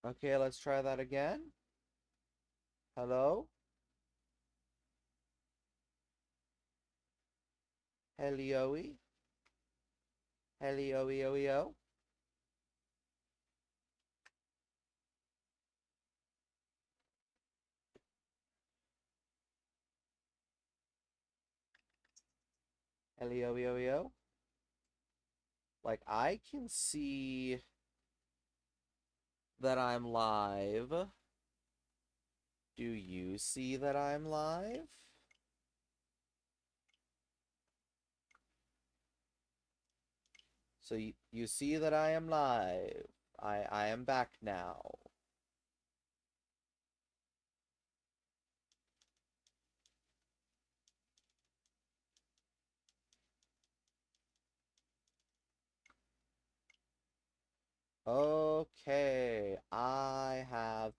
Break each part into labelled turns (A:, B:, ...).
A: Okay, let's try that again. Hello? Helioe? Helioe? Helioe? Like, I can see that I'm live. Do you see that I'm live? So you see that I am live. I am back now. Okay, I have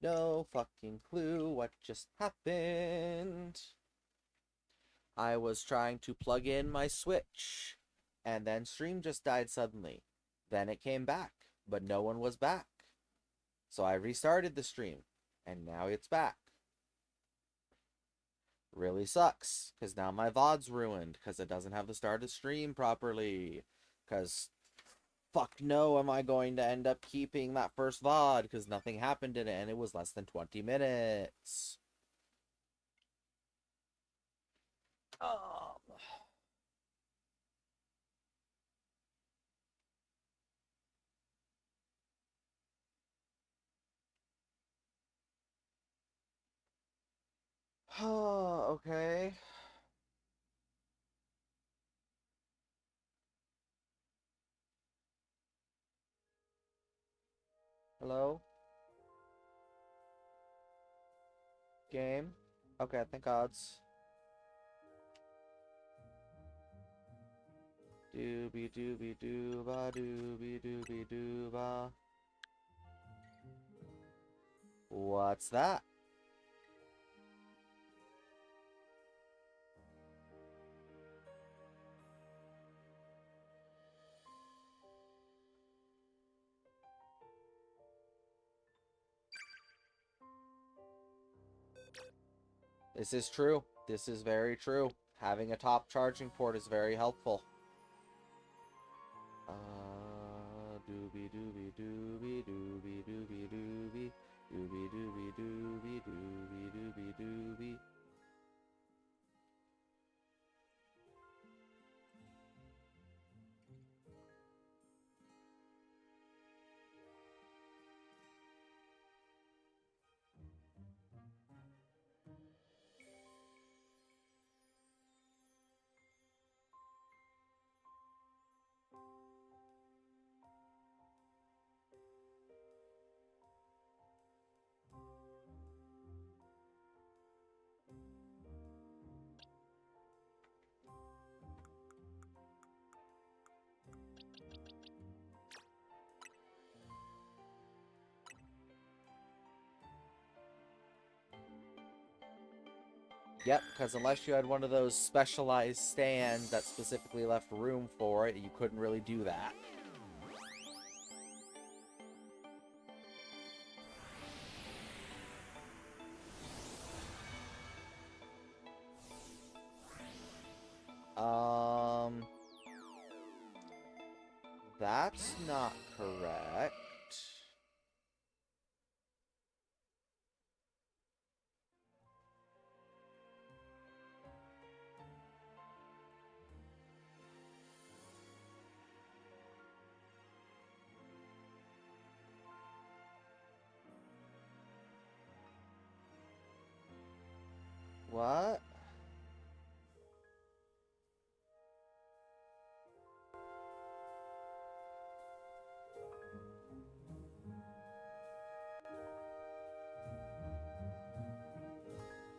A: no fucking clue what just happened. I was trying to plug in my Switch, and then stream just died suddenly. Then it came back, but no one was back. So I restarted the stream, and now it's back. Really sucks, because now my VOD's ruined, because it doesn't have the start of stream properly. Because fuck no, am I going to end up keeping that first VOD, because nothing happened in it, and it was less than 20 minutes. Um, okay. Hello? Game? Okay, thank gods. Doobie doobie dooba doobie doobie dooba. What's that? This is true. This is very true. Having a top charging port is very helpful. Doobie doobie doobie doobie doobie doobie doobie doobie doobie doobie doobie doobie. Yep, because unless you had one of those specialized stands that specifically left room for it, you couldn't really do that. Um, that's not correct. What?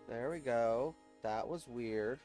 A: There we go. That was weird.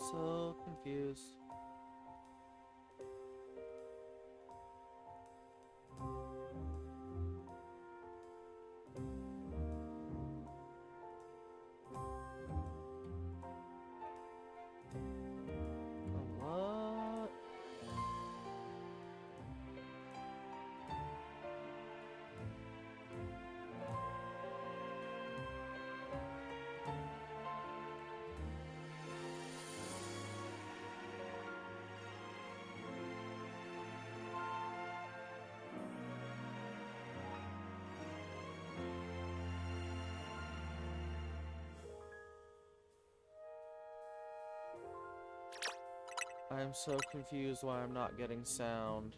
A: so confused. What? I'm so confused why I'm not getting sound.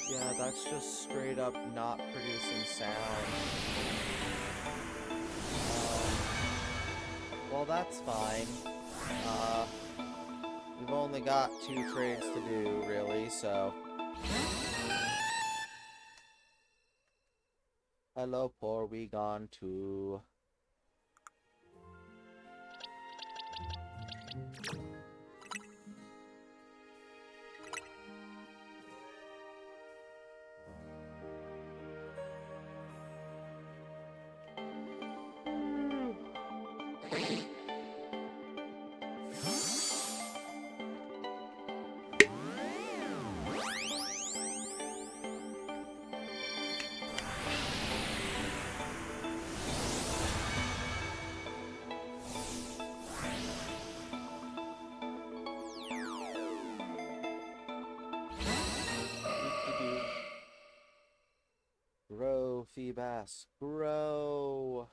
A: Yeah, that's just straight up not producing sound. Well, that's fine. We've only got 2 trades to do, really, so... Hello, poor we gone too. Grow, Feebas, grow!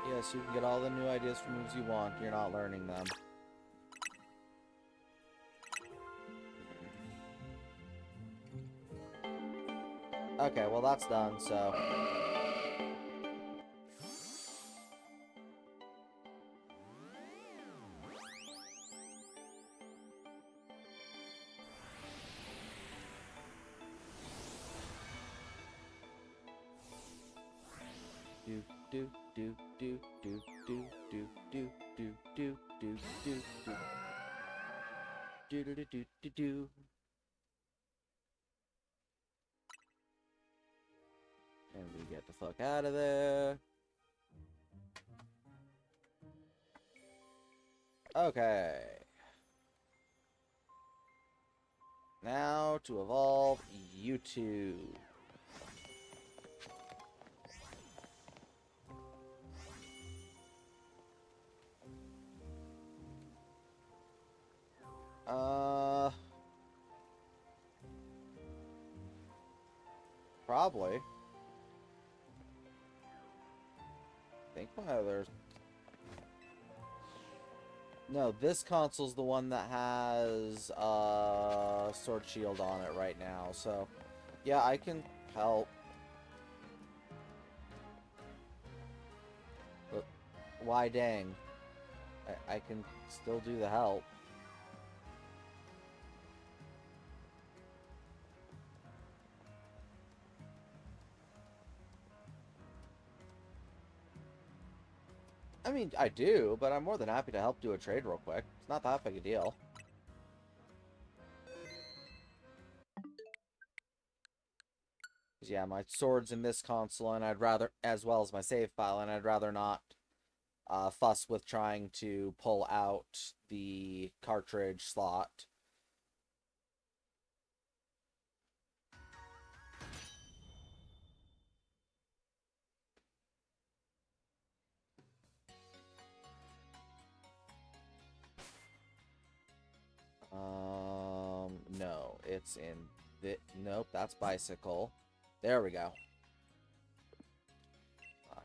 A: Yes, you can get all the new ideas for moves you want. You're not learning them. Okay, well that's done, so... Do do do do do do do do do do do do do do do do do do. And we get the fuck out of there. Okay. Now to evolve YouTube. Probably. I think my other... No, this console's the one that has Sword Shield on it right now, so yeah, I can help. But why dang? I can still do the help. I mean, I do, but I'm more than happy to help do a trade real quick. It's not that big a deal. Yeah, my sword's in this console, and I'd rather, as well as my save file, and I'd rather not fuss with trying to pull out the cartridge slot. No, it's in the... Nope, that's bicycle. There we go.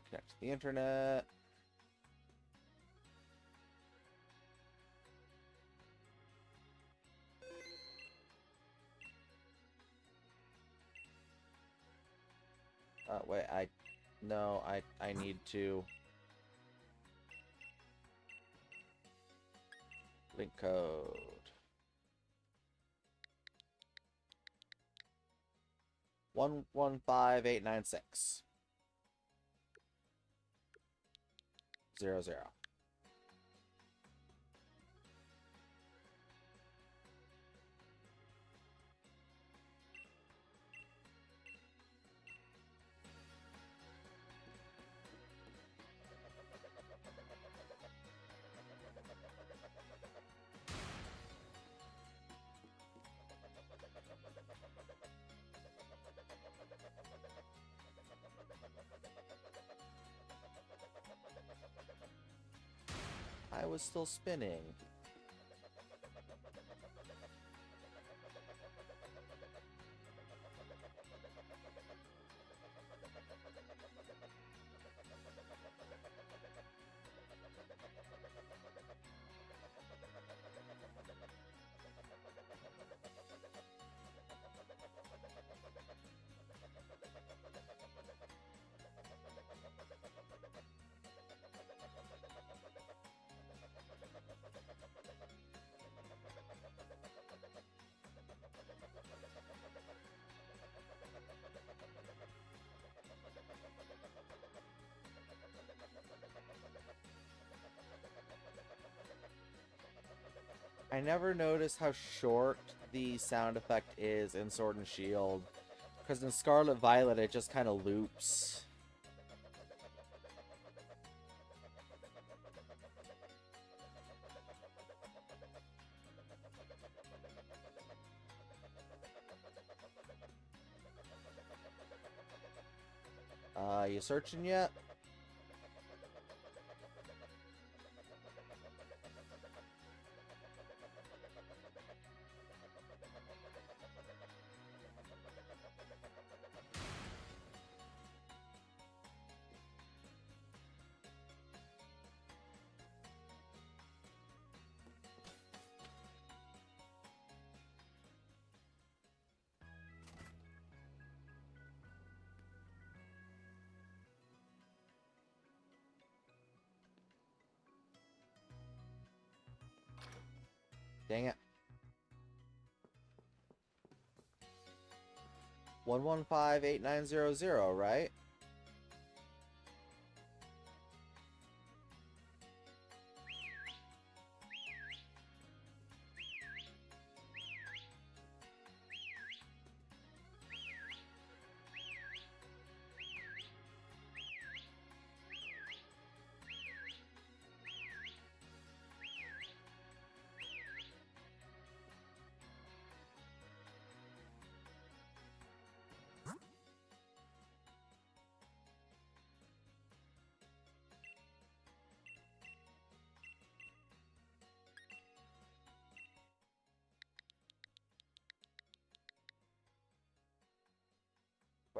A: Connect to the internet. Wait, no, I need to link code. One 115 896 00. I was still spinning. I never noticed how short the sound effect is in Sword and Shield, because in Scarlet Violet it just kind of loops. You searching yet? Dang it. 115 890, right?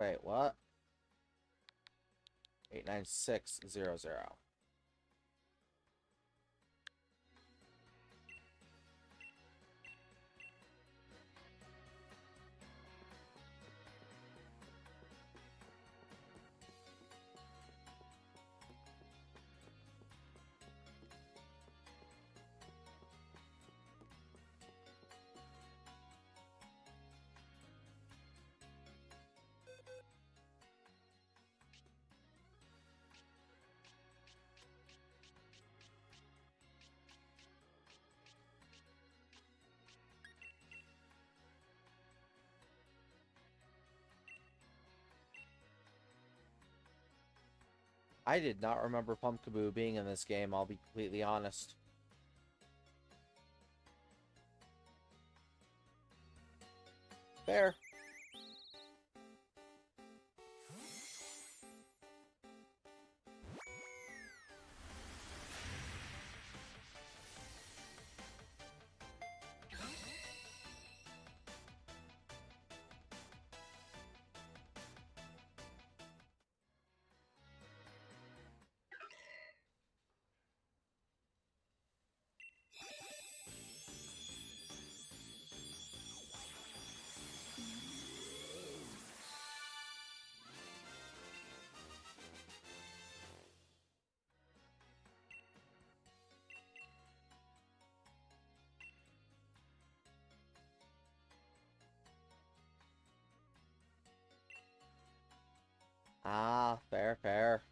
A: Wait, what? 89600. I did not remember Pumpkaboo being in this game, I'll be completely honest. Fair. Fair, fair.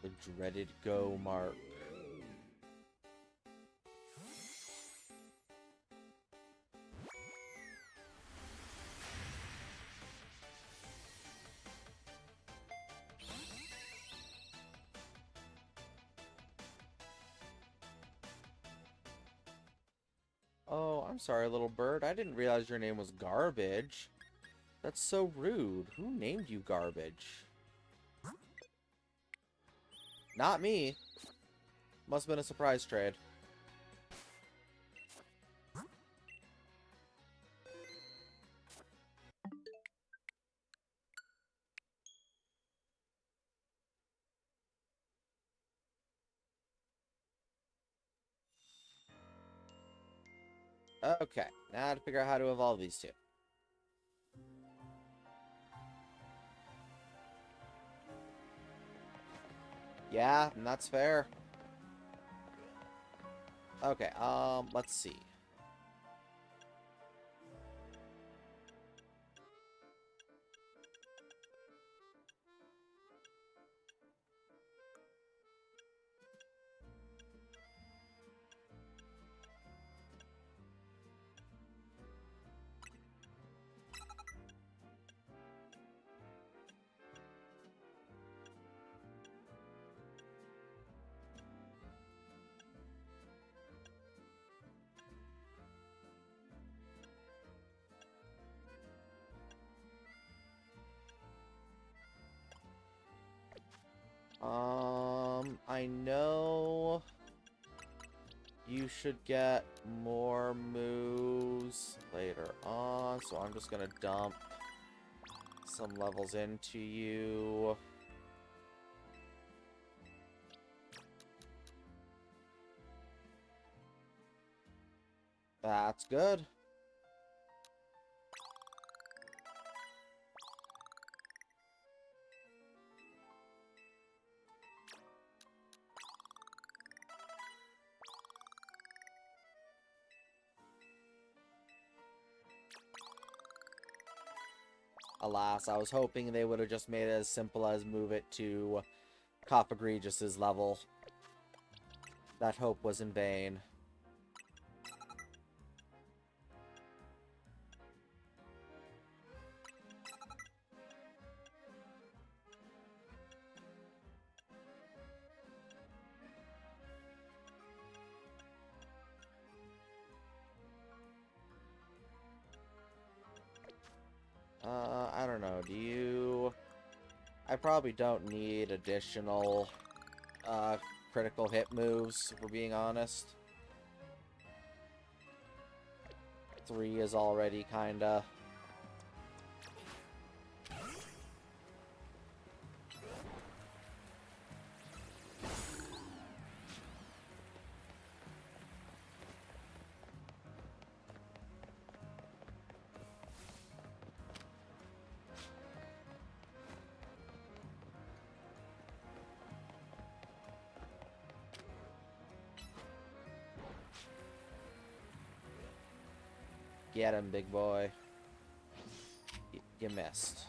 A: The dreaded go mark. Oh, I'm sorry, little bird. I didn't realize your name was Garbage. That's so rude. Who named you Garbage? Not me. Must have been a surprise trade. Okay, now to figure out how to evolve these two. Yeah, and that's fair. Okay, let's see. I know you should get more moves later on, so I'm just gonna dump some levels into you. That's good. Alas, I was hoping they would have just made it as simple as move it to Cofagrigus' level. That hope was in vain. I don't know, do you... I probably don't need additional, critical hit moves, if we're being honest. 3 is already kinda... Get him, big boy. You missed.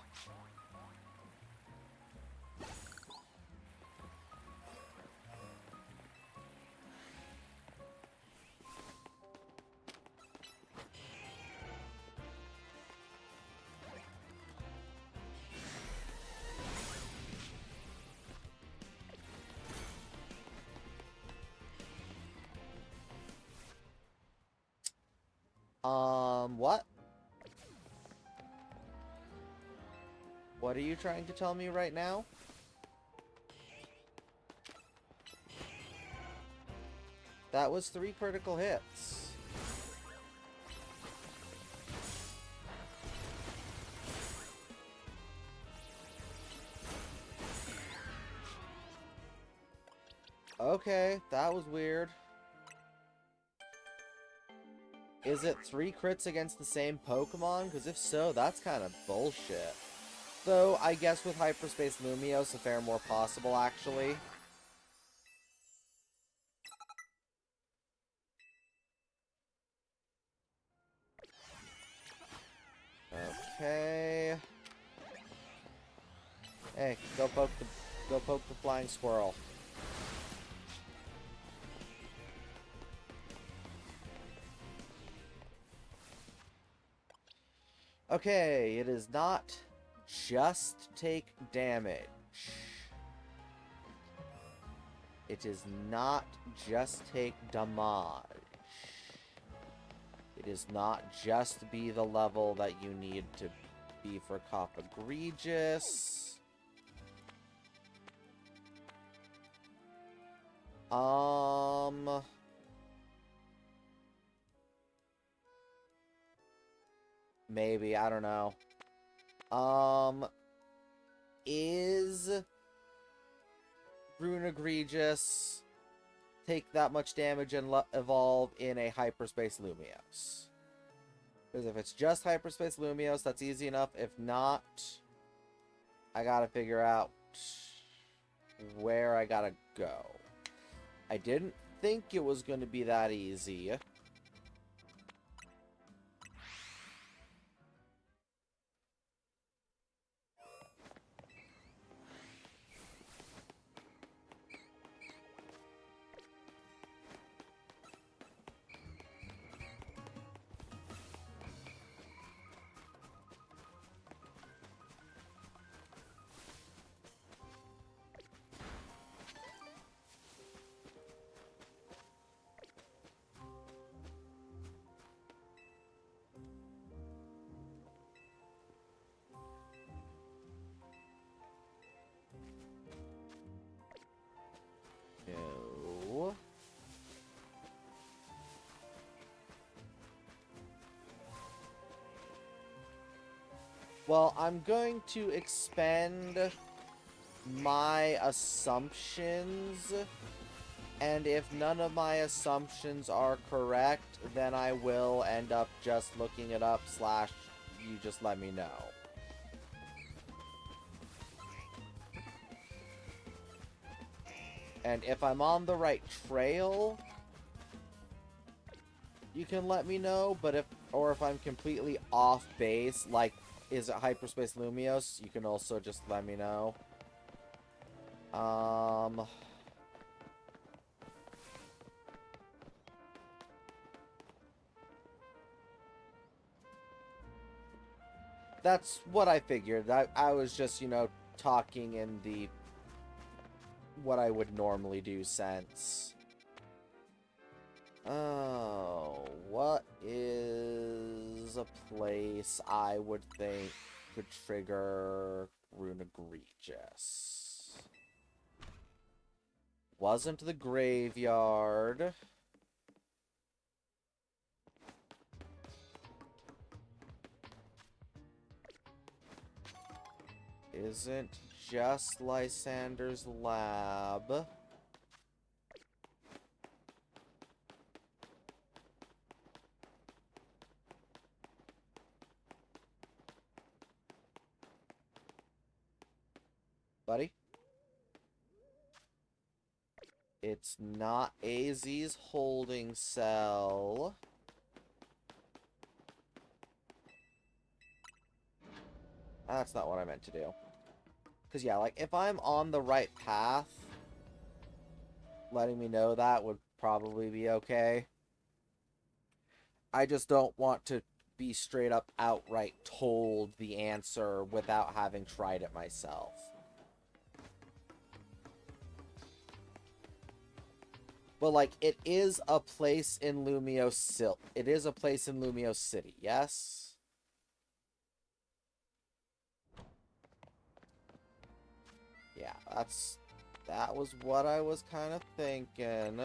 A: What? What are you trying to tell me right now? That was 3 critical hits. Okay, that was weird. Is it 3 crits against the same Pokemon? Because if so, that's kind of bullshit. Though, I guess with Hyperspace Lumiose, a fair more possible, actually. Okay. Hey, go poke the flying squirrel. Okay, it is not just take damage. It is not just take damage. It is not just be the level that you need to be for Cop Egregious. Maybe, I don't know. Is Rune Egregious take that much damage and evolve in a Hyperspace Lumiose? Because if it's just Hyperspace Lumiose, that's easy enough. If not, I gotta figure out where I gotta go. I didn't think it was going to be that easy. No. Well, I'm going to expend my assumptions, and if none of my assumptions are correct, then I will end up just looking it up / you just let me know. And if I'm on the right trail, you can let me know, but if I'm completely off base, like, is it Hyperspace Lumiose, you can also just let me know. That's what I figured. I was just, you know, talking in the what I would normally do sense. Oh, what is a place I would think could trigger Rune Egregious? Wasn't the graveyard. Isn't just Lysander's lab. Buddy? It's not AZ's holding cell. That's not what I meant to do. Because, yeah, like, if I'm on the right path, letting me know that would probably be okay. I just don't want to be straight up outright told the answer without having tried it myself. But, like, it is a place in Lumiose. It is a place in Lumiose City, yes? Yeah, that was what I was kind of thinking.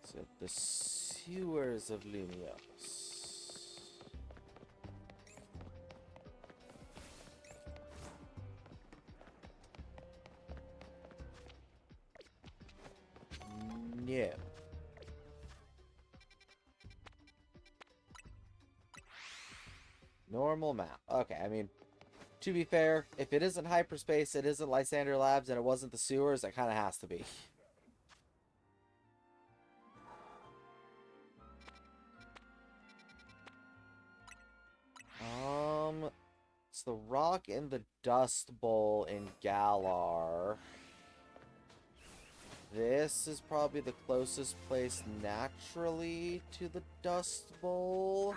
A: So, the sewers of Lumiose. No. Normal map. Okay, I mean, to be fair, if it isn't hyperspace, it isn't Lysander Labs, and it wasn't the sewers, it kind of has to be. It's the rock in the Dust Bowl in Galar. This is probably the closest place naturally to the Dust Bowl.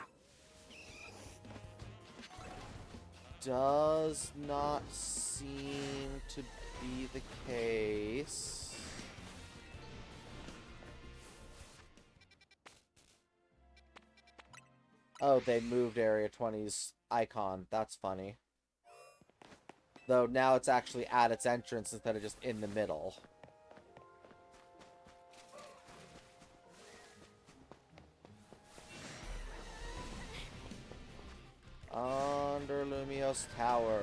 A: Does not seem to be the case. Oh, they moved Area 20's icon. That's funny. Though now it's actually at its entrance instead of just in the middle. Under Lumios Tower.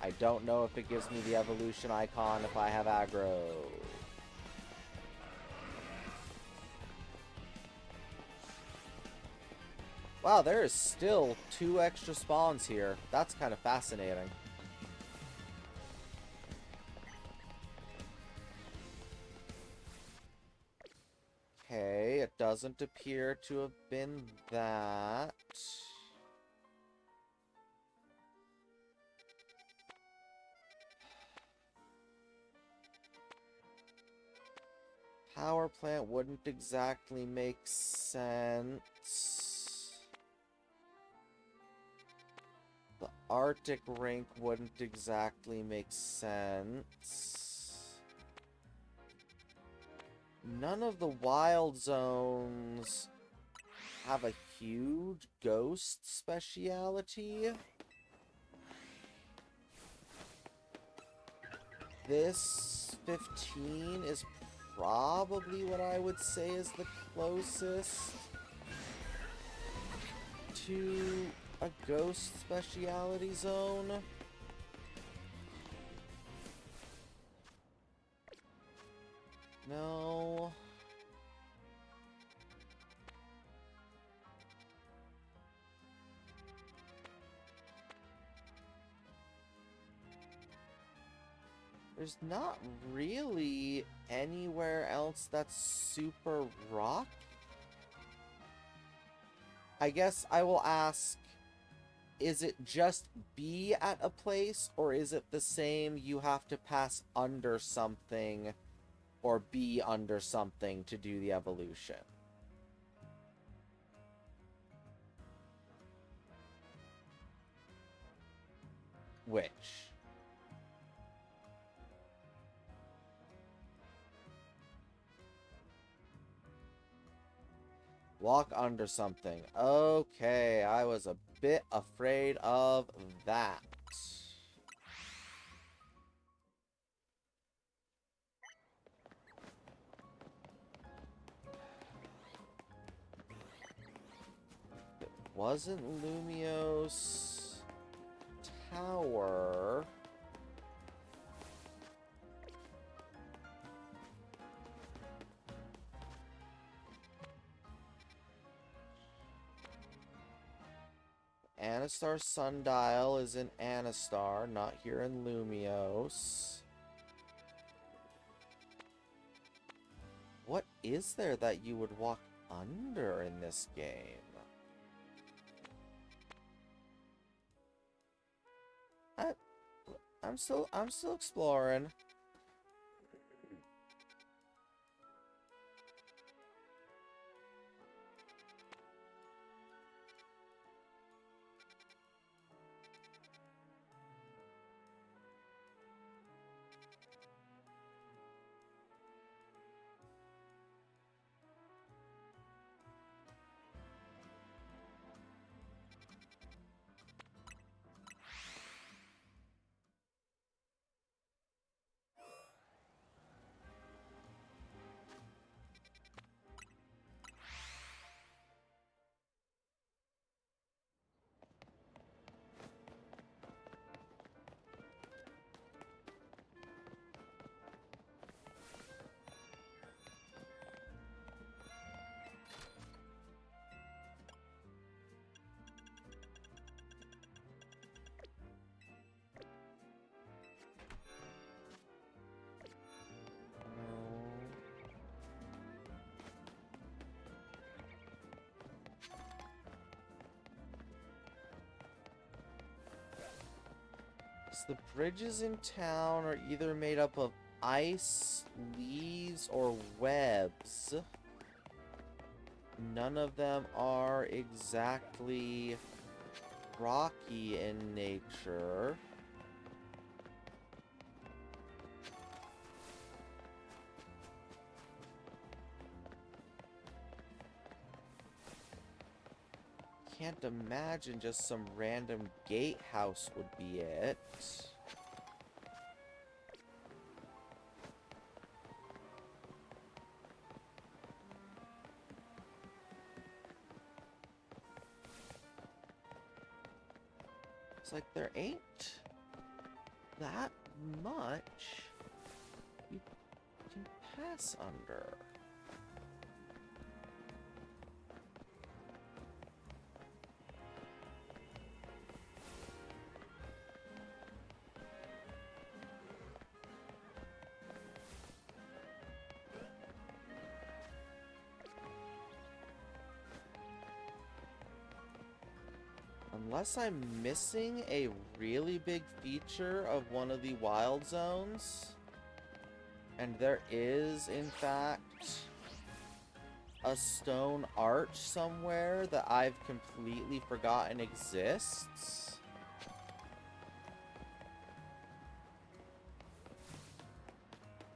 A: I don't know if it gives me the evolution icon if I have aggro. Wow, there is still 2 extra spawns here. That's kind of fascinating. Okay, it doesn't appear to have been that. Power plant wouldn't exactly make sense. The Arctic rink wouldn't exactly make sense. None of the wild zones have a huge ghost speciality. This 15 is probably what I would say is the closest to a ghost speciality zone. No. There's not really anywhere else that's super rock. I guess I will ask, is it just be at a place, or is it the same you have to pass under something or be under something to do the evolution? Which? Walk under something. Okay, I was a bit afraid of that. It wasn't Lumios Tower. Anastar Sundial is in Anastar, not here in Lumios. What is there that you would walk under in this game? I'm still exploring. the bridges in town are either made up of ice, leaves, or webs. None of them are exactly rocky in nature. Can't imagine just some random gatehouse would be it. It's like there ain't that much you can pass under. Unless I'm missing a really big feature of one of the wild zones. And there is, in fact, a stone arch somewhere that I've completely forgotten exists.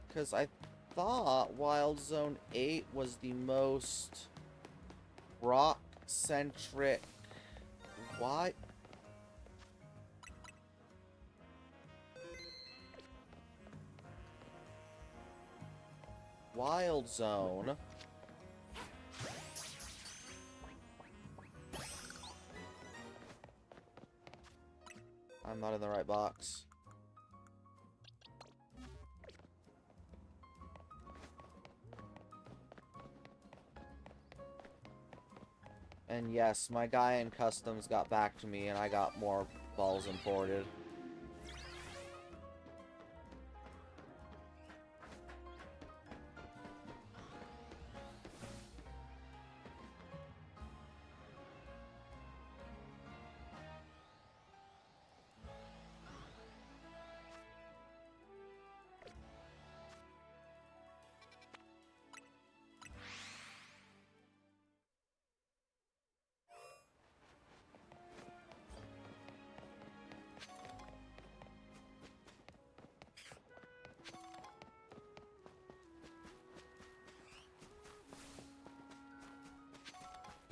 A: Because I thought Wild Zone 8 was the most rock-centric. Why? Wild Zone. I'm not in the right box. And yes, my guy in customs got back to me and I got more balls imported.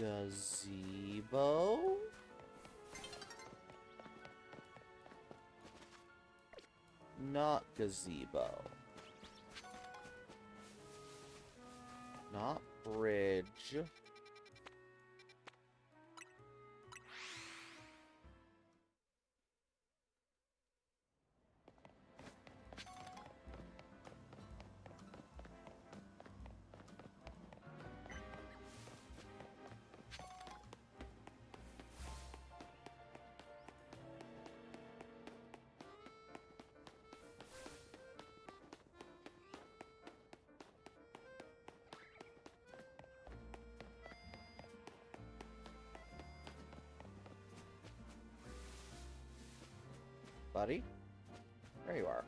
A: Gazebo? Not gazebo. Not bridge. Buddy? There you are.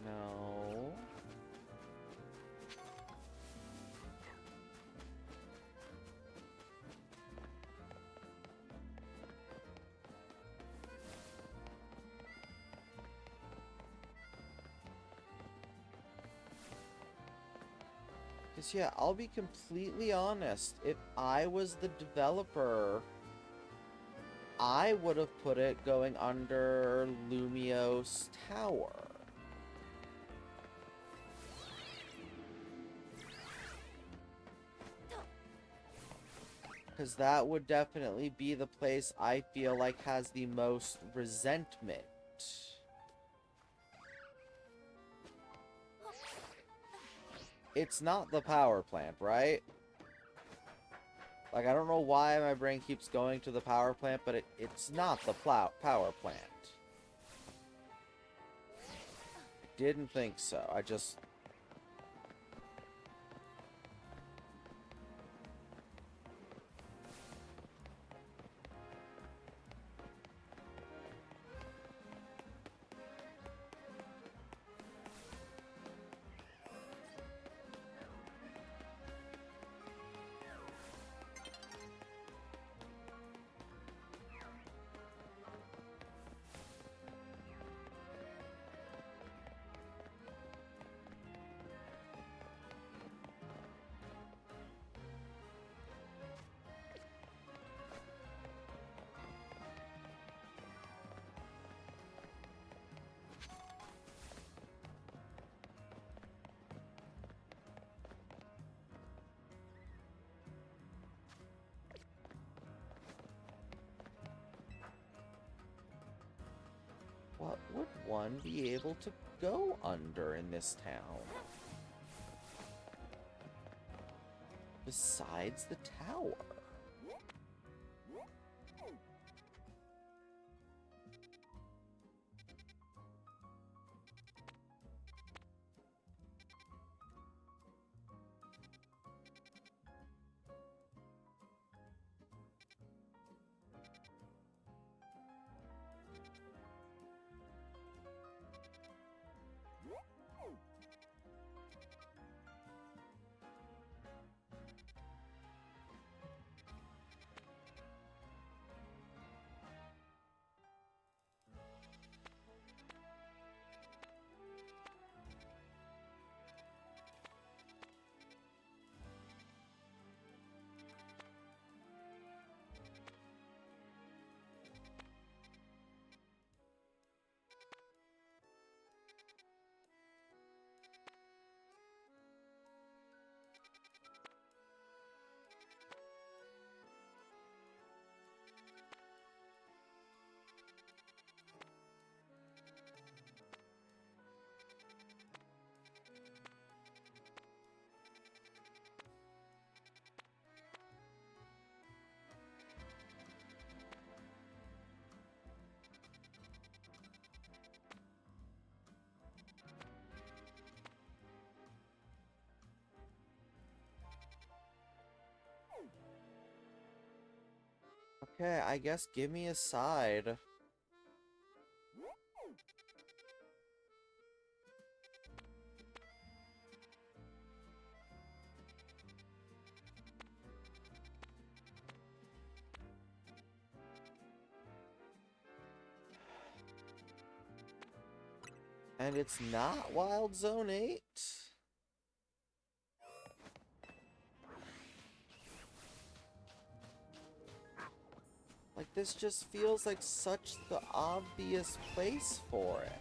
A: No. Because, yeah, I'll be completely honest. If I was the developer, I would have put it going under Lumiose Tower. Because that would definitely be the place I feel like has the most resentment. It's not the power plant, right? Like, I don't know why my brain keeps going to the power plant, but it's not the power plant. I didn't think so. I just... would one be able to go under in this town? Besides the tower. Okay, I guess give me a side. And it's not Wild Zone 8? Like, this just feels like such the obvious place for it.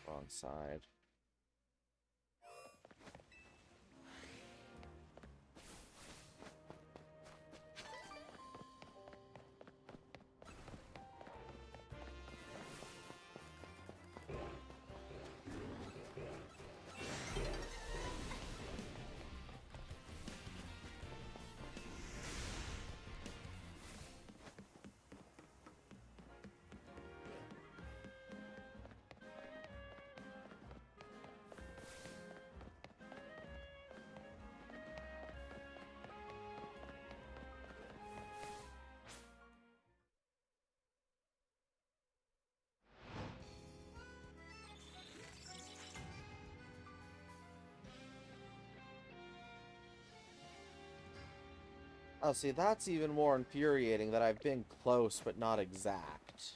A: Wrong side. Oh, see, that's even more infuriating that I've been close but not exact.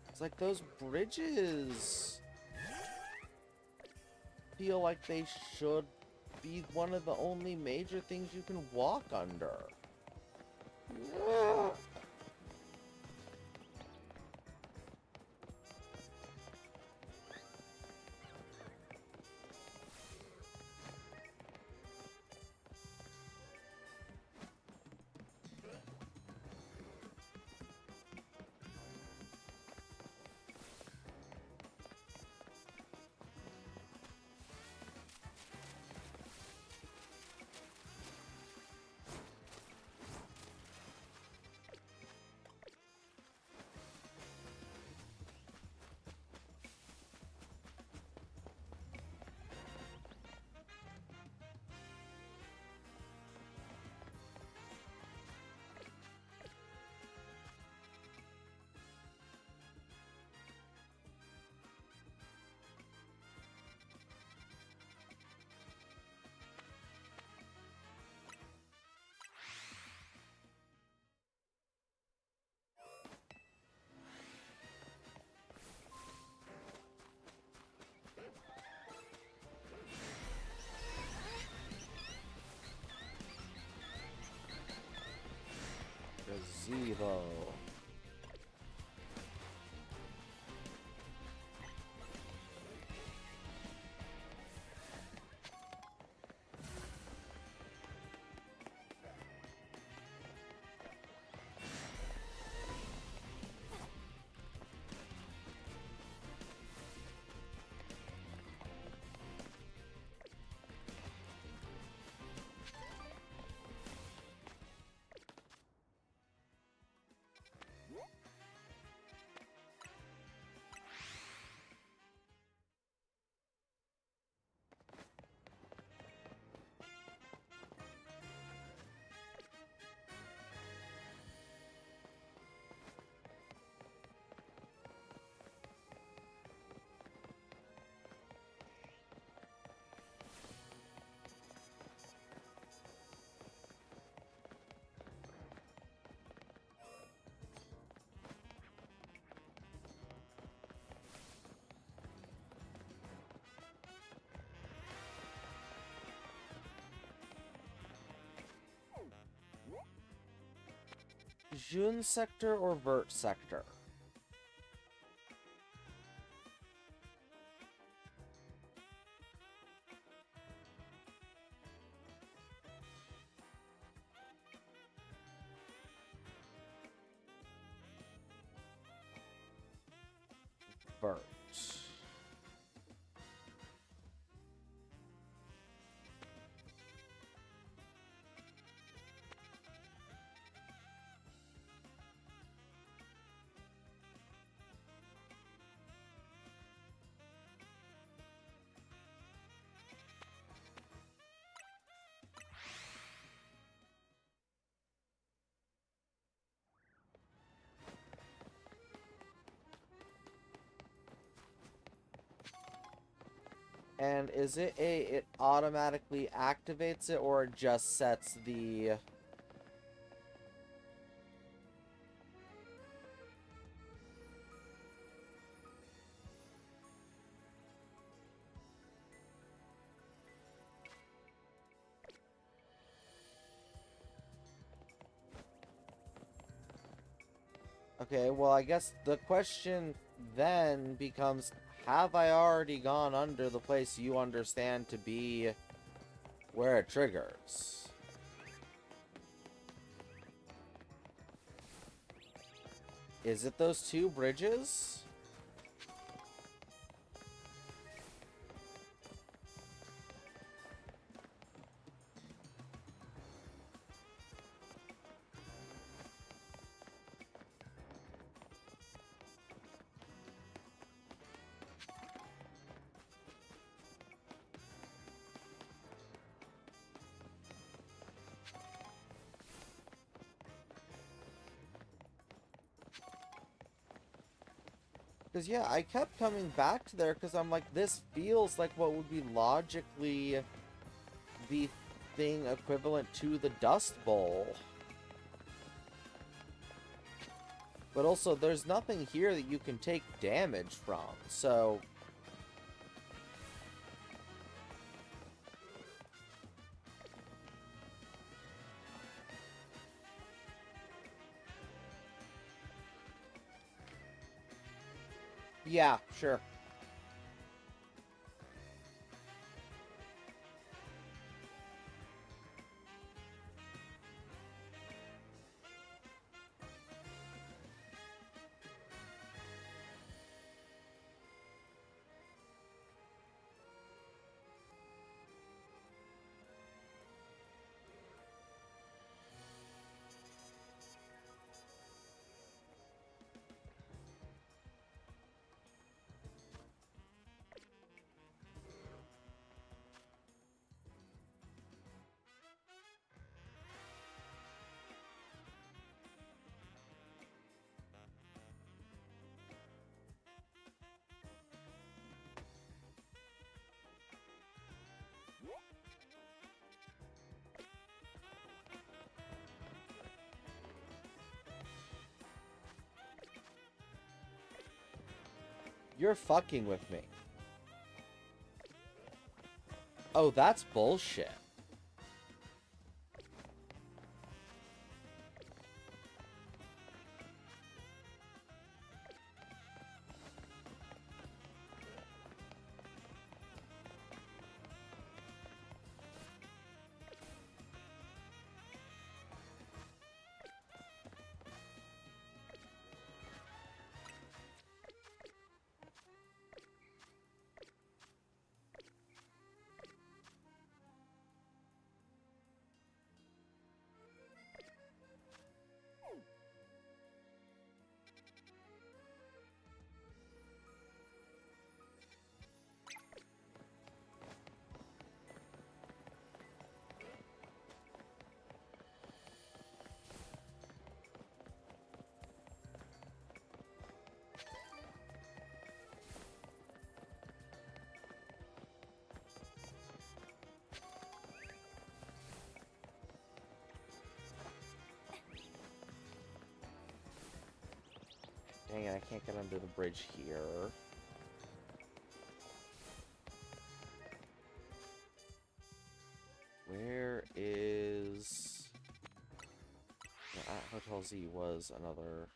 A: It's like those bridges feel like they should be one of the only major things you can walk under. Gazebo. June sector or Vert sector? Vert. And is it it automatically activates it, or it just sets the... Okay, well, I guess the question then becomes, have I already gone under the place you understand to be where it triggers? Is it those two bridges? Because, yeah, I kept coming back to there because I'm like, this feels like what would be logically the thing equivalent to the Dust Bowl. But also, there's nothing here that you can take damage from, so... Yeah, sure. You're fucking with me. Oh, that's bullshit. Dang it, I can't get under the bridge here. Where is... No, at Hotel Z was another...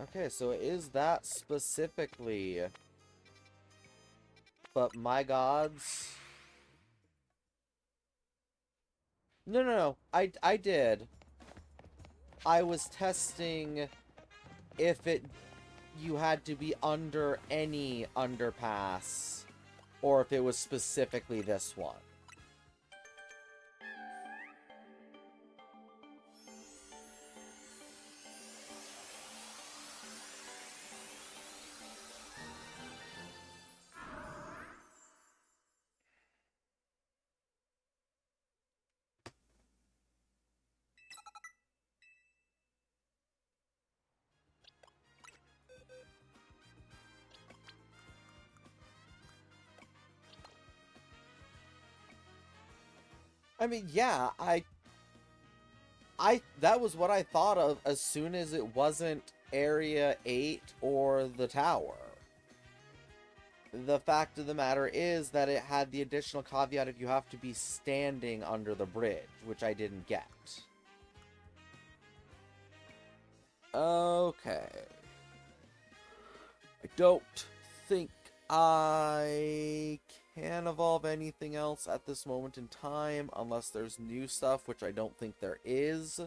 A: Okay, so it is that specifically. But my gods... No. I did. I was testing if you had to be under any underpass, or if it was specifically this one. I mean, yeah, that was what I thought of as soon as it wasn't Area 8 or the tower. The fact of the matter is that it had the additional caveat of you have to be standing under the bridge, which I didn't get. Okay. I don't think I can evolve anything else at this moment in time, unless there's new stuff, which I don't think there is.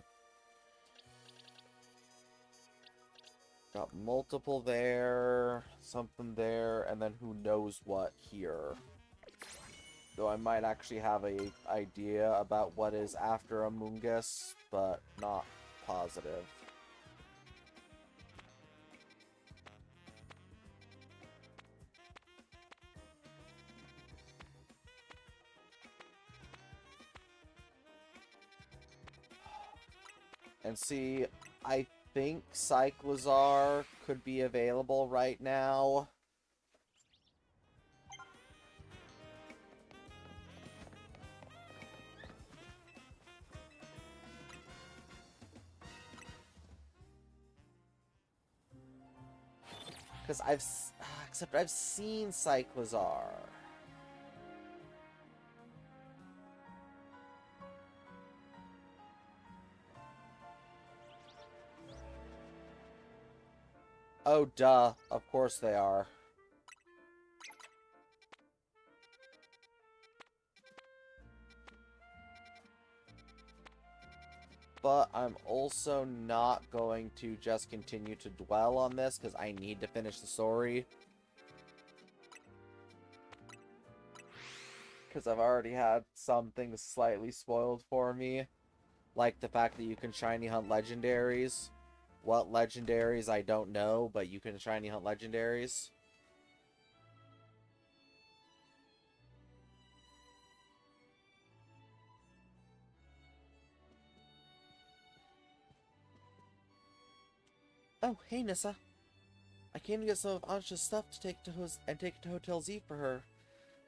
A: Got multiple there, something there, and then who knows what here. Though I might actually have a idea about what is after Amoonguss, but not positive. And see, I think Cyclizar could be available right now. Because except I've seen Cyclizar. Oh, duh. Of course they are. But I'm also not going to just continue to dwell on this, because I need to finish the story. Because I've already had some things slightly spoiled for me. Like the fact that you can shiny hunt legendaries. What legendaries, I don't know, but you can shiny hunt legendaries. Oh, hey, Nissa. I came to get some of Ansha's stuff to take to Hotel Z for her.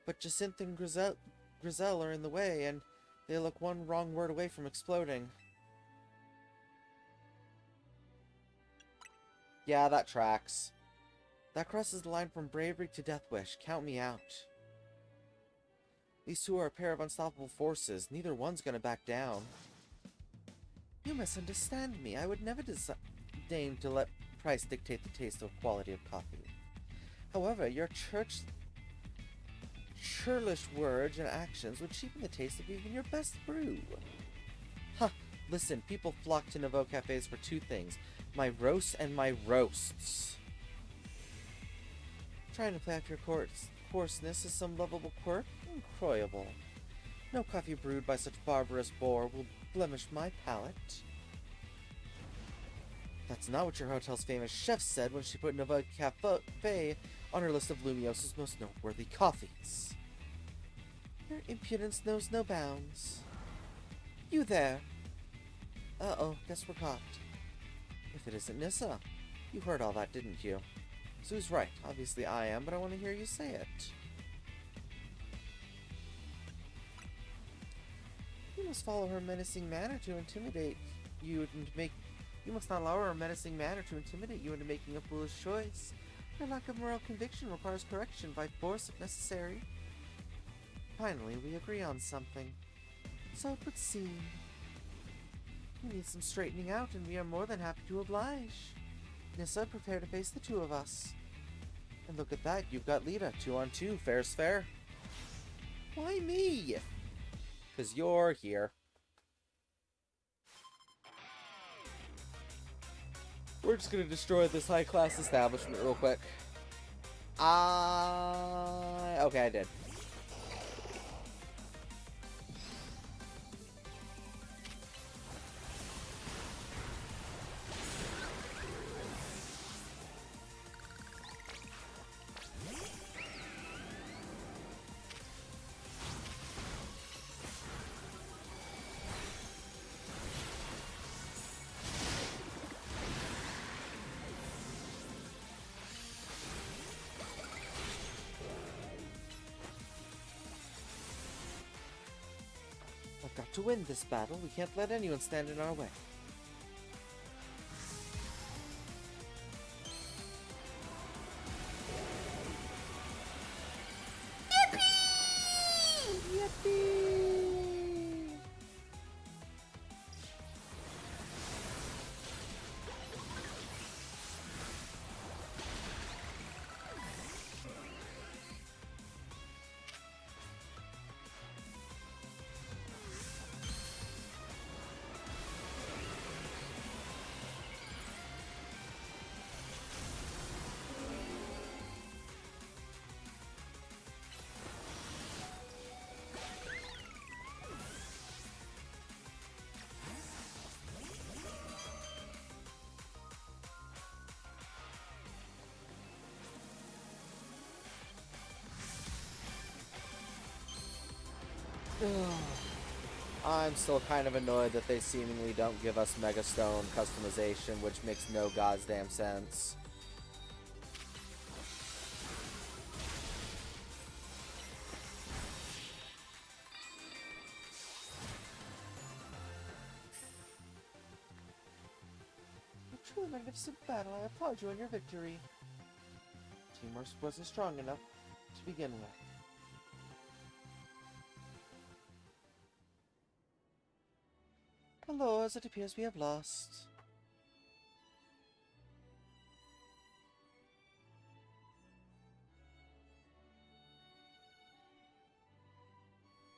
A: But Jacinth and Grizel are in the way, and they look one wrong word away from exploding. Yeah, that tracks. That crosses the line from bravery to death wish. Count me out. These two are a pair of unstoppable forces. Neither one's gonna back down. You misunderstand me. I would never disdain to let price dictate the taste or quality of coffee. However, your churlish words and actions would cheapen the taste of even your best brew. Huh. Listen, people flock to Nouveau cafes for two things. My roasts and my roasts. Trying to play off your coarseness as some lovable quirk? Incroyable. No coffee brewed by such barbarous boor will blemish my palate. That's not what your hotel's famous chef said when she put Nouveau Cafe on her list of Lumios's most noteworthy coffees. Your impudence knows no bounds. You there! Uh-oh, guess we're caught. If it isn't Nissa. You heard all that, didn't you? Sue's right. Obviously I am, but I want to hear you say it. You must follow her menacing manner to intimidate you and make. You must not allow her menacing manner to intimidate you into making a foolish choice. Her lack of moral conviction requires correction by force if necessary. Finally, we agree on something. So it would seem. We need some straightening out, and we are more than happy to oblige. Nissa, prepare to face the two of us. And look at that, you've got Lita, 2 on 2, fair's fair. Why me? Because you're here. We're just gonna destroy this high-class establishment real quick. Okay, I did. I've got to win this battle. We can't let anyone stand in our way. Yippee! Yippee! I'm still kind of annoyed that they seemingly don't give us Mega Stone customization, which makes no goddamn sense. A truly magnificent battle. I applaud you on your victory. Teamwork wasn't strong enough to begin with. Hello, as it appears we have lost.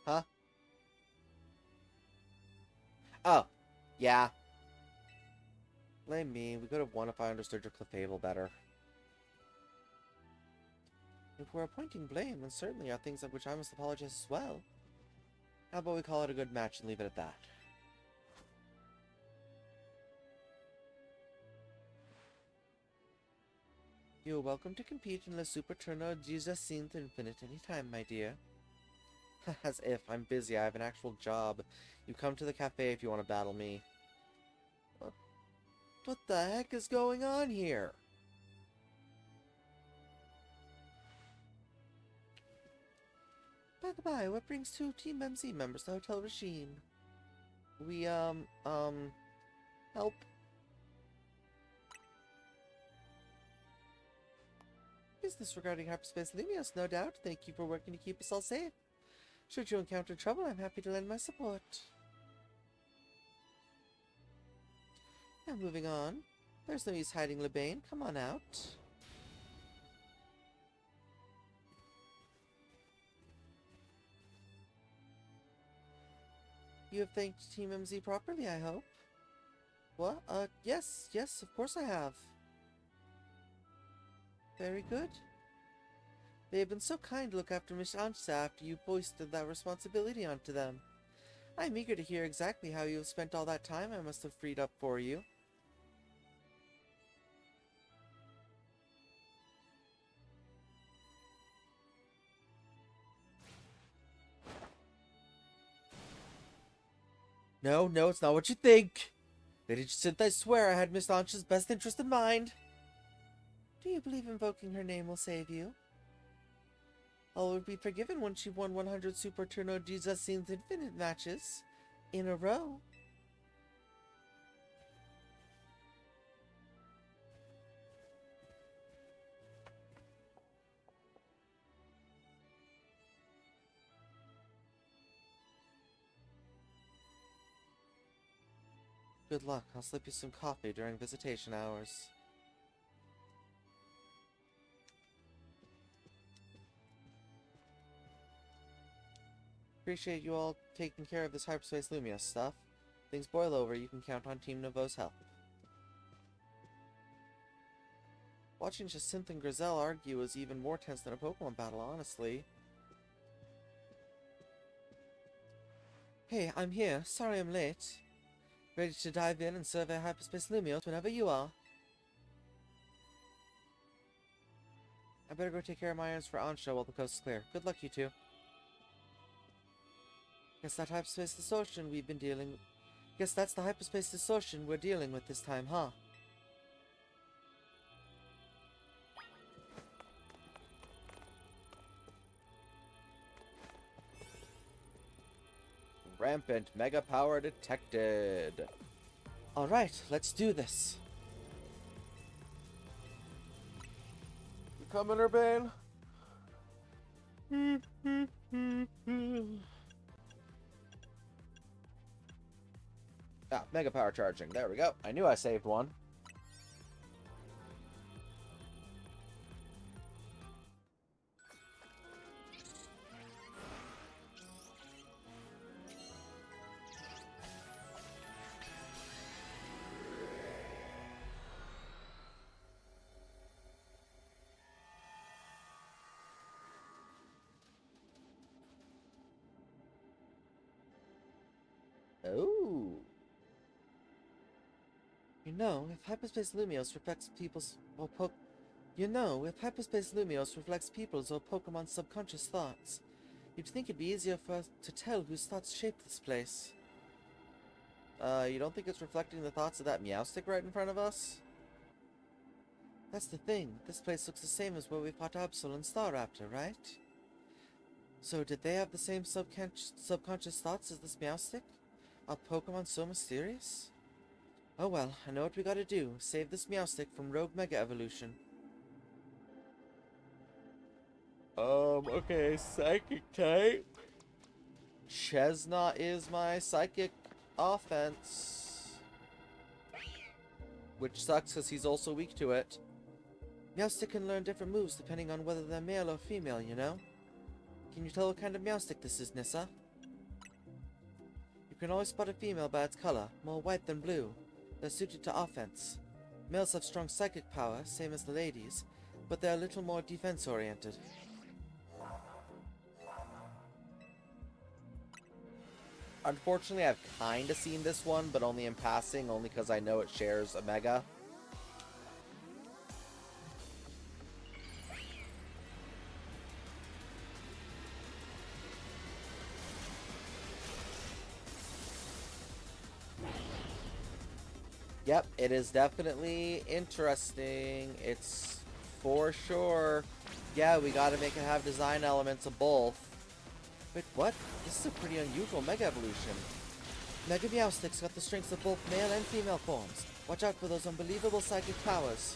A: Huh? Oh, yeah. Blame me. We could have won if I understood your Clefable better. If we're appointing blame, then certainly are things of which I must apologize as well. How about we call it a good match and leave it at that? You're welcome to compete in the Super Turno Gizacinth Infinite anytime, my dear. As if. I'm busy. I have an actual job. You come to the cafe if you want to battle me. What the heck is going on here? By the by, what brings 2 Team MZ members to Hotel Regine? We, help. Business regarding Hyperspace Lumios, no doubt. Thank you for working to keep us all safe. Should you encounter trouble, I'm happy to lend my support. Now moving on. There's no use hiding, Lebane. Come on out. You have thanked Team MZ properly, I hope. What? Yes, of course I have. Very good. They have been so kind to look after Miss Ansa after you foisted that responsibility onto them. I'm eager to hear exactly how you have spent all that time I must have freed up for you. No, it's not what you think. Lady Jacinth, I swear I had Miss Ansa's best interest in mind. Do you believe invoking her name will save you? All would be forgiven once she won 100 Super Turno Gizacinth Infinite matches. in a row. Good luck. I'll slip you some coffee during visitation hours. Appreciate you all taking care of this Hyperspace Lumios stuff. Things boil over, you can count on Team Nouveau's help. Watching Jacinth and Grizel argue was even more tense than a Pokemon battle, honestly. Hey, I'm here. Sorry I'm late. Ready to dive in and survey Hyperspace Lumios whenever you are. I better go take care of my errands for Ansha while the coast is clear. Good luck, you two. Guess that hyperspace distortion we've been dealing... Guess that's the hyperspace distortion we're dealing with this time, huh? Rampant Mega Power detected. Alright, let's do this. You coming, Urbane? Ah, Mega Power charging. There we go. I knew I saved one. Oh. You know, if Hyperspace Lumios reflects people's or if Hyperspace Lumios reflects people's or Pokemon's subconscious thoughts, you'd think it'd be easier for us to tell whose thoughts shaped this place. You don't think it's reflecting the thoughts of that Meowstic right in front of us? That's the thing. This place looks the same as where we fought Absol and Staraptor, right? So did they have the same subconscious thoughts as this Meowstic? Are Pokemon so mysterious? Oh well, I know what we gotta do. Save this Meowstic from Rogue Mega Evolution. Okay, Psychic type. Chesnaught is my Psychic offense. Which sucks because he's also weak to it. Meowstic can learn different moves depending on whether they're male or female, you know? Can you tell what kind of Meowstic this is, Nissa? You can always spot a female by its color, more white than blue. They're suited to offense. Males have strong psychic power, same as the ladies, but they're a little more defense-oriented. Unfortunately, I've kinda seen this one, but only in passing, only because I know it shares a Mega. Yep, it is definitely interesting. It's for sure. Yeah, we gotta make it have design elements of both. Wait, what? This is a pretty unusual Mega Evolution. Mega Meowstic's got the strengths of both male and female forms. Watch out for those unbelievable psychic powers.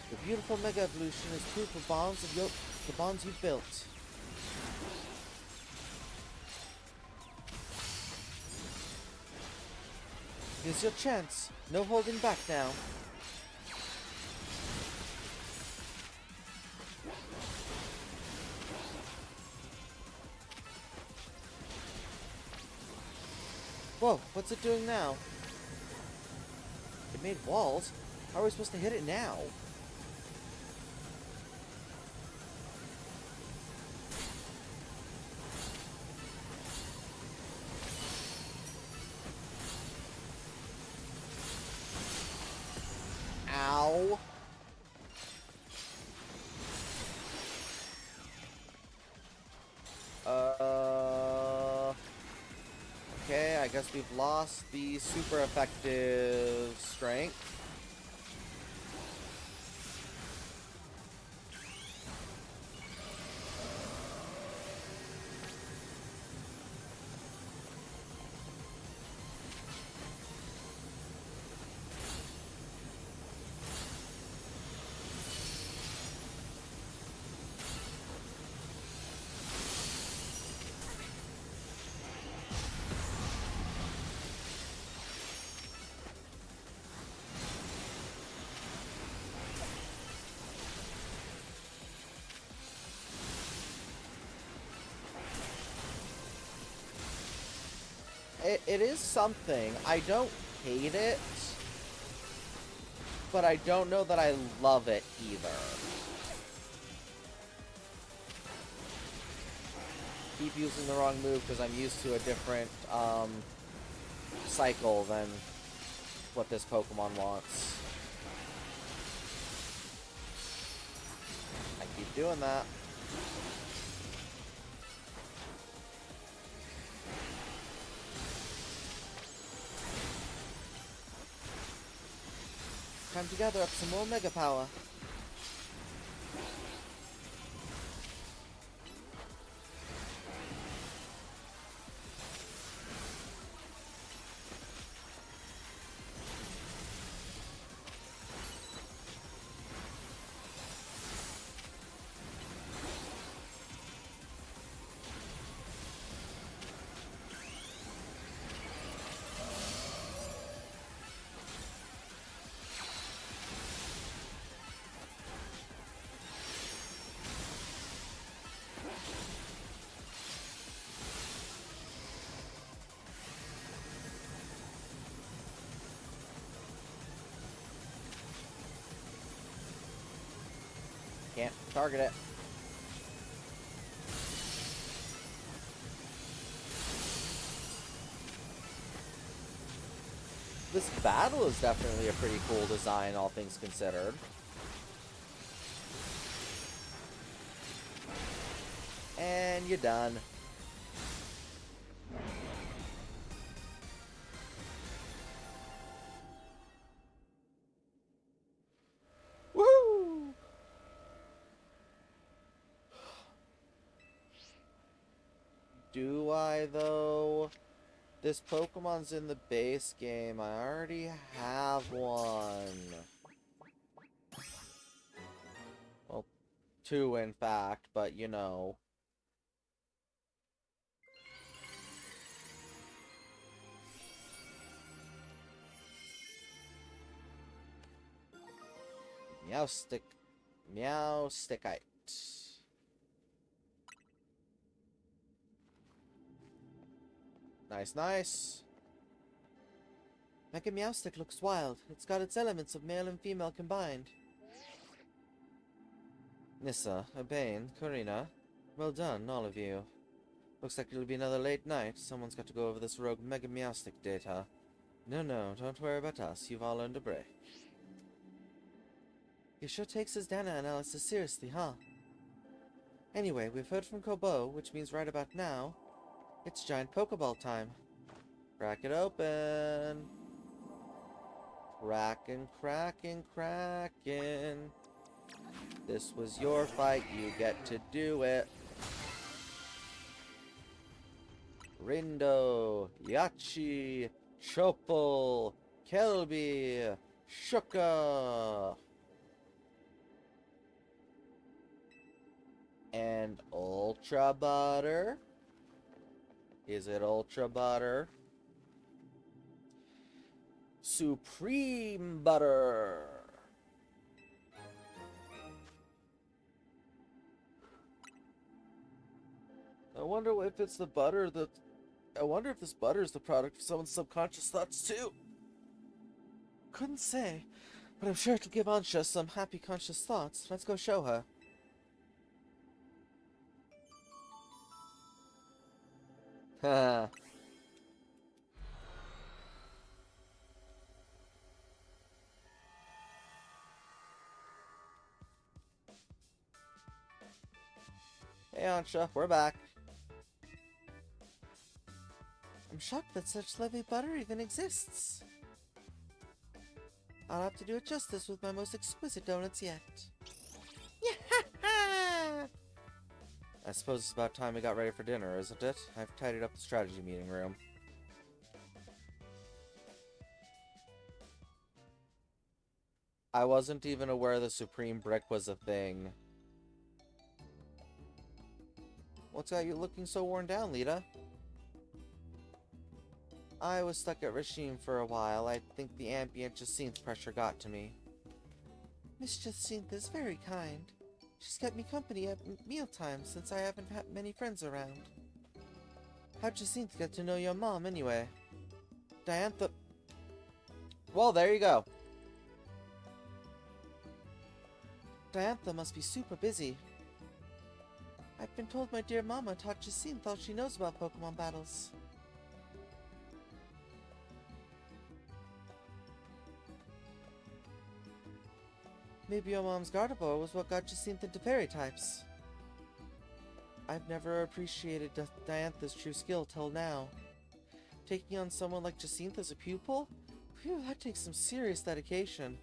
A: The beautiful Mega Evolution is proof of the bonds you've built. Here's your chance. No holding back now. Whoa, what's it doing now? It made walls? How are we supposed to hit it now? guess we've lost the super effective strength. It is something. I don't hate it, but I don't know that I love it either. Keep using the wrong move because I'm used to a different cycle than what this Pokemon wants. I keep doing that. Time to gather up some more Mega Power. Can't target it. This battle is definitely a pretty cool design, all things considered. And you're done. Woo! Do I, though? This Pokemon's in the base game. I already have one. Well, two, in fact, but you know. Meowsticite. Nice, nice. Mega Meowstic looks wild. It's got its elements of male and female combined. Nissa, Urbane, Karina, well done, all of you. Looks like it'll be another late night. Someone's got to go over this rogue Mega Meowstic data. No, don't worry about us. You've all earned a break. He sure takes his data analysis seriously, huh? Anyway, we've heard from Kobo, which means right about now, it's giant Pokeball time. Crack it open. Crackin', crackin', crackin'. This was your fight, you get to do it. Rindo, Yachi, Chopal, Kelby, Shuka. And Ultra Butter. Is it Ultra Butter? Supreme Butter. I wonder if it's the butter that... I wonder if this butter is the product of someone's subconscious thoughts too. Couldn't say, but I'm sure it'll give Ansha some happy conscious thoughts. Let's go show her. Haha. Hey Ansha, we're back. I'm shocked that such lovely butter even exists. I'll have to do it justice with my most exquisite donuts yet. Yeah! I suppose it's about time we got ready for dinner, isn't it? I've tidied up the strategy meeting room. I wasn't even aware the Supreme Brick was a thing. What's got you looking so worn down, Lita? I was stuck at Rashim for a while. I think the ambient Jacinth pressure got to me. Miss Jacinth is very kind. She's kept me company at mealtimes since I haven't had many friends around. How'd Jacinth get to know your mom, anyway? Diantha... Well, there you go. Diantha must be super busy. I've been told my dear mama taught Jacinth all she knows about Pokemon battles. Maybe your mom's Gardevoir was what got Jacinth into fairy types. I've never appreciated Diantha's true skill till now. Taking on someone like Jacinth as a pupil? Phew, that takes some serious dedication.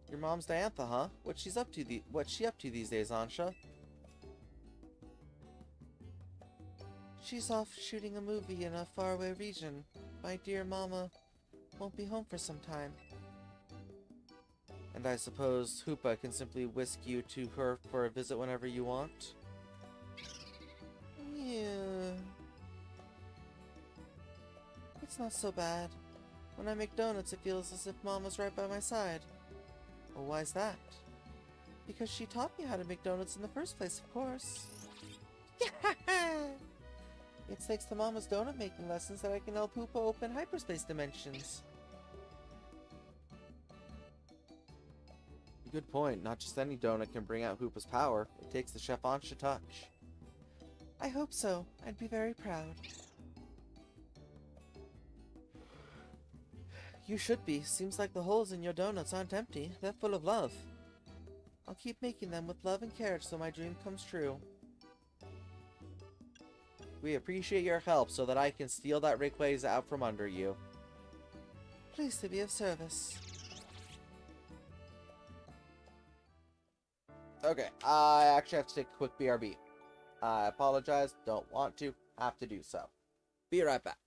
A: Your mom's Diantha, huh? What's she up to these days, Ansha? She's off shooting a movie in a faraway region. My dear mama won't be home for some time. And I suppose Hoopa can simply whisk you to her for a visit whenever you want? Yeah. It's not so bad. When I make donuts, it feels as if Mama's right by my side. Well, why's that? Because she taught me how to make donuts in the first place, of course. It's thanks to Mama's donut making lessons that I can help Hoopa open hyperspace dimensions. Good point. Not just any donut can bring out Hoopa's power. It takes the Chef Ansha touch. I hope so. I'd be very proud. You should be. Seems like the holes in your donuts aren't empty. They're full of love. I'll keep making them with love and care so my dream comes true. We appreciate your help so that I can steal that Rayquaza out from under you. Pleased to be of service. Okay, I actually have to take a quick BRB. I apologize, don't want to, have to do so. Be right back.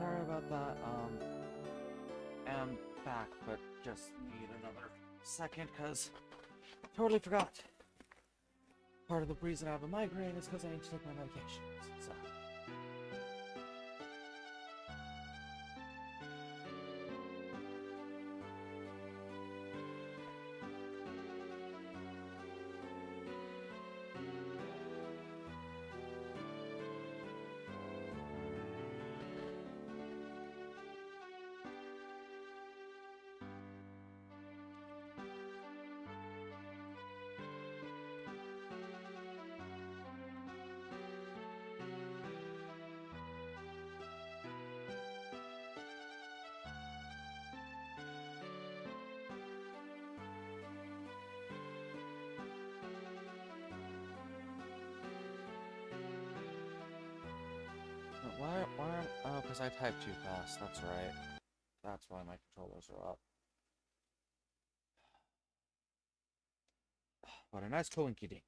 A: sorry about that. Am back, but just need another second because totally forgot. Part of the reason I have a migraine is because I need to take my medications. So. Why? Oh, because I typed too fast. That's right. That's why my controllers are up. What a nice coinky dink.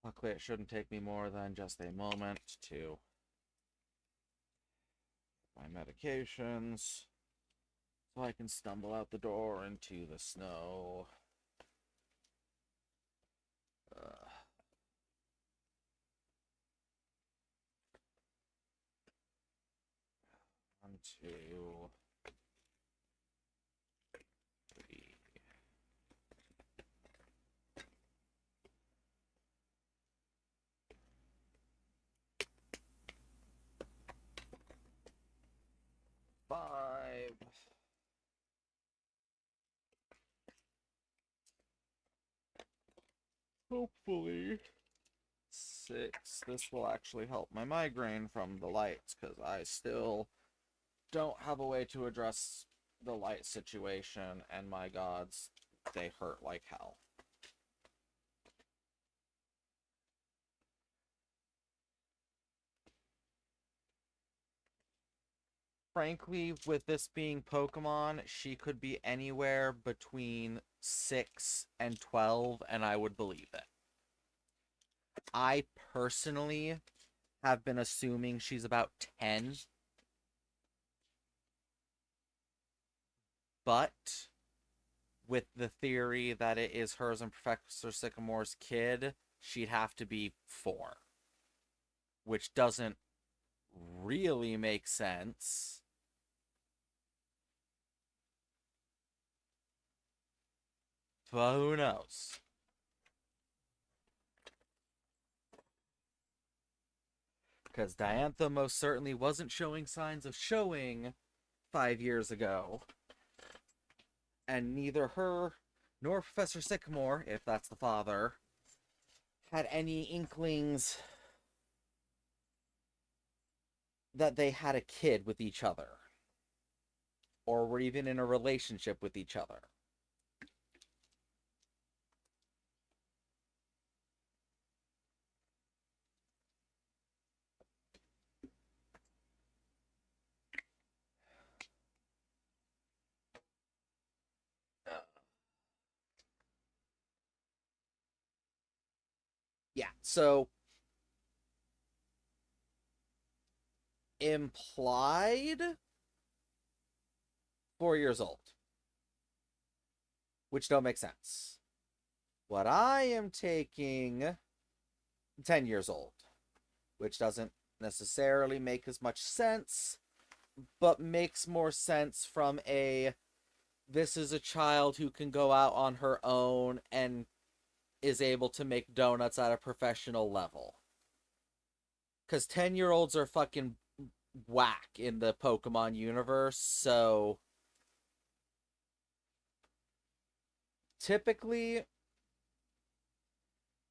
A: Luckily, it shouldn't take me more than just a moment to my medications so I can stumble out the door into the snow. Uh, 1, 2, 3. 5. Hopefully 6. This will actually help my migraine from the lights because I still don't have a way to address the light situation, and my gods, they hurt like hell. Frankly, with this being Pokemon, she could be anywhere between 6 and 12, and I would believe it. I personally have been assuming she's about 10. But with the theory that it is hers and Professor Sycamore's kid, she'd have to be 4. Which doesn't really make sense. But who knows? Because Diantha most certainly wasn't showing signs of showing 5 years ago. And neither her nor Professor Sycamore, if that's the father, had any inklings that they had a kid with each other. Or were even in a relationship with each other. Yeah, so implied 4 years old, which don't make sense. What I am taking 10 years old, which doesn't necessarily make as much sense, but makes more sense from this is a child who can go out on her own and is able to make donuts at a professional level. Because 10-year-olds are fucking whack in the Pokemon universe, so typically,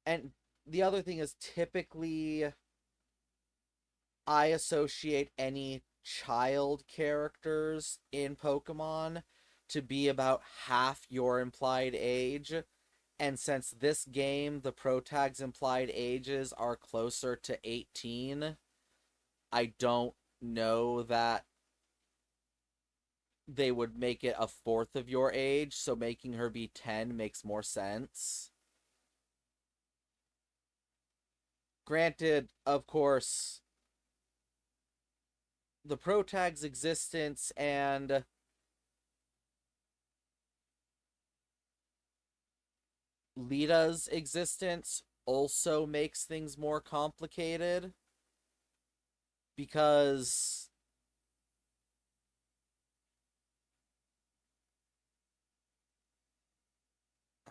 A: and the other thing is typically I associate any child characters in Pokemon to be about half your implied age. And since this game, the Pro Tag's implied ages are closer to 18, I don't know that they would make it a fourth of your age, so making her be 10 makes more sense. Granted, of course, the protag's existence and Lita's existence also makes things more complicated because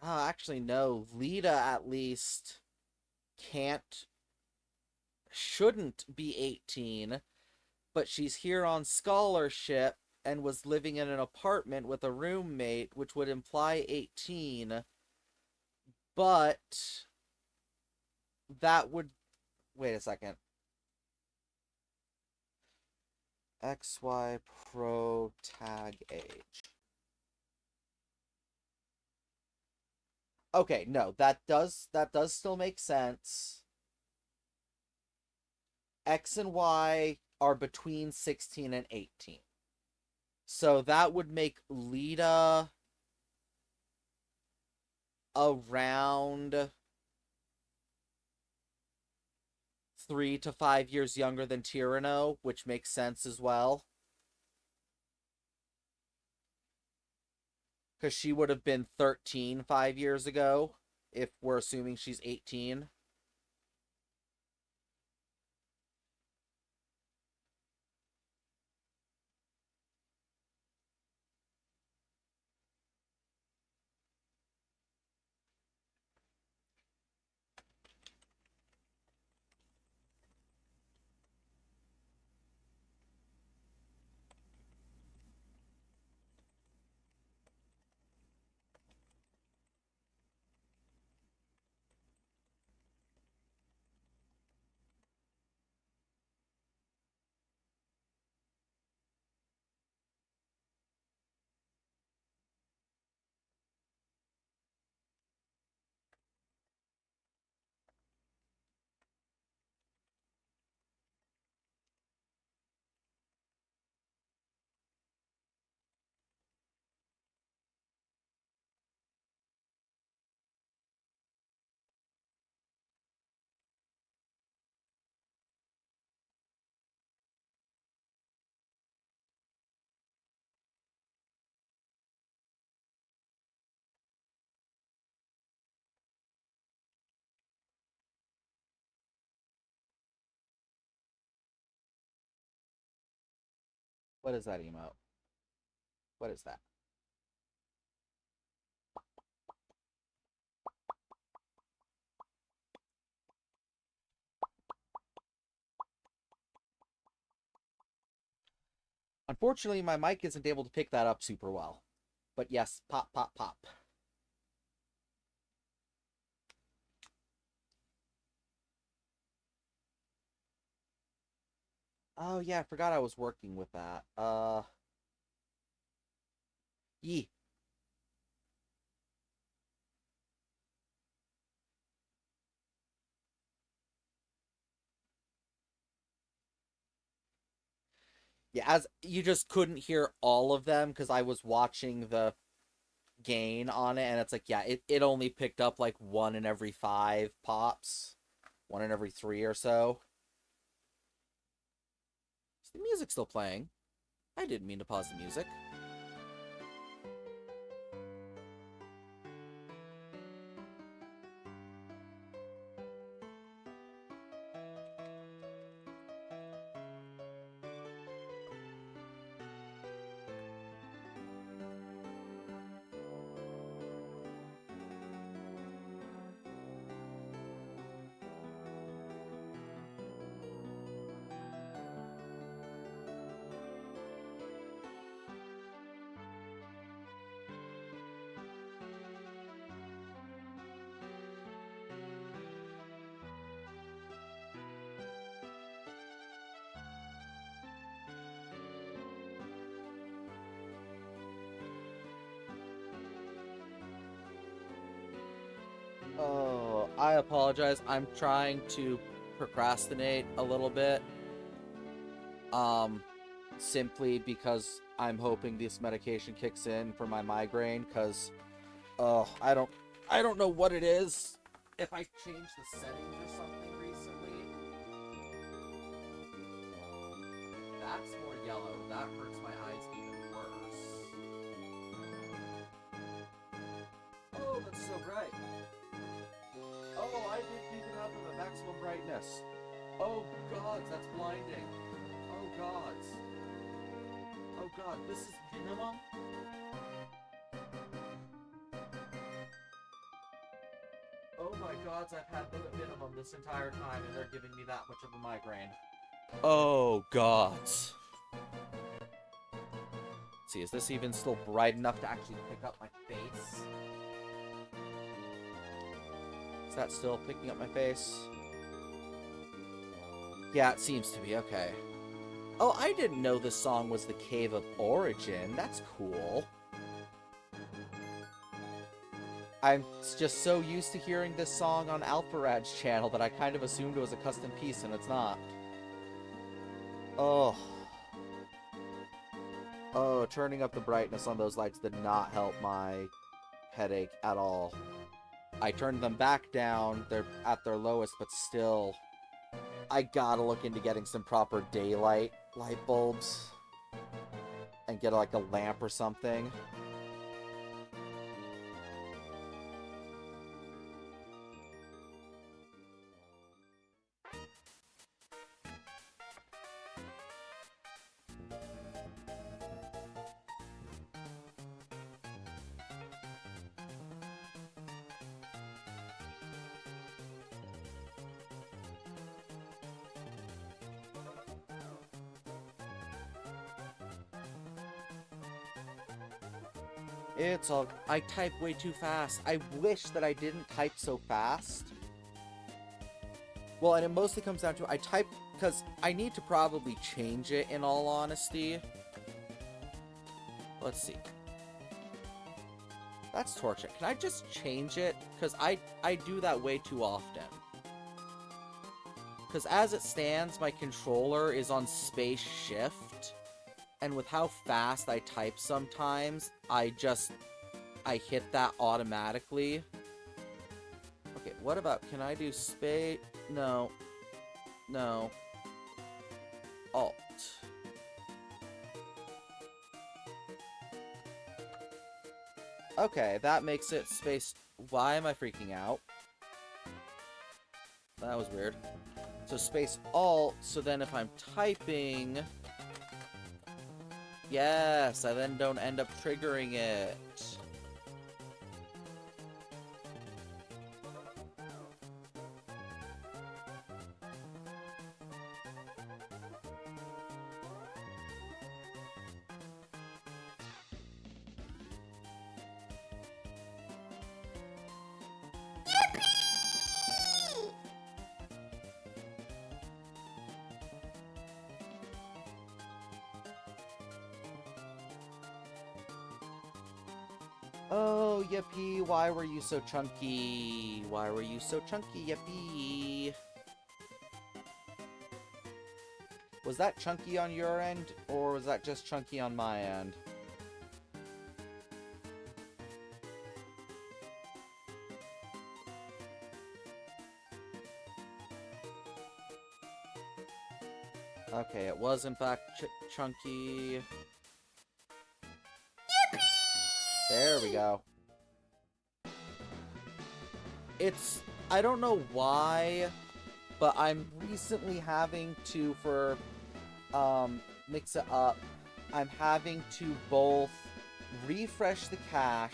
A: actually no, Lita at least can't shouldn't be 18, but she's here on scholarship and was living in an apartment with a roommate, which would imply 18, but that would wait a second. XY Pro tag age. Okay, no, that does still make sense. X and Y are between 16 and 18. So that would make Lita around 3 to 5 years younger than Tyranno, which makes sense as well. Because she would have been 13 5 years ago, if we're assuming she's 18. What is that emote? What is that? Unfortunately, my mic isn't able to pick that up super well. But yes, pop, pop, pop. Oh yeah, I forgot I was working with that. Yee. Yeah, as you just couldn't hear all of them because I was watching the gain on it, and it's like, yeah, it only picked up like 1 in every 5 pops, 1 in every 3 or so. Is the music still playing? I didn't mean to pause the music. Oh, I apologize. I'm trying to procrastinate a little bit. Um, Simply because I'm hoping this medication kicks in for my migraine. Cause, I don't know what it is. If I changed the settings or something recently, that's more yellow. That hurts my eyes even worse. Oh, that's so bright. Oh, I didn't even have them at maximum brightness. Oh, gods, that's blinding. Oh, gods. Oh, God, this is minimum? Oh my gods, I've had them at minimum this entire time, and they're giving me that much of a migraine. Oh, gods. Let's see, is this even still bright enough to actually pick up my face? Is that still picking up my face? Yeah, it seems to be. Okay. Oh, I didn't know this song was the Cave of Origin. That's cool. I'm just so used to hearing this song on Alpharad's channel that I kind of assumed it was a custom piece, and it's not. Oh. Oh, turning up the brightness on those lights did not help my headache at all. I turned them back down. They're at their lowest, but still, I gotta look into getting some proper daylight light bulbs and get like a lamp or something. It's all... I type way too fast. I wish that I didn't type so fast. Well, and it mostly comes down to I type because I need to probably change it, in all honesty. Let's see. That's torture. Can I just change it? Because I do that way too often. Because as it stands, my controller is on space shift. And with how fast I type sometimes, I hit that automatically. Okay, what about, can I do space? No. No. Alt. Okay, that makes it space. Why am I freaking out? That was weird. So space alt, so then if I'm typing... Yes, I then don't end up triggering it. Oh, yippee, why were you so chunky? Why were you so chunky, yippee? Was that chunky on your end, or was that just chunky on my end? Okay, it was in fact chunky. There we go. I don't know why, but I'm recently having to, mix it up, I'm having to both refresh the cache,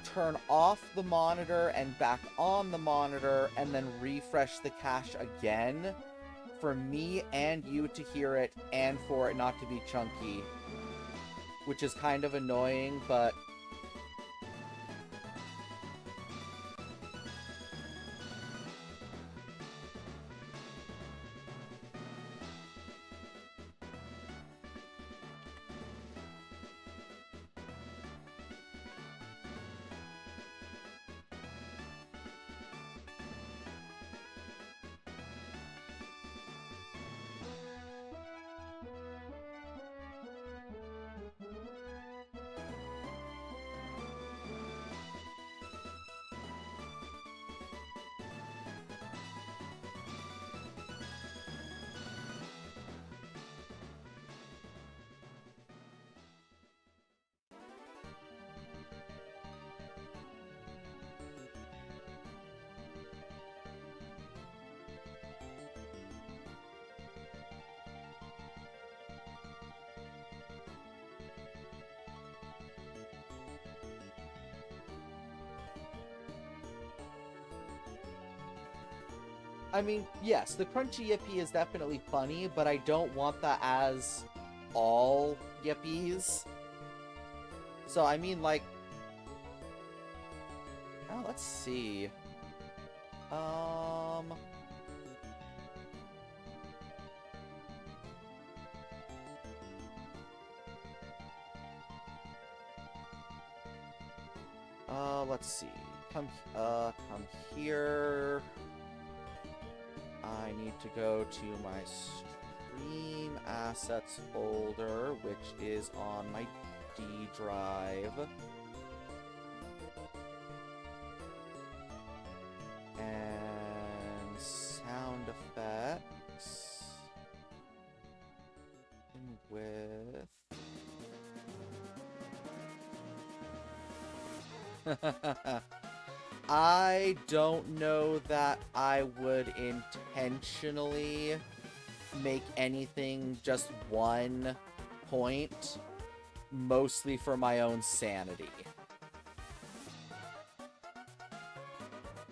A: turn off the monitor and back on the monitor, and then refresh the cache again for me and you to hear it and for it not to be chunky. Which is kind of annoying, but... I mean, yes, the crunchy yippee is definitely funny, but I don't want that as all yippies. So, I mean, like... Oh, let's see. Let's see. Come here. I need to go to my stream assets folder, which is on my D drive. And sound effects. With... I don't know that I would intentionally make anything just 1 point, mostly for my own sanity.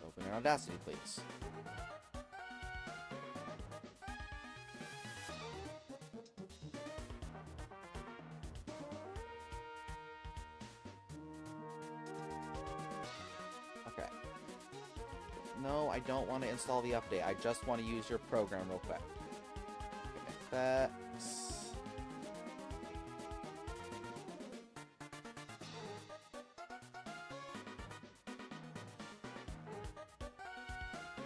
A: Open your Audacity, please. Okay. No, I don't want to install the update. I just want to use your program real quick. Effects.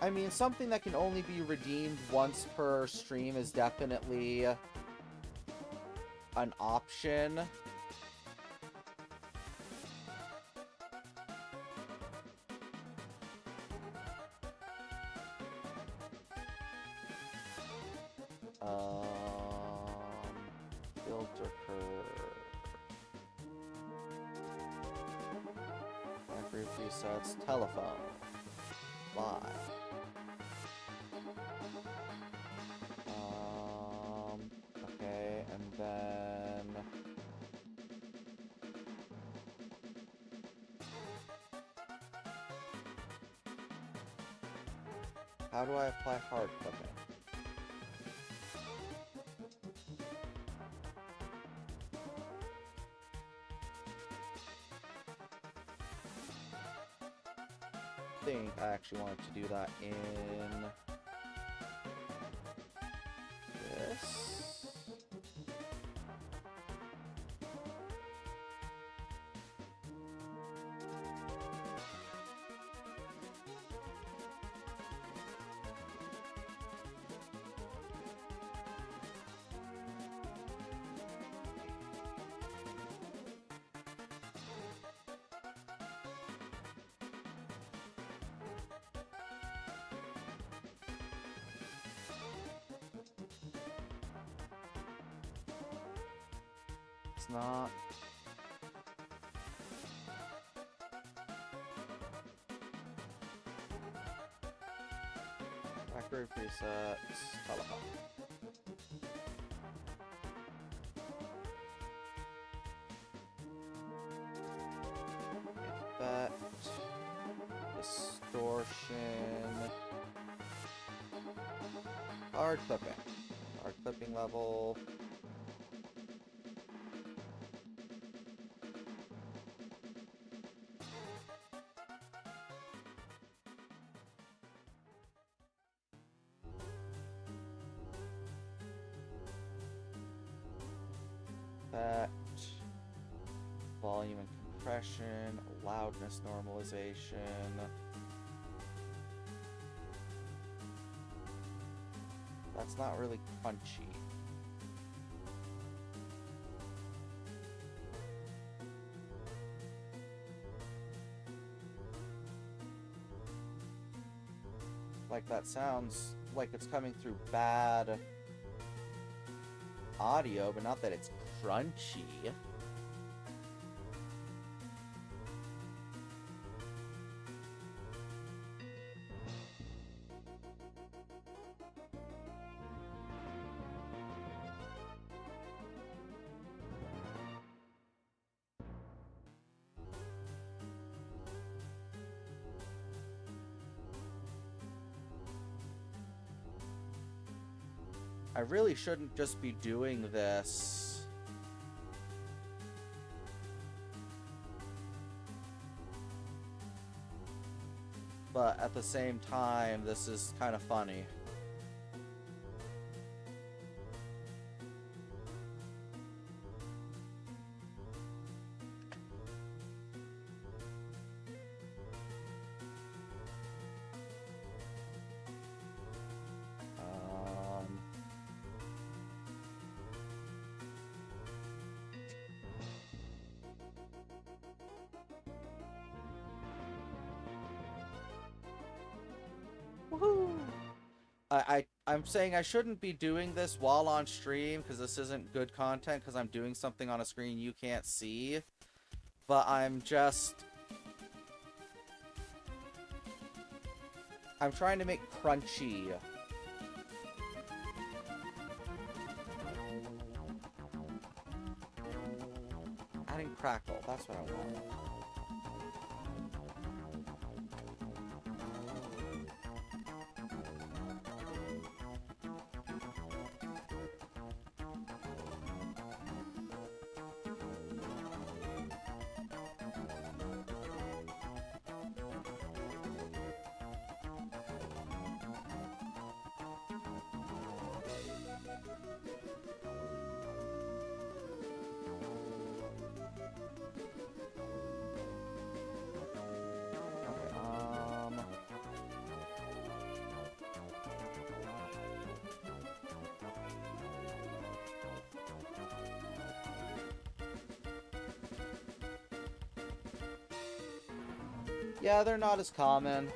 A: I mean, something that can only be redeemed once per stream is definitely an option. Filter curve. Every presets. Telephone. Live. Okay, and then... How do I apply hard clipping? I think I actually wanted to do that in this. It's not. Factory presets, telephone. Effect, distortion, hard clipping level. Volume and compression, loudness normalization. That's not really crunchy. Like, that sounds like it's coming through bad audio, but not that it's crunchy. I really shouldn't just be doing this. But at the same time, this is kind of funny. Woohoo! I'm saying I shouldn't be doing this while on stream because this isn't good content because I'm doing something on a screen you can't see. But I'm trying to make crunchy. Adding crackle, that's what I want. Yeah, they're not as common.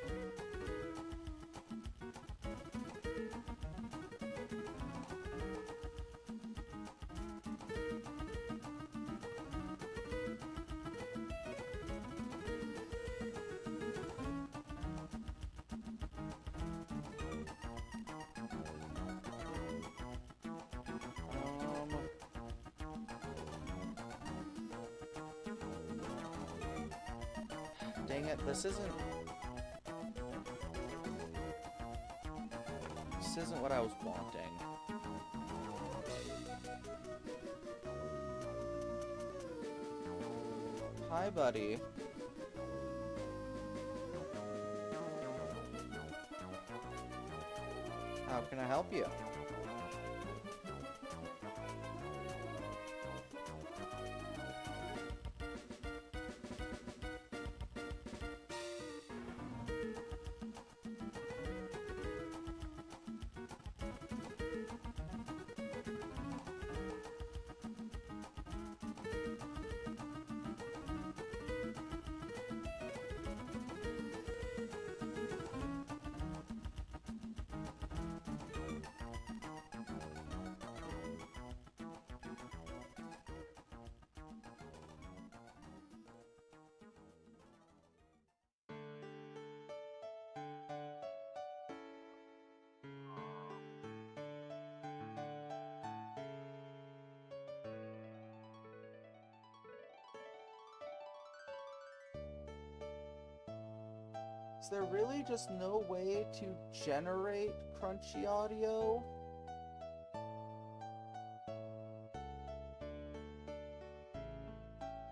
A: Dang it, this isn't what I was wanting. Hi, buddy. How can I help you? Is there really just no way to generate crunchy audio?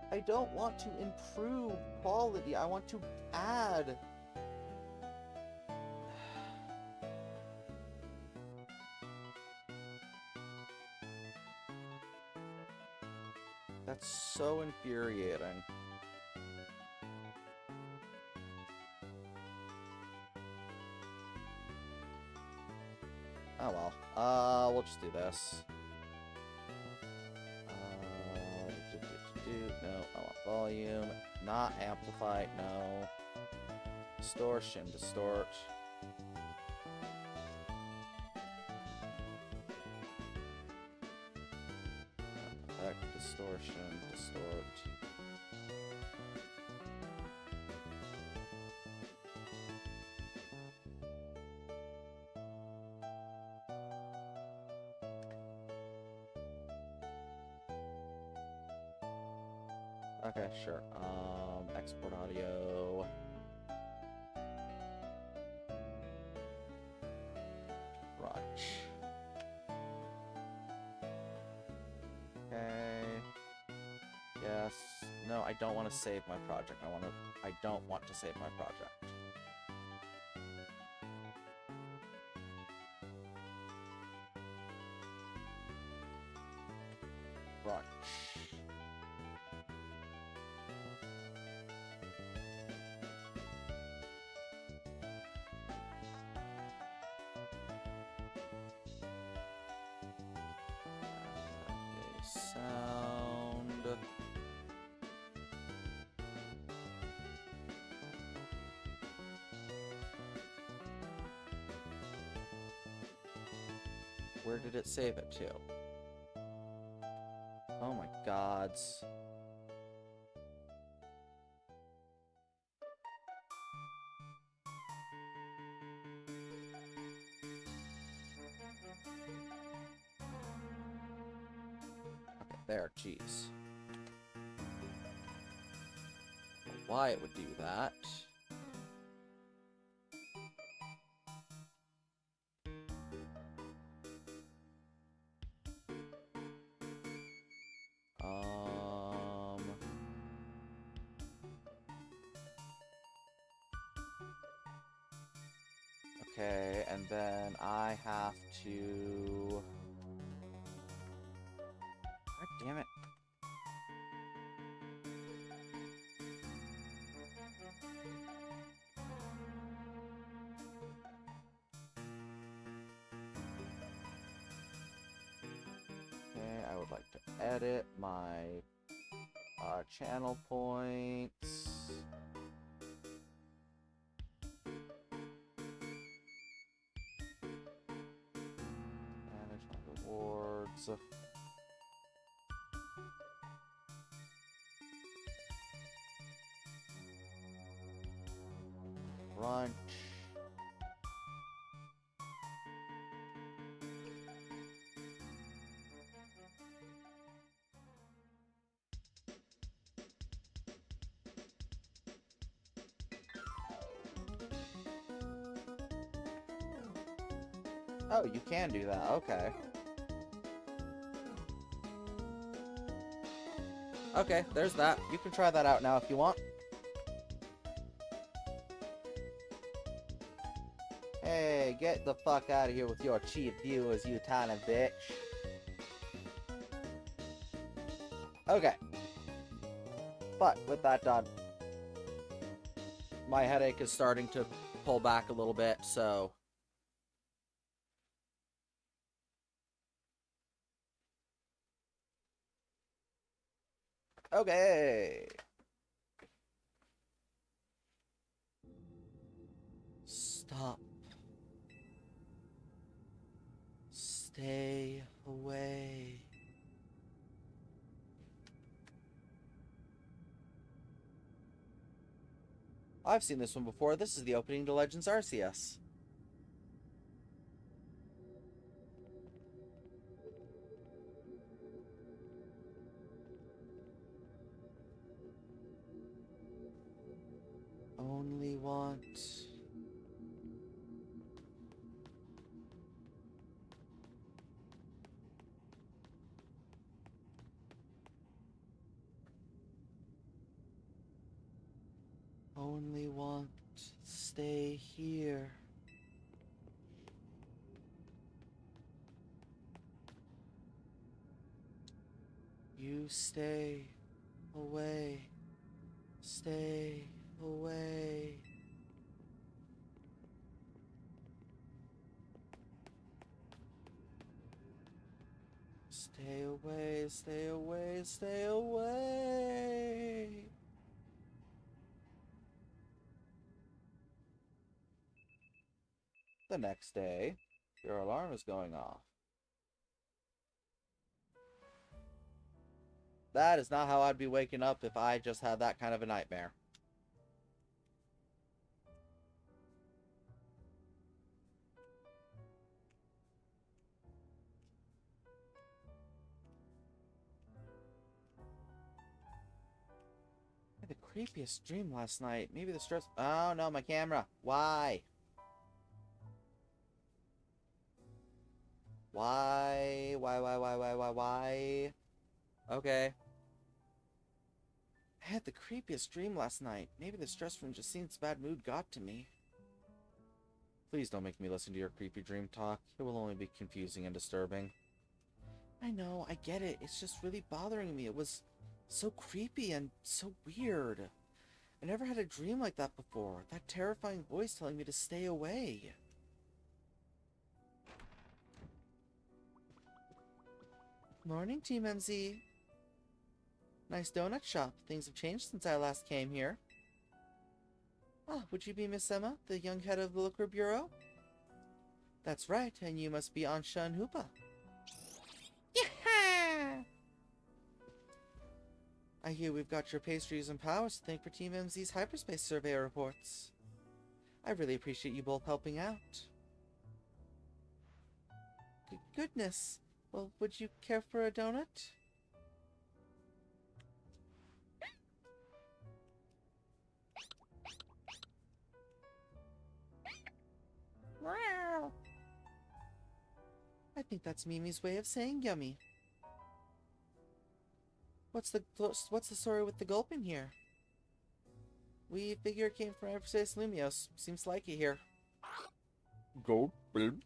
A: I don't want to improve quality, I want to add. That's so infuriating. Oh well. We'll just do this. No, I want volume. Not amplify, no. Distortion, distort. Effect, distortion, distort. Okay, sure. Export audio. Crunch. no, I don't want to save my project. I don't want to save my project. Brunch. Sound. Where did it save it to? Oh my gods. Okay, there, jeez. Why it would do that. Okay, and then I have to... God damn it. Okay, I would like to edit my channel points. Manage my rewards. Brunch. Oh, you can do that. Okay. Okay, there's that. You can try that out now if you want. Hey, get the fuck out of here with your cheap viewers, you tiny bitch. Okay. But, with that done, my headache is starting to pull back a little bit, so... Okay. Stop. Stay away. I've seen this one before. This is the opening to Legends Arceus. Only want... Only want to stay here. You stay away. Stay away. Stay away, stay away, stay away. The next day, your alarm is going off. That is not how I'd be waking up if I just had that kind of a nightmare. I had the creepiest dream last night. Maybe the stress... Oh no, my camera. Why? Why? Why? Okay. I had the creepiest dream last night. Maybe the stress from Jacine's bad mood got to me. Please don't make me listen to your creepy dream talk. It will only be confusing and disturbing. I know, I get it. It's just really bothering me. It was so creepy and so weird. I never had a dream like that before. That terrifying voice telling me to stay away. Morning, Team MZ. Nice donut shop. Things have changed since I last came here. Ah, would you be Miss Emma, the young head of the Liquor Bureau? That's right, and you must be Ansha and Hoopa. Yeah! I hear we've got your pastries and powers to thank for Team MZ's hyperspace survey reports. I really appreciate you both helping out. Goodness. Well, would you care for a donut? I think that's Mimi's way of saying yummy. What's the story with the gulping here? We figure it came from Hyperspace Lumios. Seems like it here. Gulping?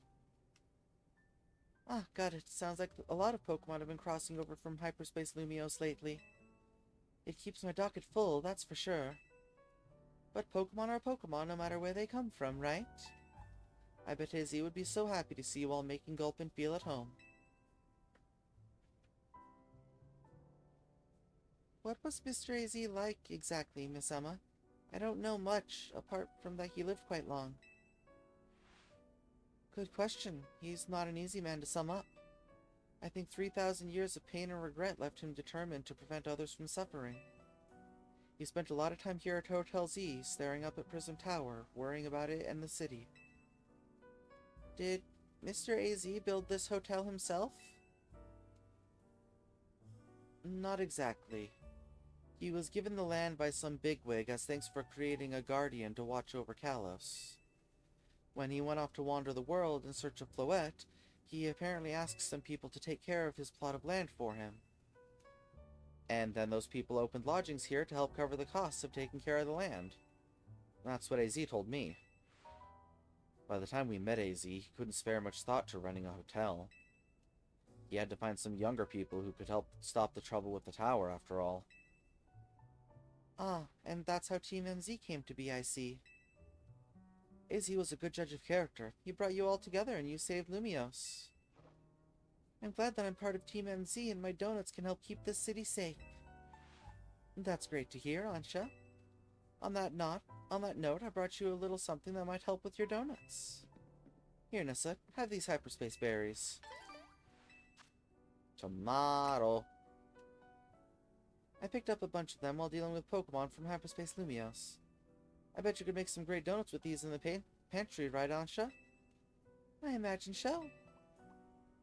A: Ah, got it. Sounds like a lot of Pokemon have been crossing over from Hyperspace Lumios lately. It keeps my docket full, that's for sure. But Pokemon are Pokemon no matter where they come from, right? I bet AZ would be so happy to see you all making Gulpin feel at home. What was Mr. AZ like, exactly, Miss Emma? I don't know much, apart from that he lived quite long. Good question. He's not an easy man to sum up. I think 3,000 years of pain and regret left him determined to prevent others from suffering. He spent a lot of time here at Hotel Z, staring up at Prism Tower, worrying about it and the city. Did Mr. AZ build this hotel himself? Not exactly. He was given the land by some bigwig as thanks for creating a guardian to watch over Kalos. When he went off to wander the world in search of Floette, he apparently asked some people to take care of his plot of land for him. And then those people opened lodgings here to help cover the costs of taking care of the land. That's what AZ told me. By the time we met AZ, he couldn't spare much thought to running a hotel. He had to find some younger people who could help stop the trouble with the tower, after all. Ah, and that's how Team MZ came to be, I see. AZ was a good judge of character. He brought you all together and you saved Lumios. I'm glad that I'm part of Team MZ and my donuts can help keep this city safe. That's great to hear, Ansha. On that note, I brought you a little something that might help with your donuts. Here, Nissa, have these hyperspace berries. Tomato. I picked up a bunch of them while dealing with Pokemon from Hyperspace Lumios. I bet you could make some great donuts with these in the pantry, right, Ansha? I imagine so.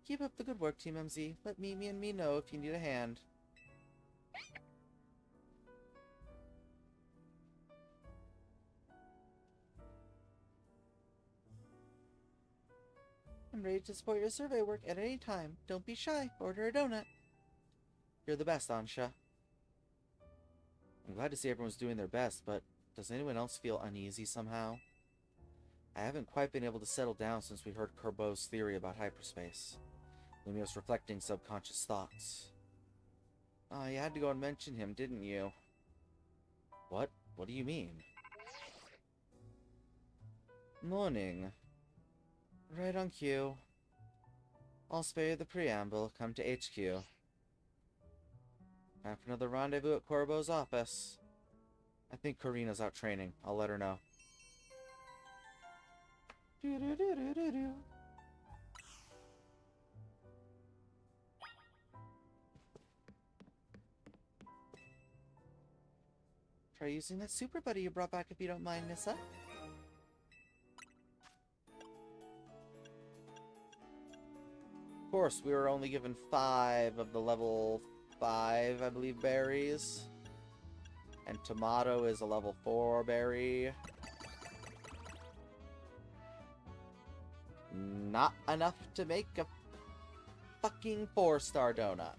A: Keep up the good work, Team MZ. Let Mimi and me know if you need a hand. I'm ready to support your survey work at any time. Don't be shy. Order a donut. You're the best, Ansha. I'm glad to see everyone's doing their best, but does anyone else feel uneasy somehow? I haven't quite been able to settle down since we heard Kerbeau's theory about hyperspace. Lumios reflecting subconscious thoughts. Oh, you had to go and mention him, didn't you? What? What do you mean? Morning. Right on cue. I'll spare you the preamble. Come to HQ. Time for another rendezvous at Corbo's office. I think Karina's out training. I'll let her know. Try using that super buddy you brought back if you don't mind, Nissa. Of course, we were only given 5 of the level 5, I believe, berries. And Tomato is a level 4 berry. Not enough to make a fucking 4-star donut.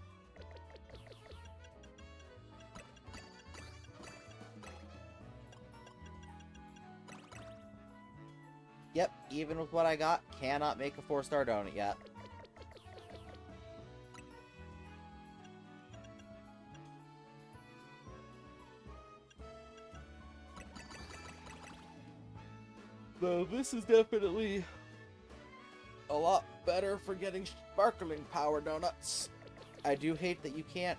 A: even with what I got, cannot make a 4-star donut yet. Though this is definitely a lot better for getting sparkling power donuts. I do hate that you can't...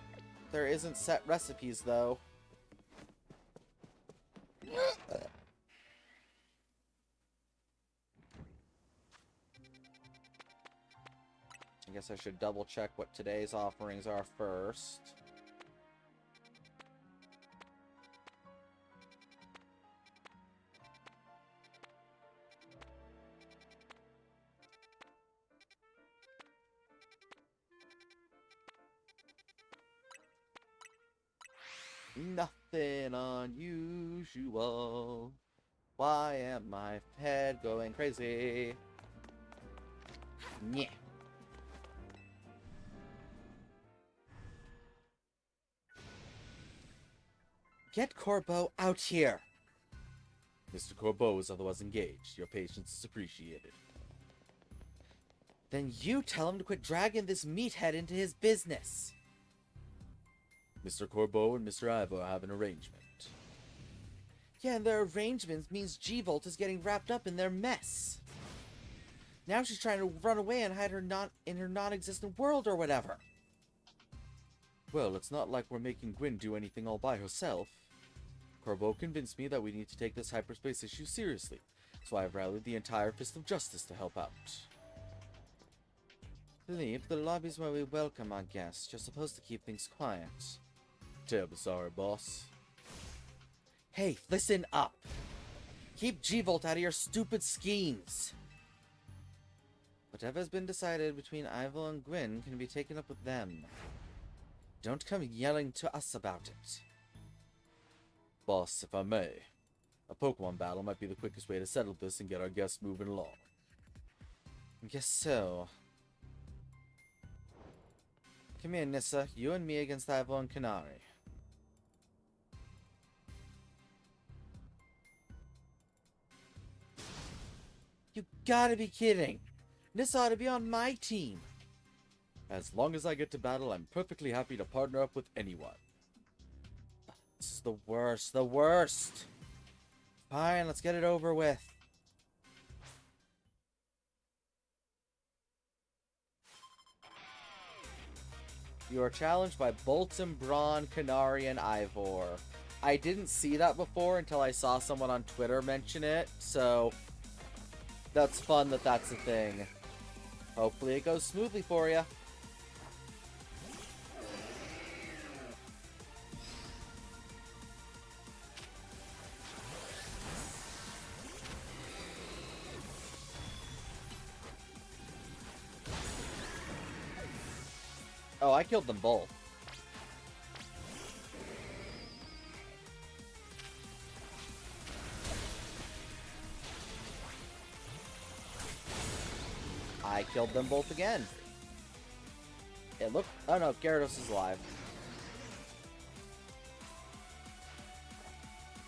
A: There isn't set recipes, though. I guess I should double check what today's offerings are first. Nothing unusual. Why am my head going crazy? Yeah. Get Corbo out here! Mr. Corbo is otherwise engaged. Your patience is appreciated. Then you tell him to quit dragging this meathead into his business. Mr. Corbo and Mr. Ivor have an arrangement. Yeah, and their arrangement means G-Volt is getting wrapped up in their mess. Now she's trying to run away and hide in her non-existent world or whatever. Well, it's not like we're making Gwyn do anything all by herself. Corbo convinced me that we need to take this hyperspace issue seriously, so I've rallied the entire Fist of Justice to help out. Philippe, the lobby's where we welcome our guests. You're supposed to keep things quiet. Terribly sorry, boss. Hey, listen up! Keep G-Volt out of your stupid schemes! Whatever's been decided between Ivor and Gwyn can be taken up with them. Don't come yelling to us about it. Boss, if I may, a Pokemon battle might be the quickest way to settle this and get our guests moving along. I guess so. Come here, Nissa. You and me against Ivor and Canary. You gotta be kidding! Nissa ought to be on my team! As long as I get to battle, I'm perfectly happy to partner up with anyone. This is the worst, the worst! Fine, let's get it over with. You are challenged by Bolton, Braun, Canary, and Ivor. I didn't see that before until I saw someone on Twitter mention it, so that's fun that that's a thing. Hopefully it goes smoothly for you. Oh, I killed them both. I killed them both again. It looked... Oh no, Gyarados is alive.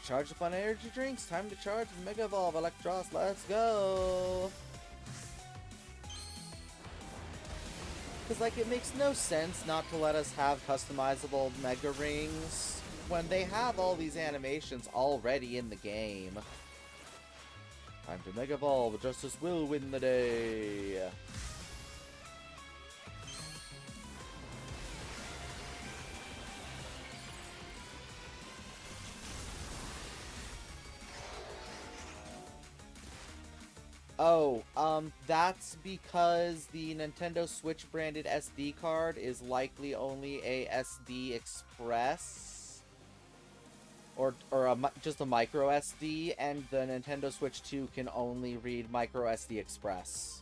A: Charge up on energy drinks. Time to charge Mega Evolve Electros. Let's go. Because, like, it makes no sense not to let us have customizable Mega Rings when they have all these animations already in the game. Time to Mega Evolve. Justice will win the day. Oh, that's because the Nintendo Switch branded SD card is likely only a SD Express. Or just a micro SD, and the Nintendo Switch 2 can only read micro SD Express.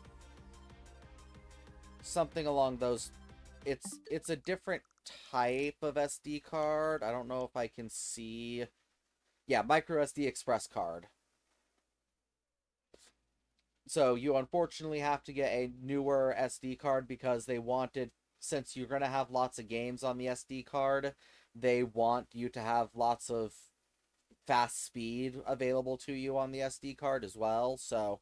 A: Something along those... It's a different type of SD card. I don't know if I can see... Yeah, micro SD Express card. So you unfortunately have to get a newer SD card because they wanted, since you're going to have lots of games on the SD card, they want you to have lots of fast speed available to you on the SD card as well. So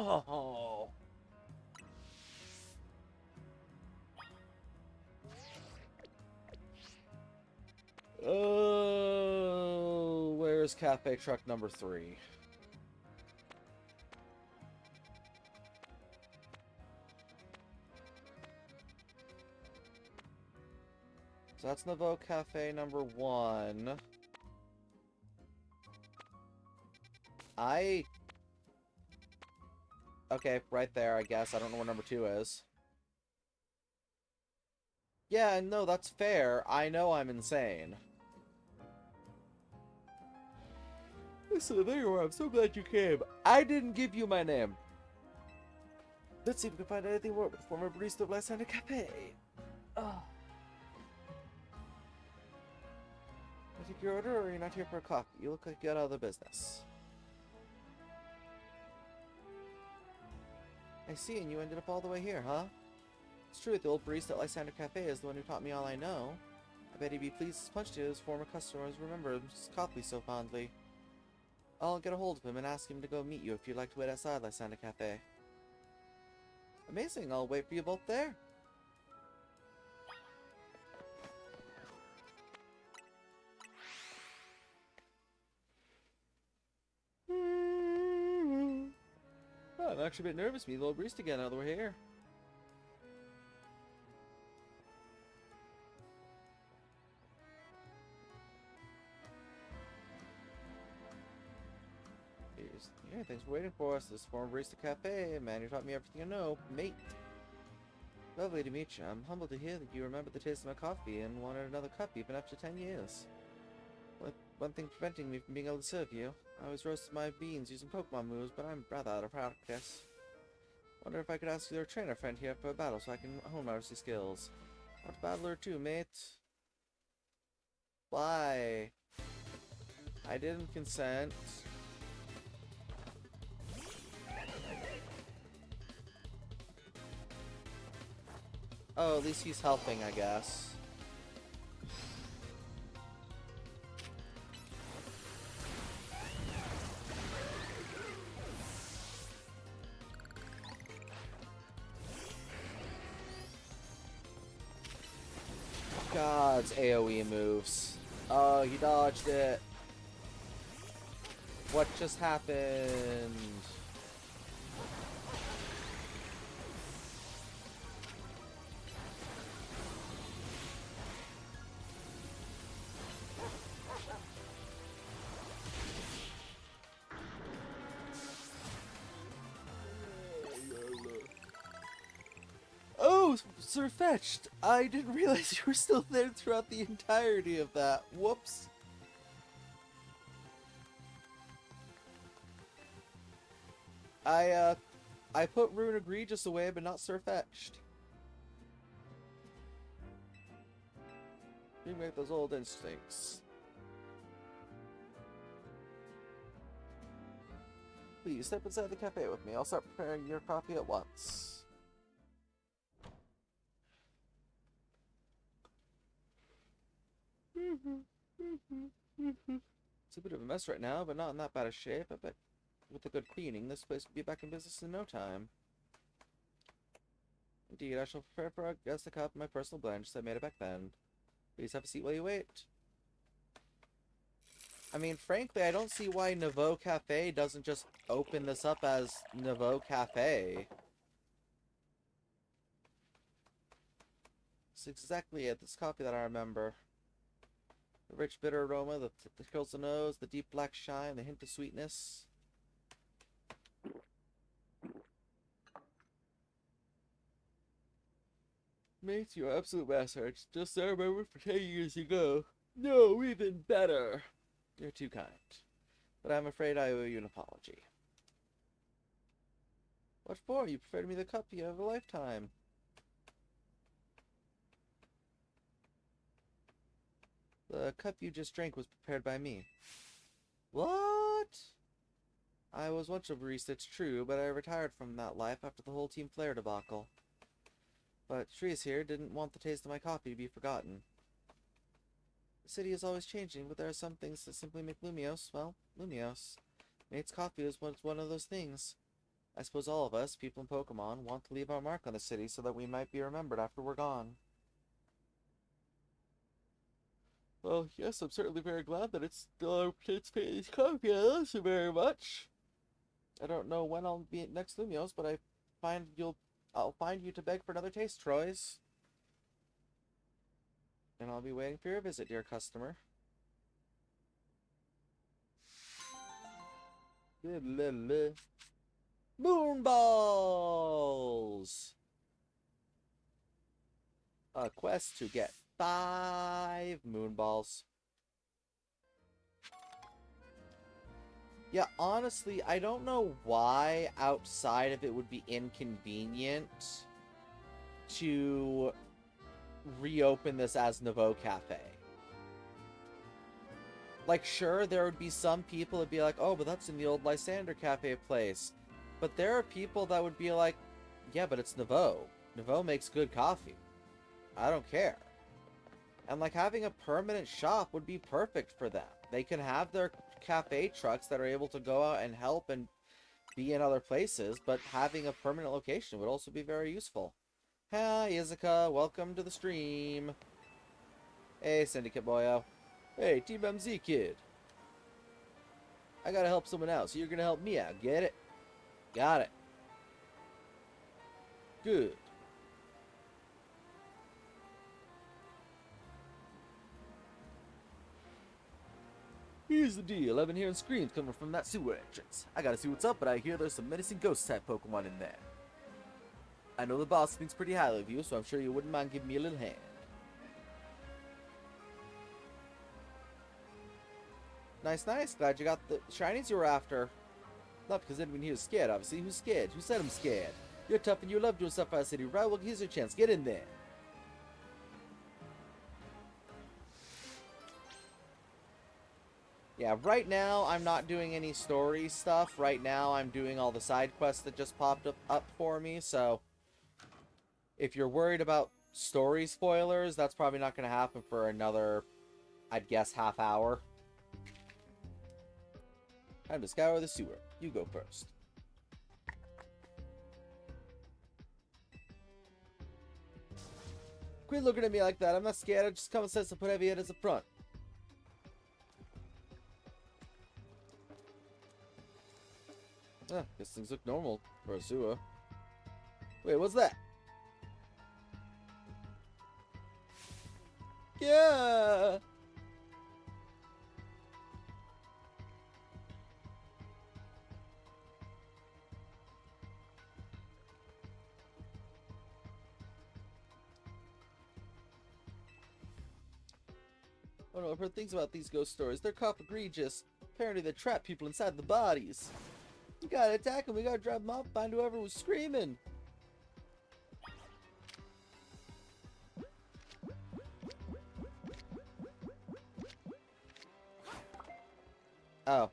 A: Oh. Oh, where's cafe truck number 3? So that's Nouveau Cafe number 1. Okay, right there, I guess. I don't know where number 2 is. Yeah, no, that's fair. I know I'm insane. Listen, there you are. I'm so glad you came. I didn't give you my name. Let's see if we can find anything more with the former barista of Lysander Cafe. Oh. I take your order, or you're not here for a coffee? You look like you got out of the business. I see, and you ended up all the way here, huh? It's true, the old barista at Lysander Cafe is the one who taught me all I know. I bet he'd be pleased as punch to his former customers remember his coffee so fondly. I'll get a hold of him and ask him to go meet you if you'd like to wait outside Lysander Cafe. Amazing, I'll wait for you both there. Oh, I'm actually a bit nervous to meet the old barista again now that we're here. Yeah, thanks for waiting for us. This is former barista cafe. Man, you taught me everything I know. Mate. Lovely to meet you. I'm humbled to hear that you remember the taste of my coffee and wanted another cup even after 10 years. One thing preventing me from being able to serve you. I always roasted my beans using Pokemon moves, but I'm rather out of practice. Wonder if I could ask your trainer friend here for a battle so I can hone my rusty skills. I'm a battler too, mate. Why? I didn't consent. Oh, at least he's helping, I guess. God's AoE moves. Oh, he dodged it. What just happened? Oh, Sir Fetched! I didn't realize you were still there throughout the entirety of that. Whoops. I put Rune Egregious away, but not Sir Fetched. Bring back those old instincts. Please, step inside the cafe with me. I'll start preparing your coffee at once. It's a bit of a mess right now, but not in that bad a shape. I bet with a good cleaning, this place will be back in business in no time. Indeed, I shall prepare for our guest a cup of my personal blend, just I made it back then. Please have a seat while you wait. I mean, frankly, I don't see why Nouveau Cafe doesn't just open this up as Nouveau Cafe. It's exactly it. This coffee that I remember. The rich bitter aroma, the curls the nose, the deep black shine, the hint of sweetness. Mate, you're an absolute master. Just I remember for 10 years ago. No, even better. You're too kind. But I'm afraid I owe you an apology. What for? You preferred me the cup you have a lifetime. The cup you just drank was prepared by me. What? I was once a barista, it's true, but I retired from that life after the whole Team Flare debacle. But Shrees here didn't want the taste of my coffee to be forgotten. The city is always changing, but there are some things that simply make Lumiose, well, Lumiose. Mate's coffee is one of those things. I suppose all of us, people in Pokemon, want to leave our mark on the city so that we might be remembered after we're gone. Well, yes, I'm certainly very glad that it's still participating in this coffee. Thank you very much. I don't know when I'll be at next Lumios, but I'll find you to beg for another taste, Troyes. And I'll be waiting for your visit, dear customer. Moonballs! A quest to get 5 Moonballs. Yeah, honestly, I don't know why outside of it would be inconvenient to reopen this as Nouveau Cafe. Like, sure, there would be some people that'd be like, oh, but that's in the old Lysander Cafe place. But there are people that would be like, yeah, but it's Nouveau. Nouveau makes good coffee. I don't care. And, like, having a permanent shop would be perfect for them. They can have their cafe trucks that are able to go out and help and be in other places, but having a permanent location would also be very useful. Hi, Izuka. Welcome to the stream. Hey, Syndicate Boyo. Hey, Team MZ Kid. I gotta help someone out, so you're gonna help me out. Get it? Got it. Good. Here's the deal. I've been hearing screams coming from that sewer entrance. I gotta see what's up, but I hear there's some menacing ghost-type Pokemon in there. I know the boss thinks pretty highly of you, so I'm sure you wouldn't mind giving me a little hand. Nice, nice. Glad you got the shinies you were after. Not because anyone here is scared, obviously. Who's scared? Who said I'm scared? You're tough and you love doing stuff for our city, right? Well, here's your chance. Get in there. Yeah, right now I'm not doing any story stuff. Right now I'm doing all the side quests that just popped up for me, so if you're worried about story spoilers, that's probably not going to happen for another, I'd guess, half hour. Time to scour the sewer. You go first. Quit looking at me like that. I'm not scared. I just common sense to put heavy hitters up front. Guess things look normal for a sewer. Wait, what's that? Yeah! Oh no, I've heard things about these ghost stories. They're cop egregious. Apparently they trap people inside the bodies. We gotta attack them. We gotta drive them off, find whoever was screaming. Oh.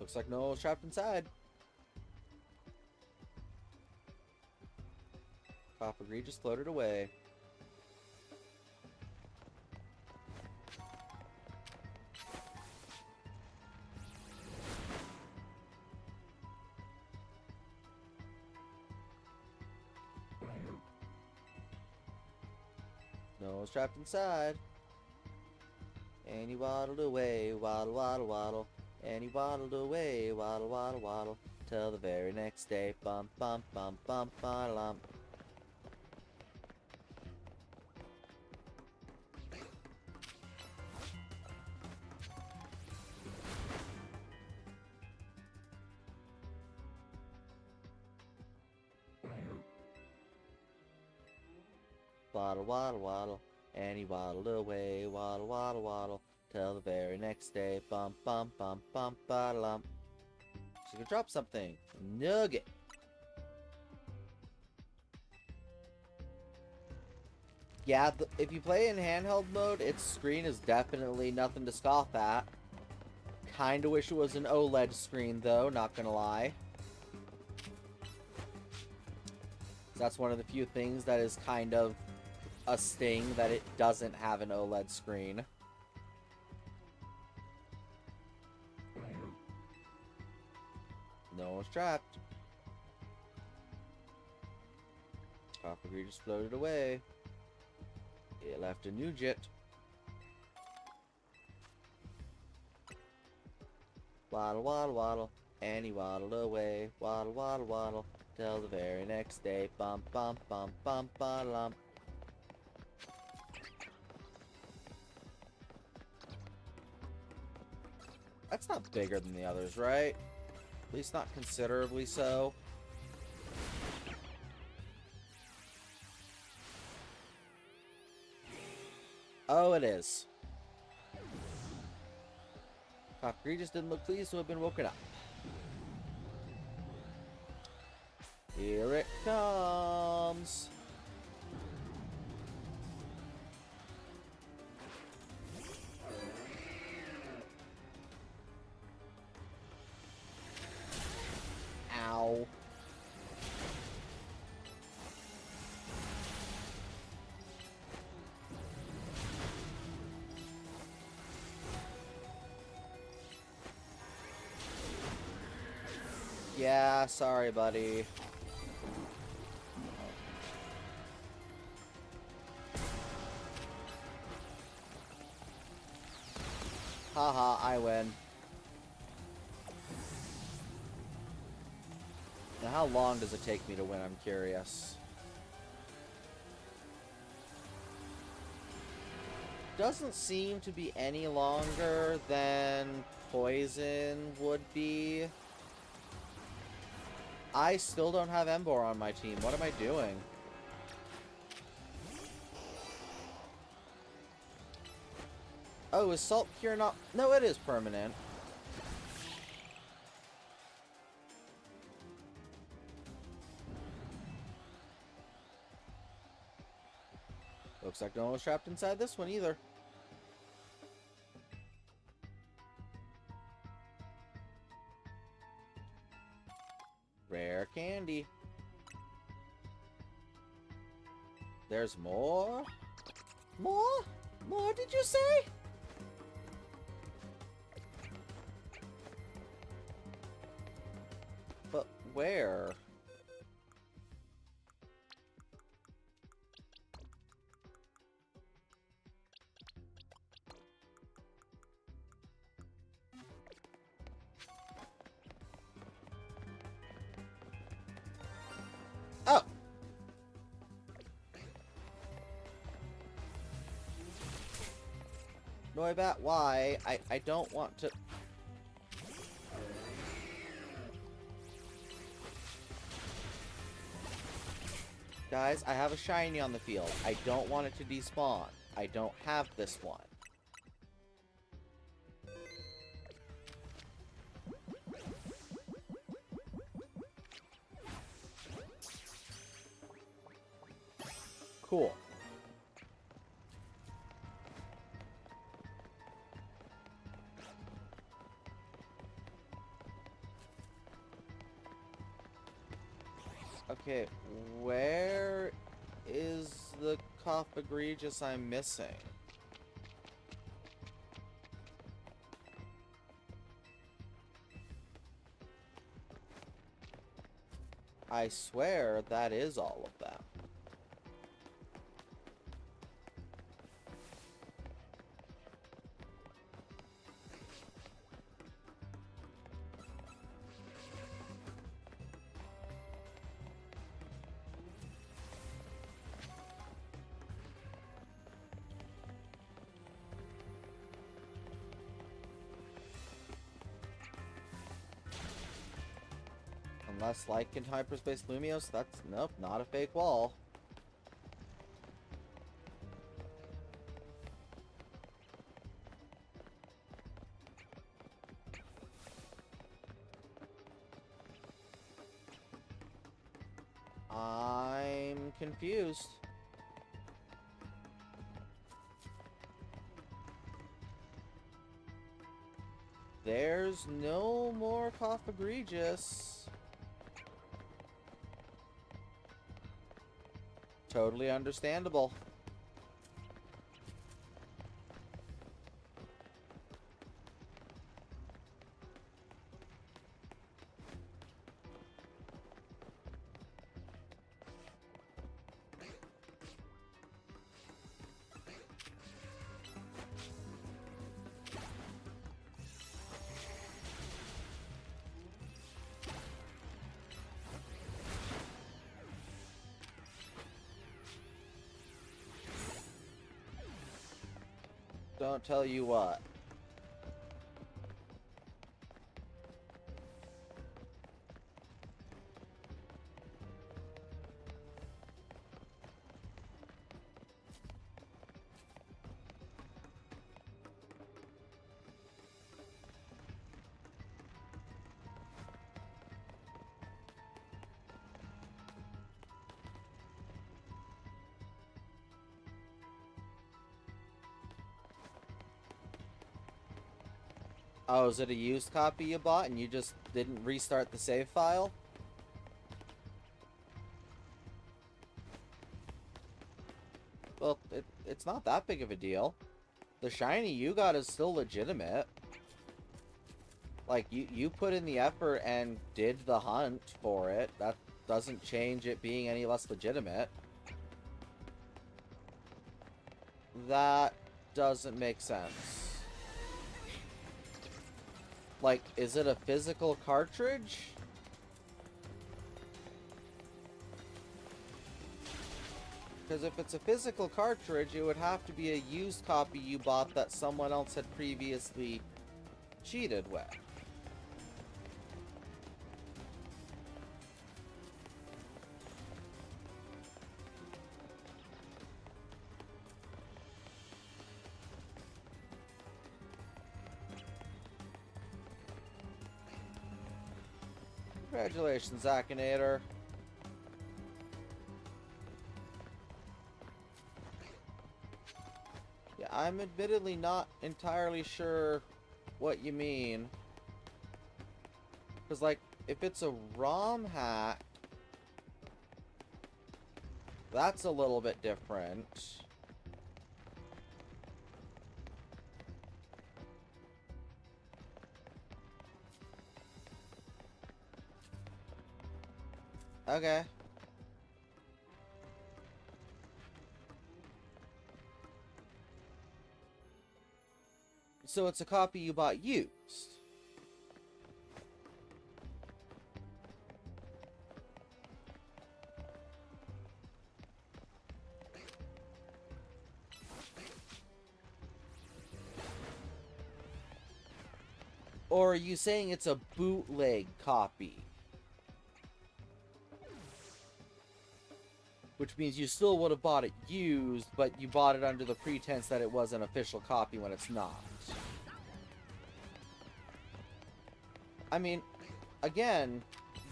A: Looks like no one's trapped inside. Cop egregious floated away. No one's trapped inside. And he waddled away, waddle, waddle, waddle. And he waddled away, waddle, waddle, waddle. Till the very next day, bump, bump, bump, bump, ba-lump. Waddle, waddle, waddle. And he waddled away, waddle, waddle, waddle. Till the very next day, bump, bump, bump, bump, ba-lump. So you can drop something. Nugget. Yeah, if you play in handheld mode, its screen is definitely nothing to scoff at. kinda wish it was an OLED screen, though, not gonna lie. That's one of the few things that is kind of a sting, that it doesn't have an OLED screen. No one's trapped. Coppergree just floated away. It left a Nugget. Waddle, waddle, waddle. And he waddled away. Waddle, waddle, waddle. Till the very next day. Bump, bump, bump, bump, ba-lump. That's not bigger than the others, right? At least not considerably so. Oh, it is. Coppergree just didn't look pleased to have been woken up. Here it comes. Ow. Yeah, sorry, buddy. Haha, I win. Now, how long does it take me to win? I'm curious. Doesn't seem to be any longer than poison would be. I still don't have Emboar on my team. What am I doing? Oh, is Salt Cure not... No, it is permanent. Looks like no one was trapped inside this one either. Rare candy. There's more? More? More, did you say? But where? Oh! Noibat, why? I don't want to... Guys, I have a shiny on the field. I don't want it to despawn. I don't have this one. Cool. Okay, where is the Cofagrigus I'm missing? I swear that is all of them. Unless, like in Hyperspace Lumios, that's, nope, not a fake wall. I'm confused. there's no more cough egregious. Totally understandable. Don't tell you what. Oh, is it a used copy you bought and you just didn't restart the save file? Well, it's not that big of a deal. The shiny you got is still legitimate. Like, you put in the effort and did the hunt for it. That doesn't change it being any less legitimate. That doesn't make sense. Like, is it a physical cartridge? Because if it's a physical cartridge, it would have to be a used copy you bought that someone else had previously cheated with. Congratulations, Akinator. Yeah, I'm admittedly not entirely sure what you mean. Because, like, if it's a ROM hack, that's a little bit different. Okay. So it's a copy you bought used. Or are you saying it's a bootleg copy? Which means you still would have bought it used, but you bought it under the pretense that it was an official copy when it's not. I mean, again,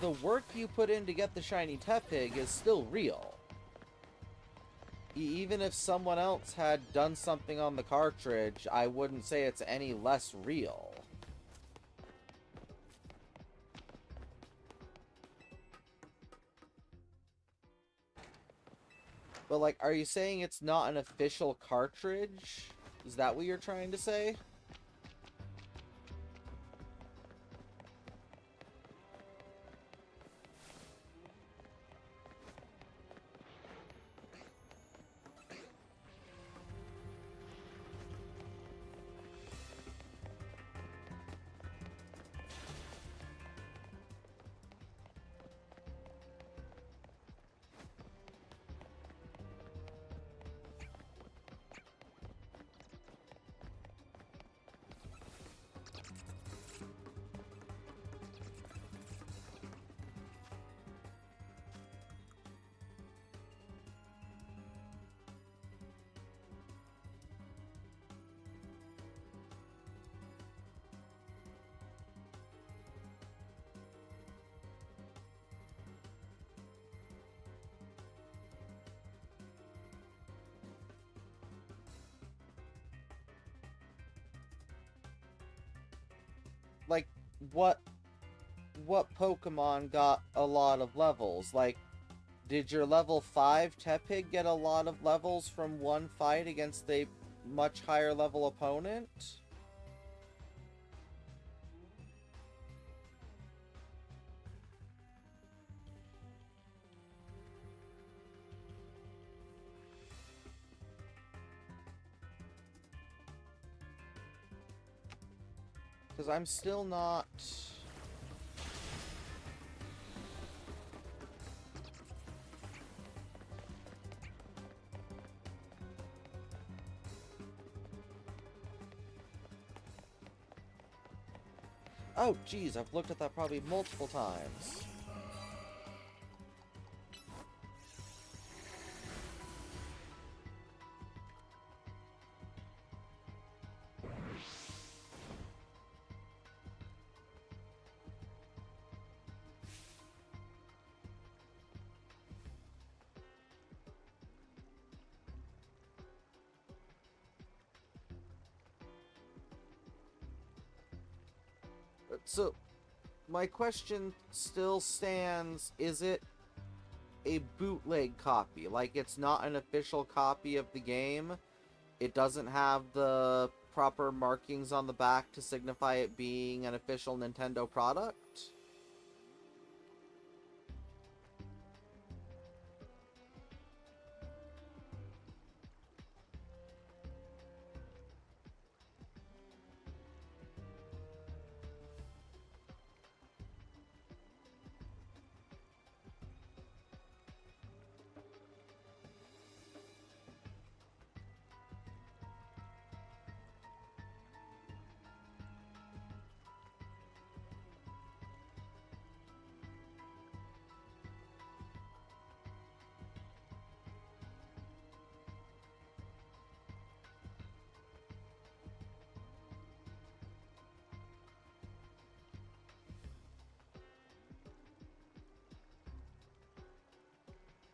A: the work you put in to get the shiny Tepig is still real. Even if someone else had done something on the cartridge, I wouldn't say it's any less real. But, like, are you saying it's not an official cartridge? Is that what you're trying to say? what Pokemon got a lot of levels? Like, did your level 5 Tepig get a lot of levels from one fight against a much higher level opponent? Because I'm still not... Oh, geez, I've looked at that probably multiple times. So, my question still stands, is it a bootleg copy? Like, it's not an official copy of the game? It doesn't have the proper markings on the back to signify it being an official Nintendo product?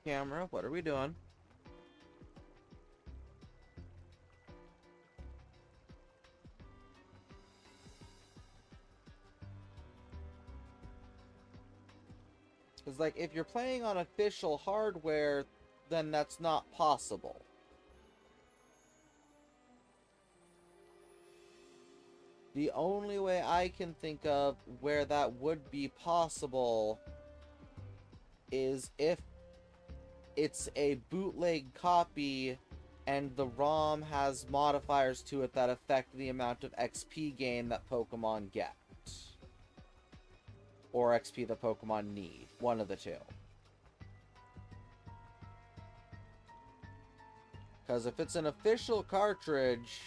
A: Camera, what are we doing? Because, like, if you're playing on official hardware, then that's not possible. The only way I can think of where that would be possible is if it's a bootleg copy and the ROM has modifiers to it that affect the amount of XP gain that Pokemon get. Or XP the Pokemon need. One of the two. Because if it's an official cartridge,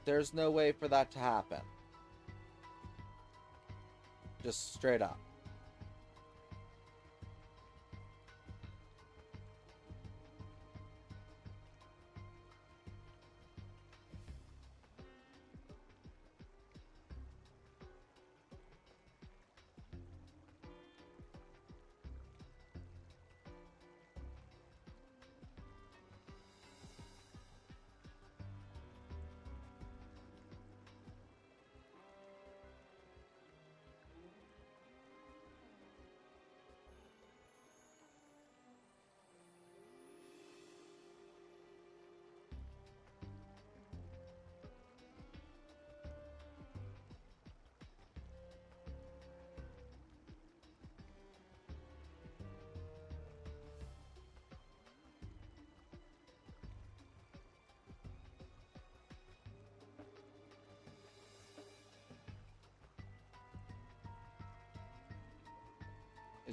A: there's no way for that to happen. Just straight up.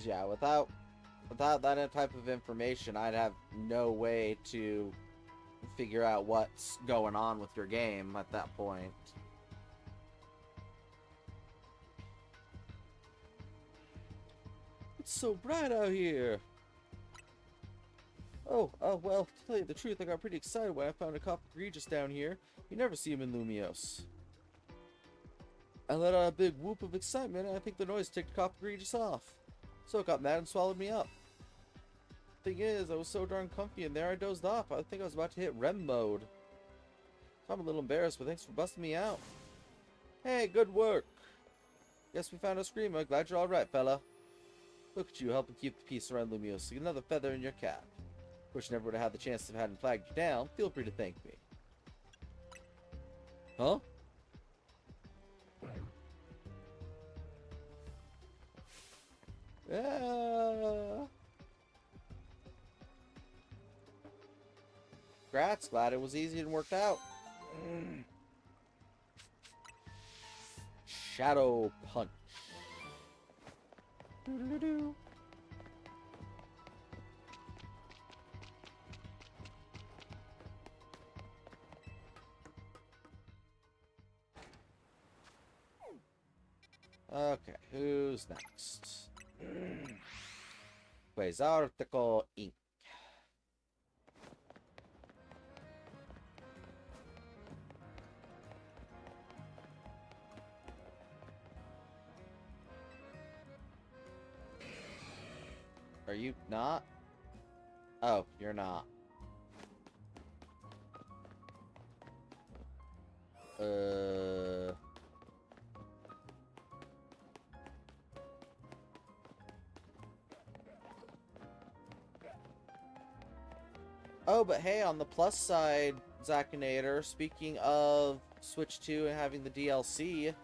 A: Yeah, without that type of information, I'd have no way to figure out what's going on with your game at that point. It's so bright out here. Oh, well, to tell you the truth, I got pretty excited when I found a Coppergregious just down here. You never see him in Lumiose. I let out a big whoop of excitement, and I think the noise ticked Coppergregious off. So it got mad and swallowed me up. Thing is, I was so darn comfy and there I dozed off. I think I was about to hit REM mode. So I'm a little embarrassed, but thanks for busting me out. Hey, good work. Guess we found a screamer. Glad you're alright, fella. Look at you, helping keep the peace around Lumios. Another feather in your cap. Wish I never would have had the chance if I hadn't flagged you down. Feel free to thank me. Huh? Yeah. Congrats, glad it was easy and worked out. Shadow Punch. Doo-doo-doo. Okay, who's next? Quasarticle Inc. Are you not? Oh, you're not. Oh, but hey, on the plus side, Zakinator, speaking of Switch 2 and having the DLC,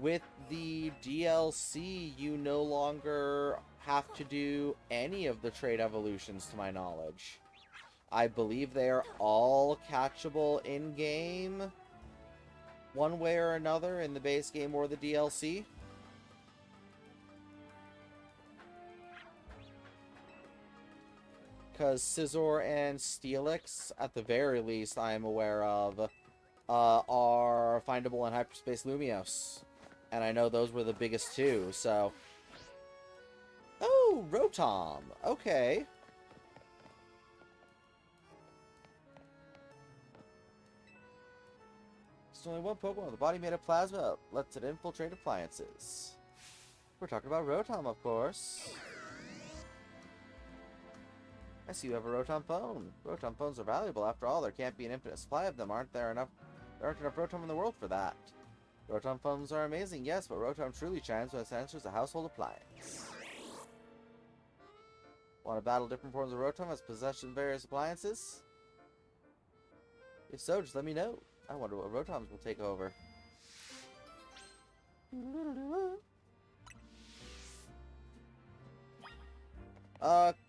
A: with the DLC, you no longer have to do any of the trait evolutions, to my knowledge. I believe they are all catchable in-game, one way or another, in the base game or the DLC. Because Scizor and Steelix, at the very least, I am aware of, are findable in Hyperspace Lumios. And I know those were the biggest two, so... Oh, Rotom! Okay. There's only one Pokemon with a body made of plasma lets it infiltrate appliances. We're talking about Rotom, of course. I see you have a Rotom phone. Rotom phones are valuable. After all, there can't be an infinite supply of them, aren't there enough? There aren't enough Rotom in the world for that. Rotom phones are amazing, yes, but Rotom truly shines when it answers a household appliance. Want to battle different forms of Rotom as possession of various appliances? If so, just let me know. I wonder what Rotoms will take over.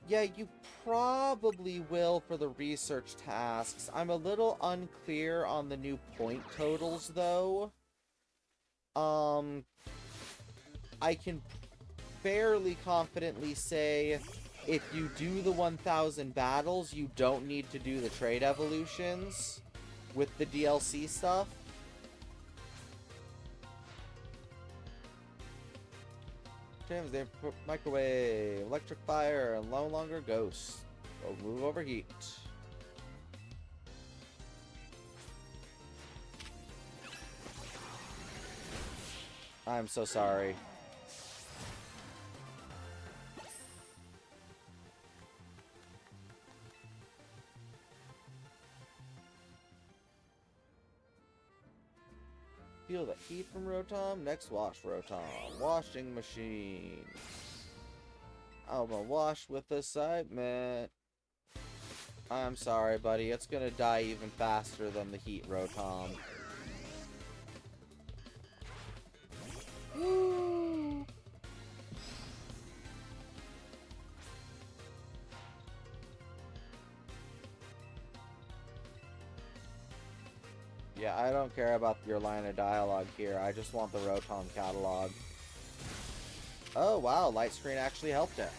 A: Yeah, you probably will for the research tasks. I'm a little unclear on the new point totals, though. I can fairly confidently say if you do the 1,000 battles, you don't need to do the trade evolutions with the DLC stuff. James, they put microwave, electric fire, and no longer ghost. Or move overheat. I'm so sorry. Feel the heat from Rotom. Next, wash Rotom. Washing machine. I'm gonna wash with excitement. I'm sorry, buddy. It's gonna die even faster than the heat Rotom. Woo! Yeah, I don't care about your line of dialogue here. I just want the Rotom catalog. Oh, wow. Light screen actually helped it.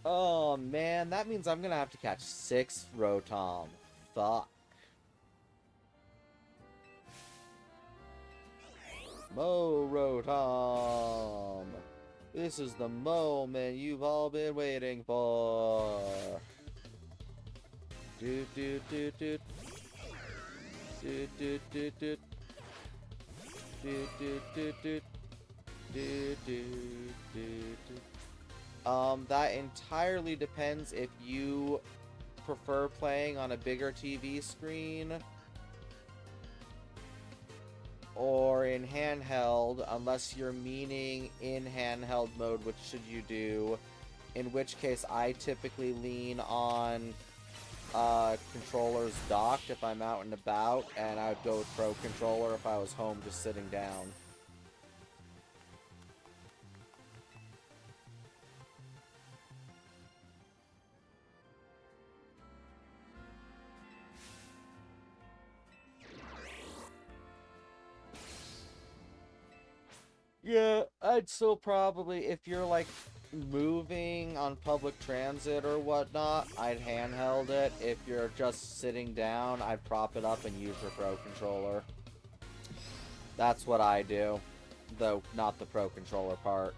A: Oh, man. That means I'm going to have to catch 6 Rotom. Fuck. Mo Rotom. This is the moment you've all been waiting for. Do do do do. Do do do do. Do do do do. Do do do do. That entirely depends if you prefer playing on a bigger TV screen or in handheld, unless you're meaning in handheld mode, which should you do, in which case I typically lean on controllers docked if I'm out and about, and I would go with Pro Controller if I was home just sitting down. Yeah, I'd still probably, if you're like moving on public transit or whatnot, I'd handheld it. If you're just sitting down, I'd prop it up and use your Pro Controller. That's what I do, though not the Pro Controller part.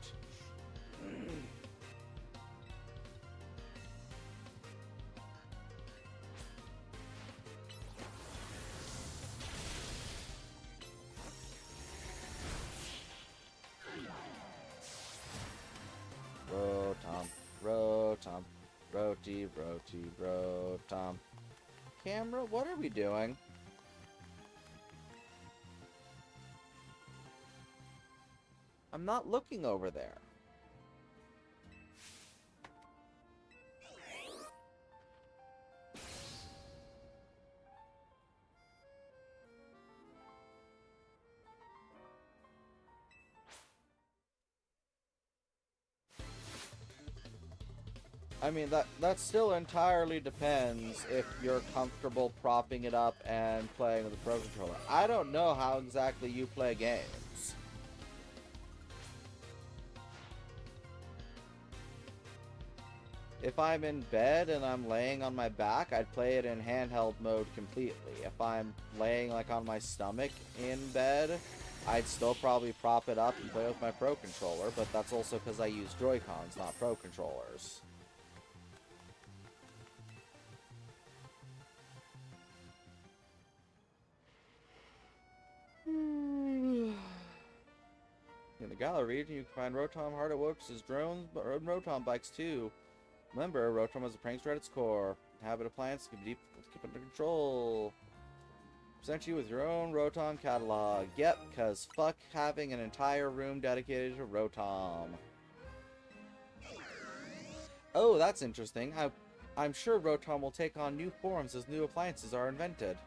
A: Rotom, Rotom, Roti, Roti, Rotom. Camera, what are we doing? I'm not looking over there. I mean, that still entirely depends if you're comfortable propping it up and playing with the Pro Controller. I don't know how exactly you play games. If I'm in bed and I'm laying on my back, I'd play it in handheld mode completely. If I'm laying like on my stomach in bed, I'd still probably prop it up and play with my Pro Controller, but that's also because I use Joy-Cons, not Pro Controllers. In the Galar region, you can find Rotom hard at works as drones, but Rotom bikes too. Remember, Rotom is a prankster at its core. Habit appliance can be deep to keep under control. Present you with your own Rotom catalog. Yep, cause fuck having an entire room dedicated to Rotom. Oh, that's interesting. I'm sure Rotom will take on new forms as new appliances are invented.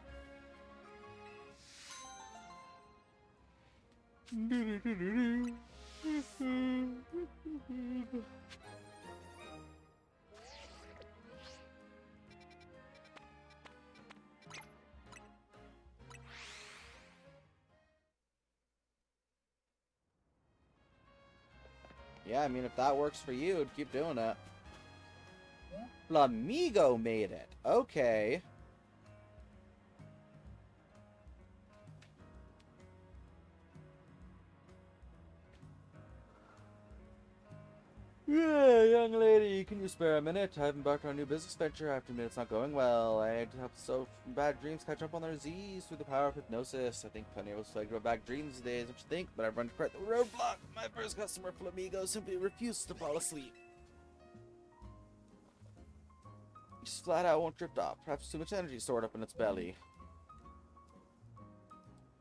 A: Yeah, I mean, if that works for you, keep doing it. Flamigo made it. Okay. Yeah, young lady, can you spare a minute? I've embarked on a new business venture. I have to admit it's not going well. I had to help so bad dreams catch up on their Z's through the power of hypnosis. I think plenty of us like to have bad dreams these days, don't you think? But I've run quite the roadblock. My first customer, Flamigo, simply refused to fall asleep. Just flat out won't drift off. Perhaps too much energy stored up in its belly.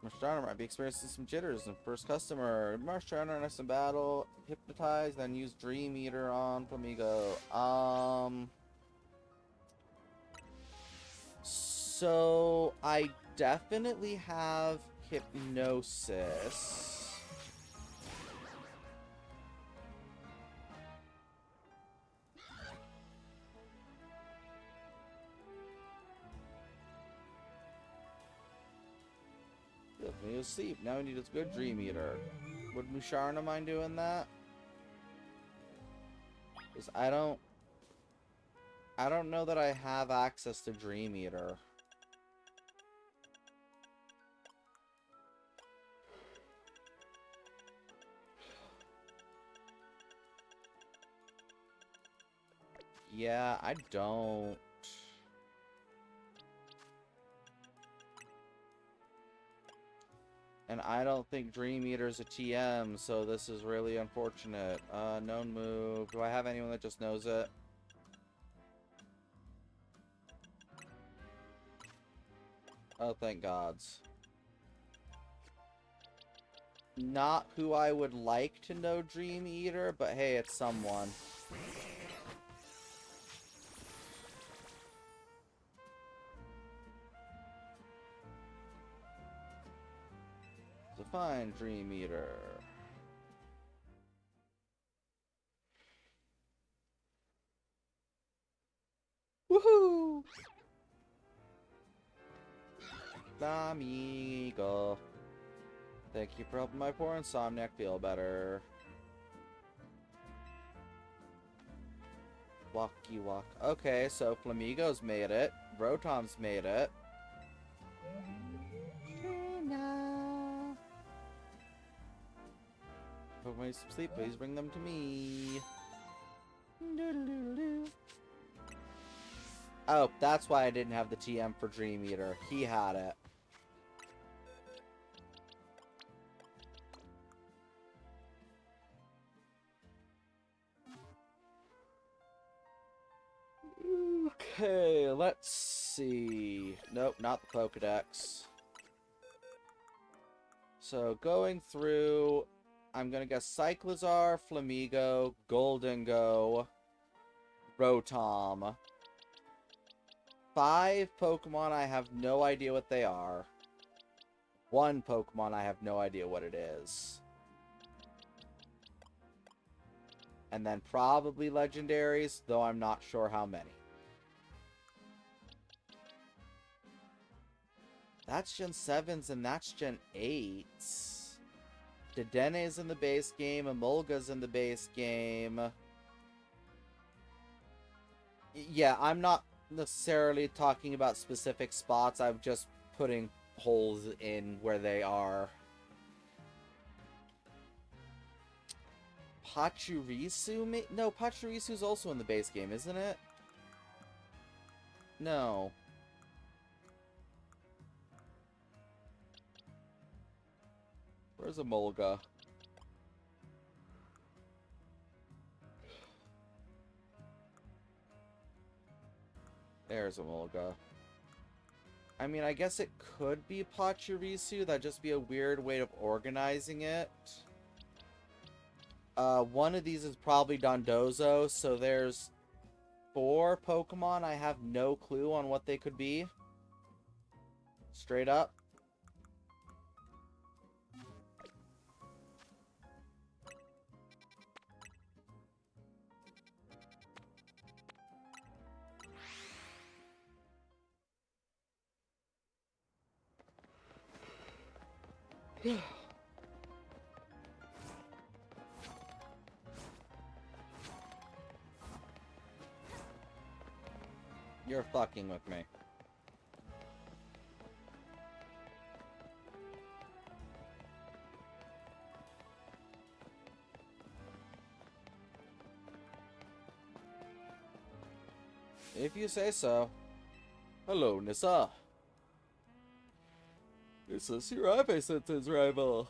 A: Marshana might be experiencing some jitters. And first customer, Marshana and some battle, hypnotize, then use Dream Eater on Flamigo. So I definitely have hypnosis. Let me sleep. Now we need a good Dream Eater. Would Musharna mind doing that? Because I don't know that I have access to Dream Eater. Yeah, I don't. And I don't think Dream Eater's a TM, so this is really unfortunate. Known move. Do I have anyone that just knows it? Oh, thank gods. Not who I would like to know Dream Eater, but hey, it's someone. So fine, Dream Eater. Woohoo! Amigo. Thank you for helping my poor Insomniac feel better. Walkie walk. Okay, so Flamigo's made it. Rotom's made it. Put my sleep, please bring them to me. Oh, that's why I didn't have the TM for Dream Eater. He had it. Okay, let's see. Nope, not the Pokedex. So, going through, I'm gonna guess Cyclizar, Flamigo, Goldengo, Rotom. 5 Pokemon, I have no idea what they are. 1 Pokemon, I have no idea what it is. And then probably legendaries, though I'm not sure how many. That's Gen 7s and that's Gen 8s. Dedene's in the base game, Emolga's in the base game. Yeah, I'm not necessarily talking about specific spots, I'm just putting holes in where they are. Pachirisu? No, Pachirisu's also in the base game, isn't it? No. Where's Emolga? There's Emolga. I mean, I guess it could be Pachirisu. That'd just be a weird way of organizing it. One of these is probably Dondozo, so there's 4 Pokemon. I have no clue on what they could be. Straight up. You're fucking with me. If you say so. Hello, Nissa. Nissa's Urabe Sensen's rival.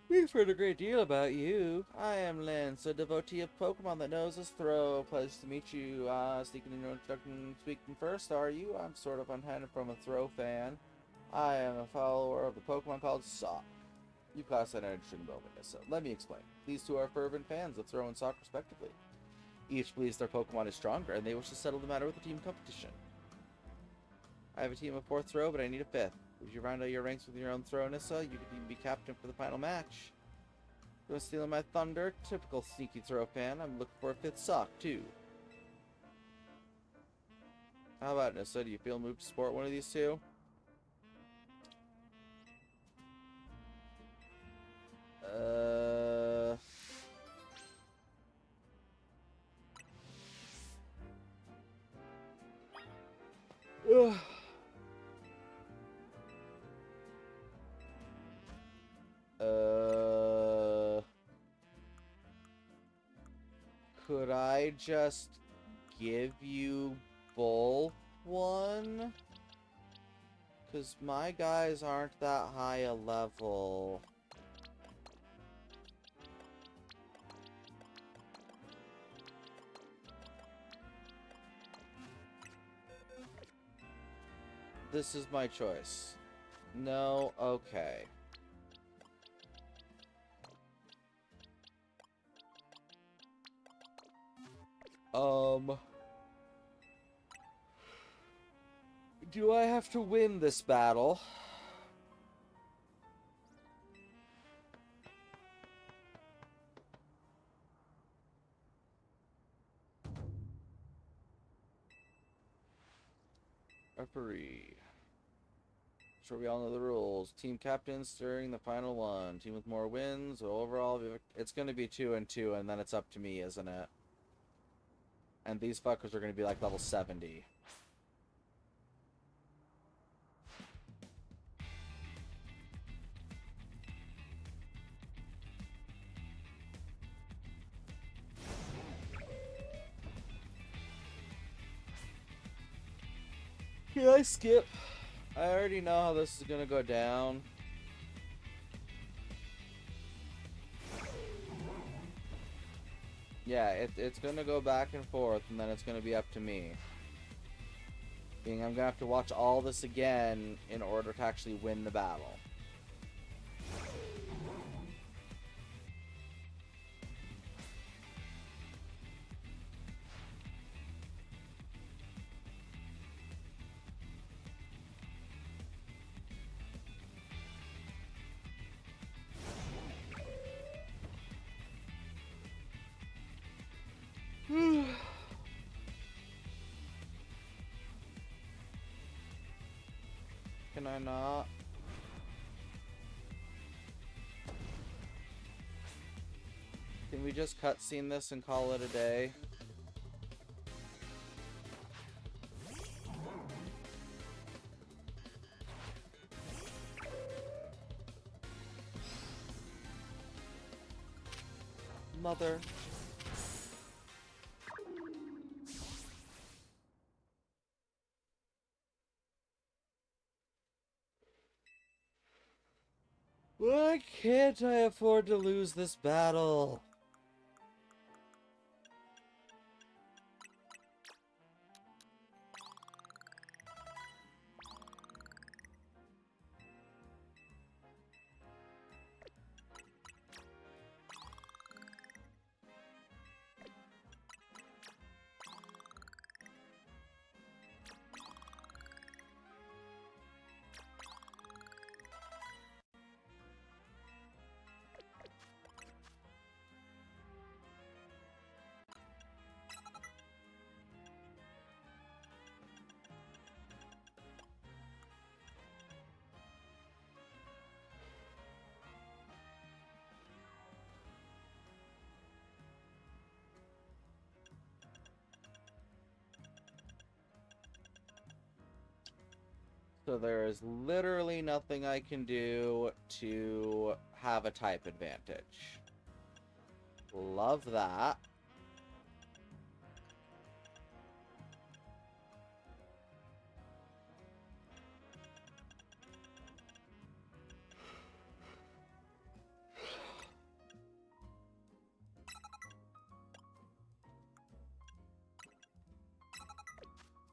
A: We've heard a great deal about you. I am Lance, a devotee of Pokemon that knows his throw. Pleasure to meet you. Sneaking in your introduction, speaking first, are you? I'm sort of unhanded from a throw fan. I am a follower of the Pokemon called Sock. You class that interesting moment, so let me explain. These two are fervent fans of Throw and Sock respectively. Each believes their Pokemon is stronger, and they wish to settle the matter with a team competition. I have a team of 4th Throw, but I need a 5th. If you round out your ranks with your own Throw, Nissa, you could even be captain for the final match. You're stealing my thunder? Typical sneaky Throw fan. I'm looking for a 5th Sock, too. How about Nissa? Do you feel moved to support one of these two? Could I just give you both one? Because my guys aren't that high a level. this is my choice. No, okay. Do I have to win this battle? Referee. Sure, we all know the rules. Team captains during the final one. Team with more wins. So overall, it's going to be 2 and 2, and then it's up to me, isn't it? And these fuckers are going to be like level 70. Can I skip? I already know how this is going to go down. Yeah, it's going to go back and forth, and then it's going to be up to me. Being I'm going to have to watch all this again in order to actually win the battle. Can I not? Can we just cutscene this and call it a day? Mother. Why can't I afford to lose this battle? So there is literally nothing I can do to have a type advantage. Love that.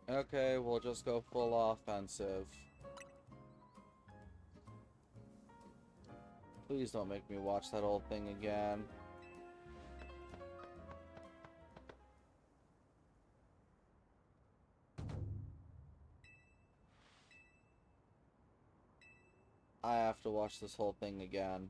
A: Okay, we'll just go full offensive. Please don't make me watch that old thing again. I have to watch this whole thing again.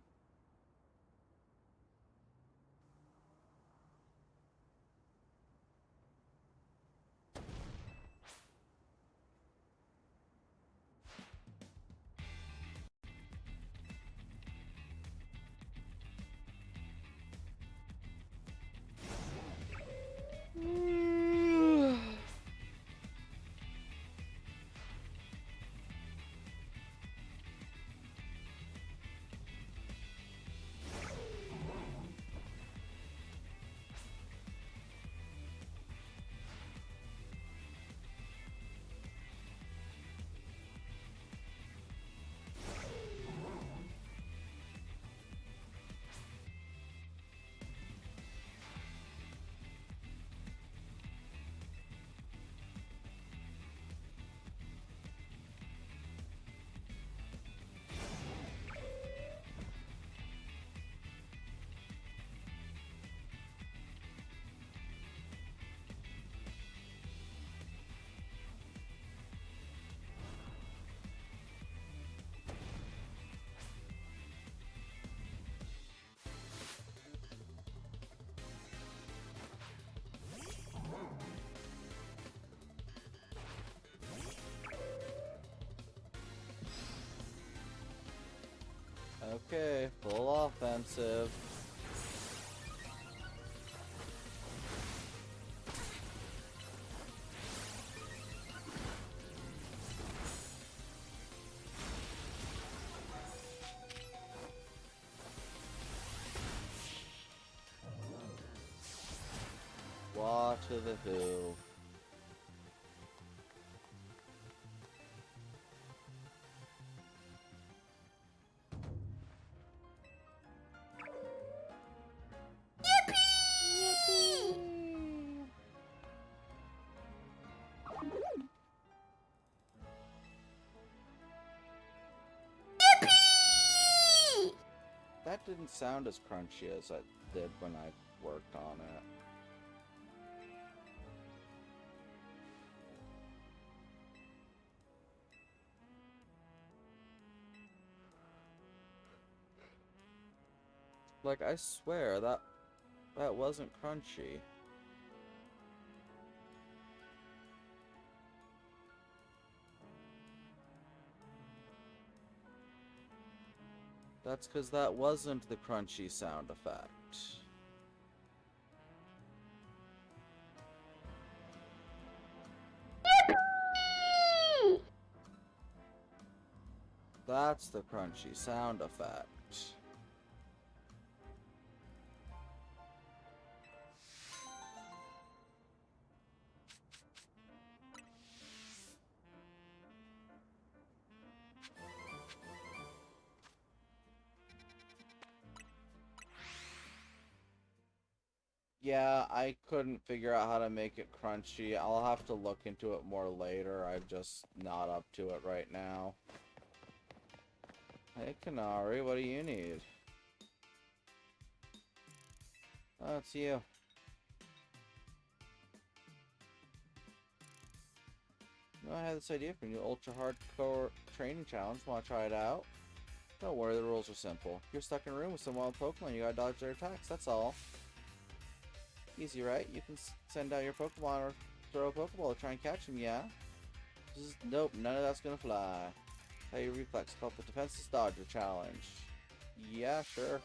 A: Okay, full offensive. Watch of the Who. That didn't sound as crunchy as it did when I worked on it. Like, I swear, that wasn't crunchy. That's because that wasn't the crunchy sound effect. That's the crunchy sound effect. Yeah, I couldn't figure out how to make it crunchy. I'll have to look into it more later. I'm just not up to it right now. Hey, Kanari, what do you need? Oh, it's you. No, I had this idea for a new ultra hardcore training challenge. Want to try it out? Don't worry, the rules are simple. If you're stuck in a room with some wild Pokemon, you gotta dodge their attacks, that's all. Easy, right? You can send out your Pokemon or throw a Pokeball to try and catch them, yeah? Nope, none of that's gonna fly. Hey, your reflex called the Defenseless Dodger Challenge. Yeah, sure.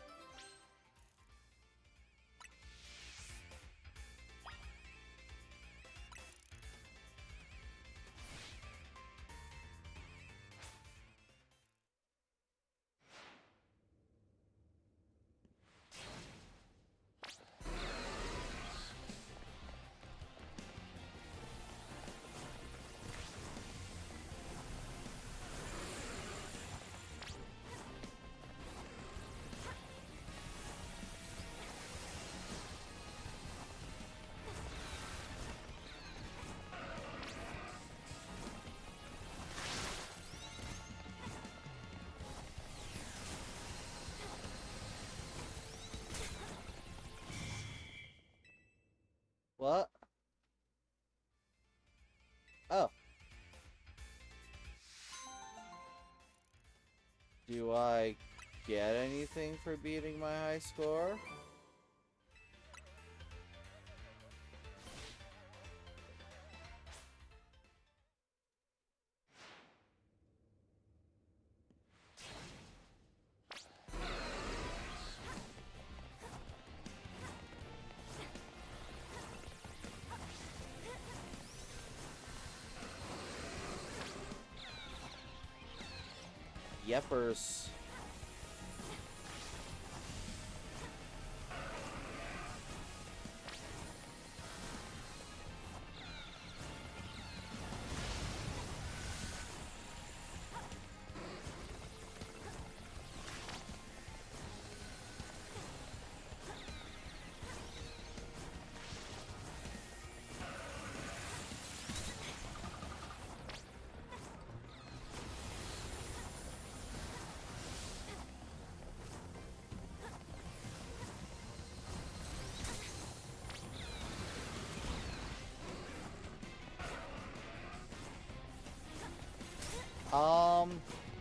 A: What? Oh. Do I get anything for beating my high score? Yepers.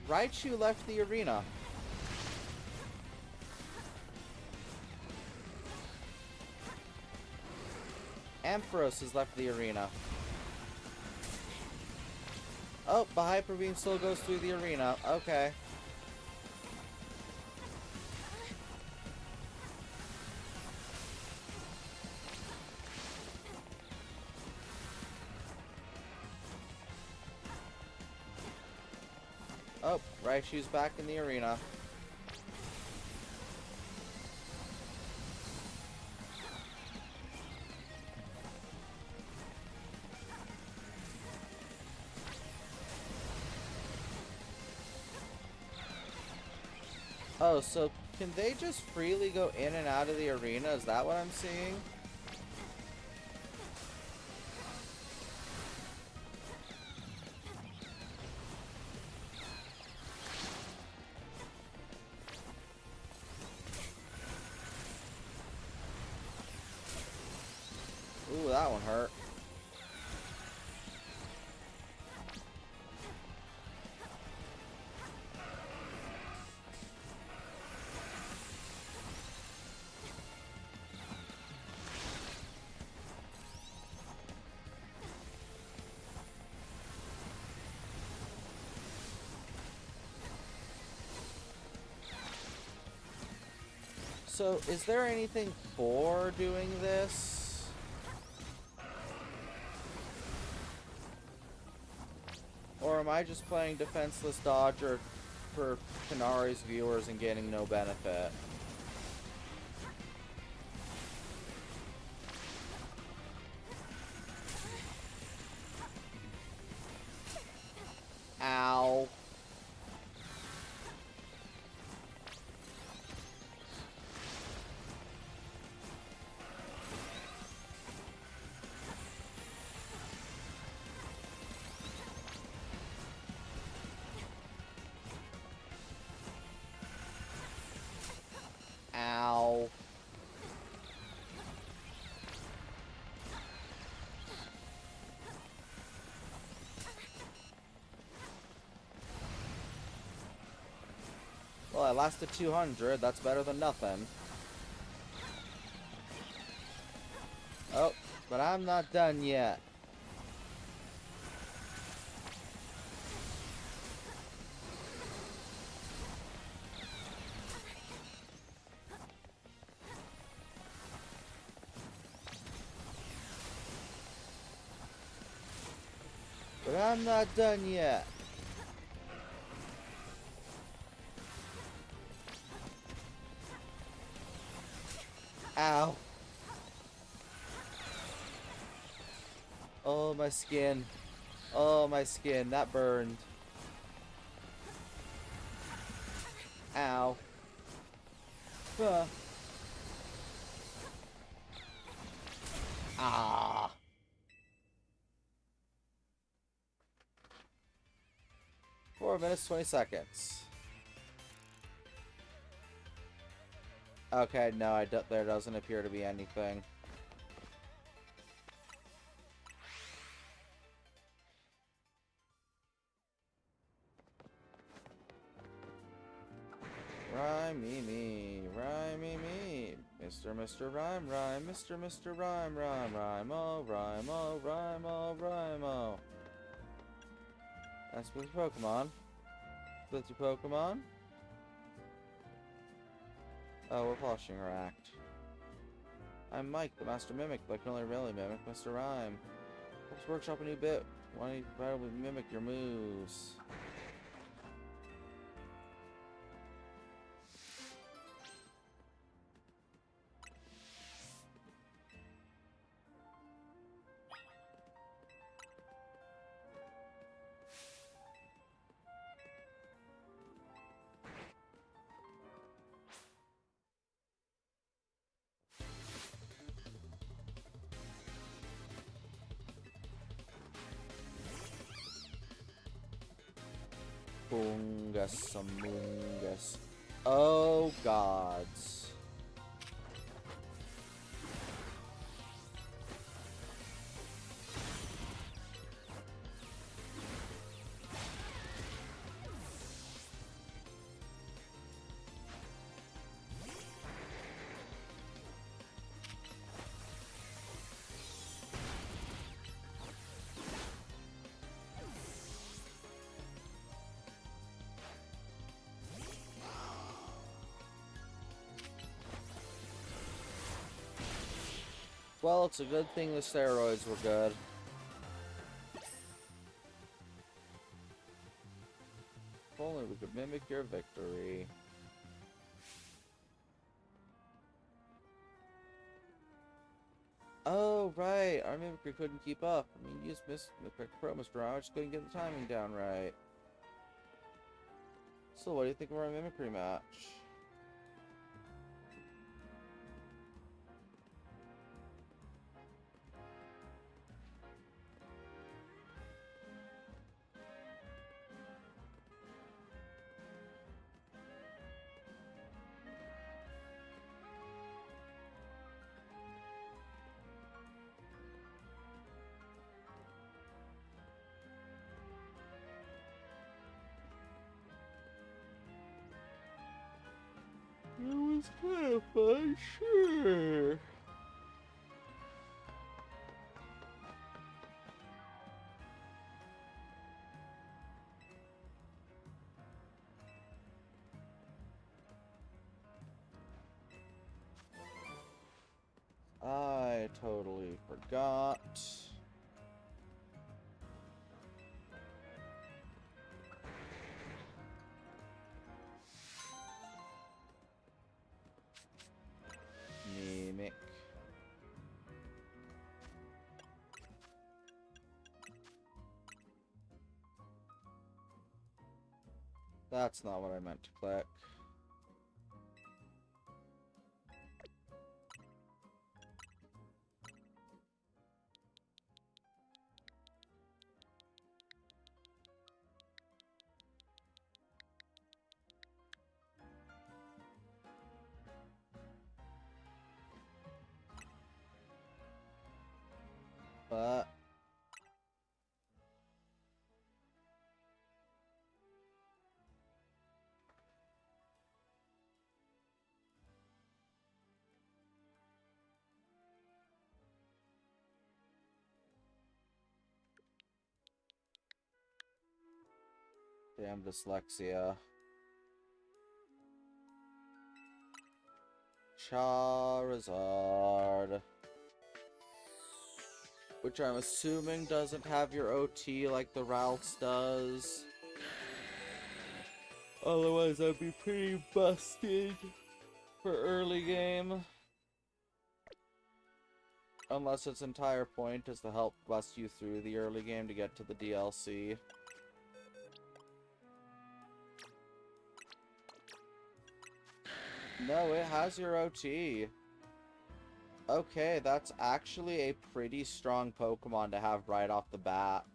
A: Raichu left the arena. Ampharos has left the arena. Oh, but Hyper Beam still goes through the arena. Okay. Raichu's back in the arena. Oh, so can they just freely go in and out of the arena? Is that what I'm seeing? Ooh, that one hurt. So, is there anything for doing this? Or am I just playing Defenseless Dodger for Kanari's viewers and getting no benefit? Ow. Ow. Well, I lasted 200. That's better than nothing. Oh, but I'm not done yet. But I'm not done yet. Ow. Oh, my skin. Oh, my skin. That burned. Ow. Ah. 4 minutes, 20 seconds. Okay, no, there doesn't appear to be anything. Rhyme me, Mr. Rhyme Rhyme, Mr. Rhyme Rhyme-o, Rhyme-o, Rhyme-o, Rhyme-o. That's with your Pokemon. With your Pokemon? Oh, we're polishing her act. I'm Mike, the Master Mimic, but I can only really mimic Mr. Rhyme. Let's workshop a new bit. Why don't you probably mimic your moves? Boongus, Amoongus. Oh, gods. Well, it's a good thing the steroids were good. If only we could mimic your victory. Oh, right. Our mimicry couldn't keep up. I mean, you just missed the correct pro, Mr. Rao. I just couldn't get the timing down right. So, what do you think of our mimicry match? It was kind of fun, sure. I totally forgot. Mimic. That's not what I meant to click. But damn dyslexia. Charizard. Which I'm assuming doesn't have your OT like the Ralts does. Otherwise, I'd be pretty busted for early game. Unless its entire point is to help bust you through the early game to get to the DLC. No, it has your OT. Okay, that's actually a pretty strong Pokemon to have right off the bat.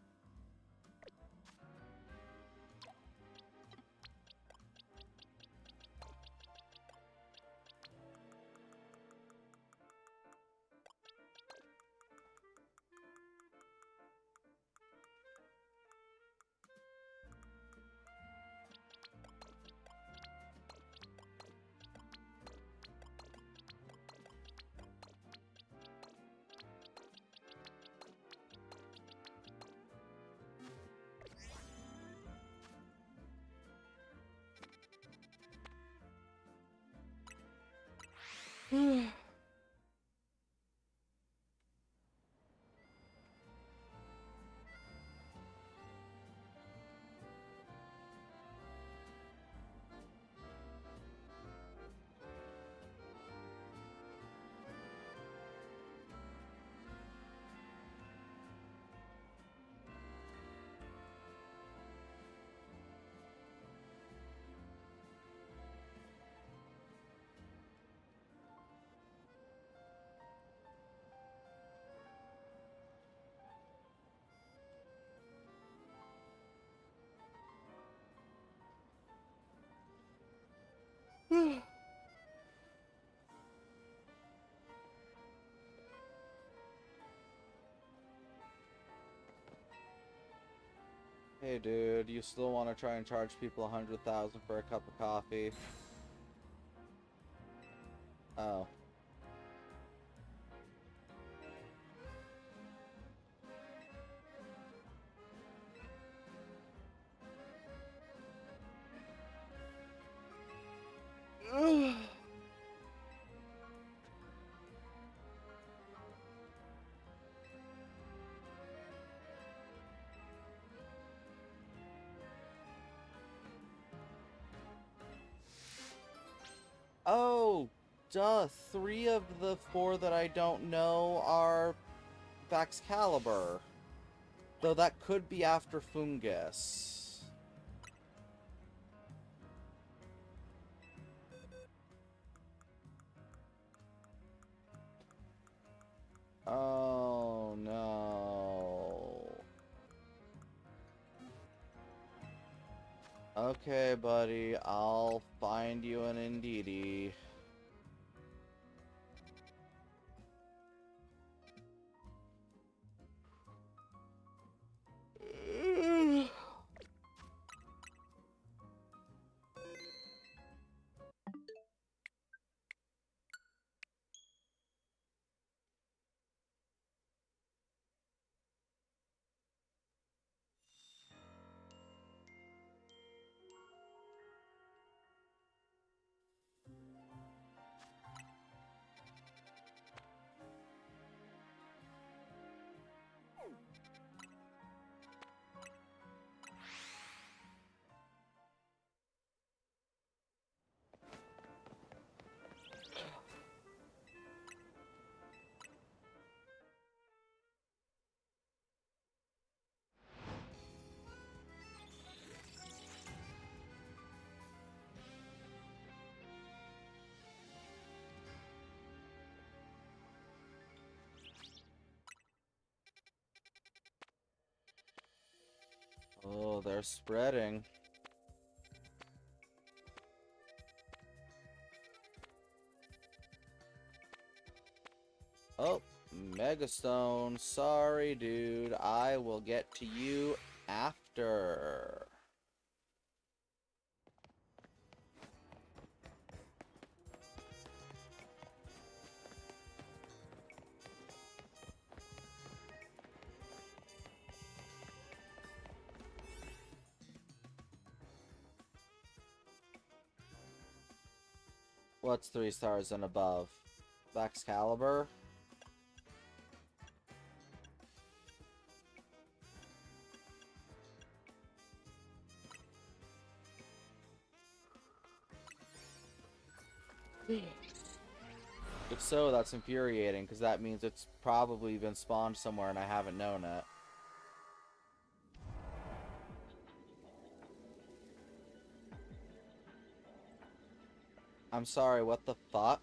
A: Hey dude, you still want to try and charge people 100,000 for a cup of coffee? Oh. Oh, duh. 3 of the 4 that I don't know are Baxcalibur. Though that could be after Fungus. Oh, no. Okay, buddy. I'll find you an Indeedee. Oh, they're spreading. Oh, Megastone. Sorry, dude. I will get to you after. What's 3 stars and above? Baxcalibur? If so, that's infuriating, because that means it's probably been spawned somewhere and I haven't known it. I'm sorry, what the fuck?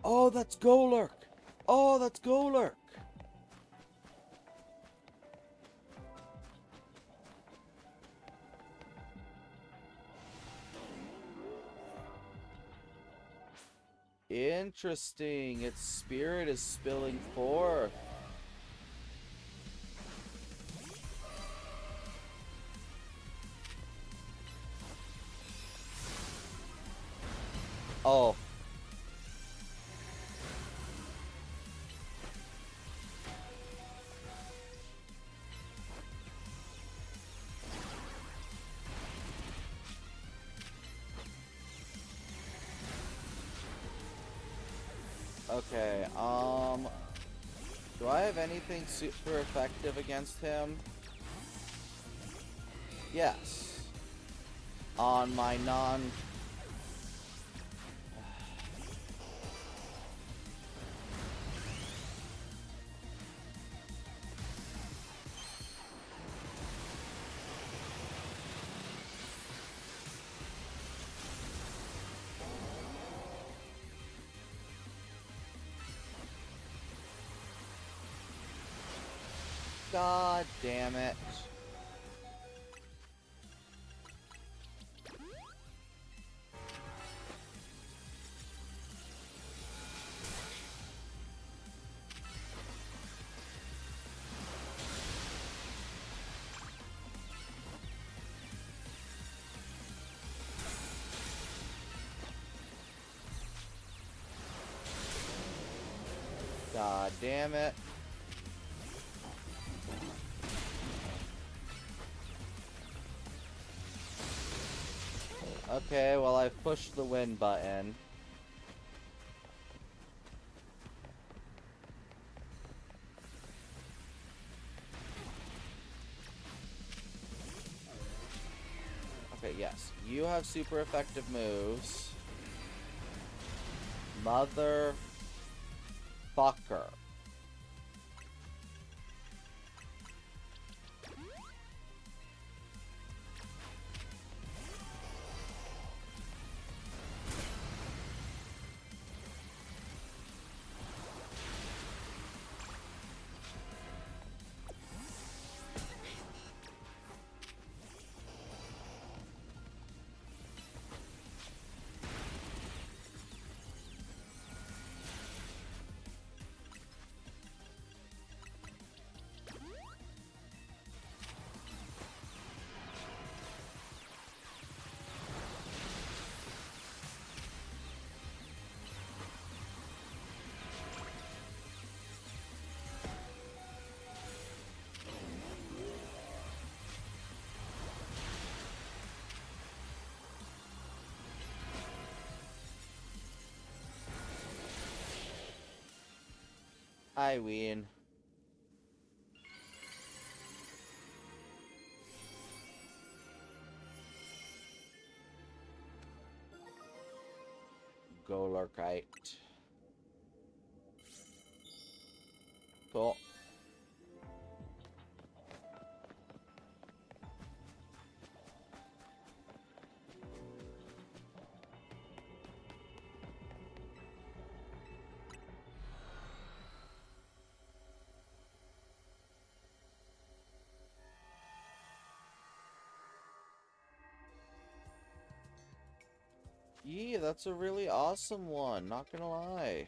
A: Oh, that's Golurk! Oh, that's Golurk! Interesting. Its spirit is spilling forth. Oh. Okay, do I have anything super effective against him? Yes. On my non... God damn it. God damn it. Okay, well, I've pushed the win button. Okay, yes. You have super effective moves. Mother... fucker. I win. Golurkite. Cool. Yeah, that's a really awesome one, not gonna lie.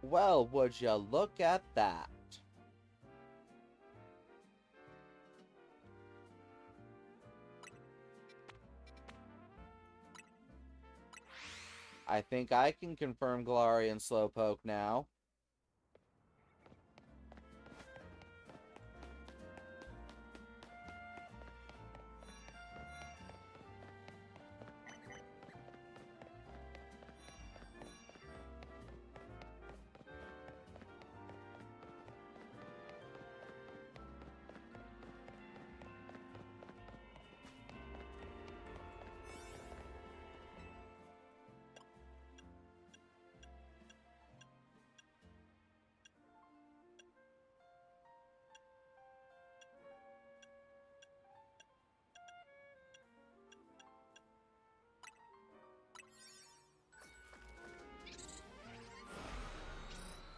A: Well, would you look at that? I think I can confirm Galarian Slowpoke now.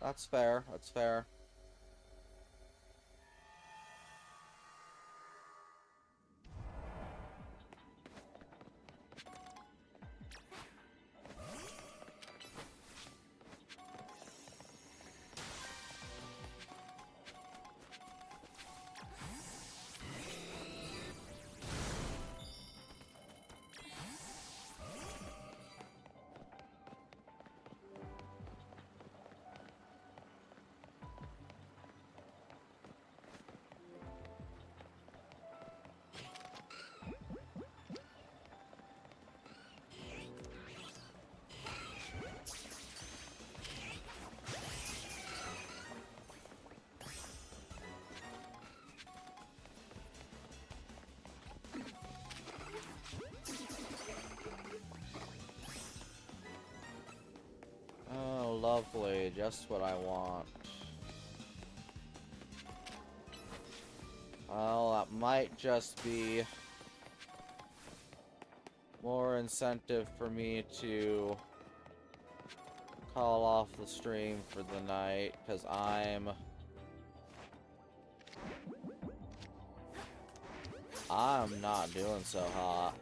A: That's fair, that's fair. Oh, lovely. Just what I want. Well, that might just be more incentive for me to call off the stream for the night, because I'm not doing so hot.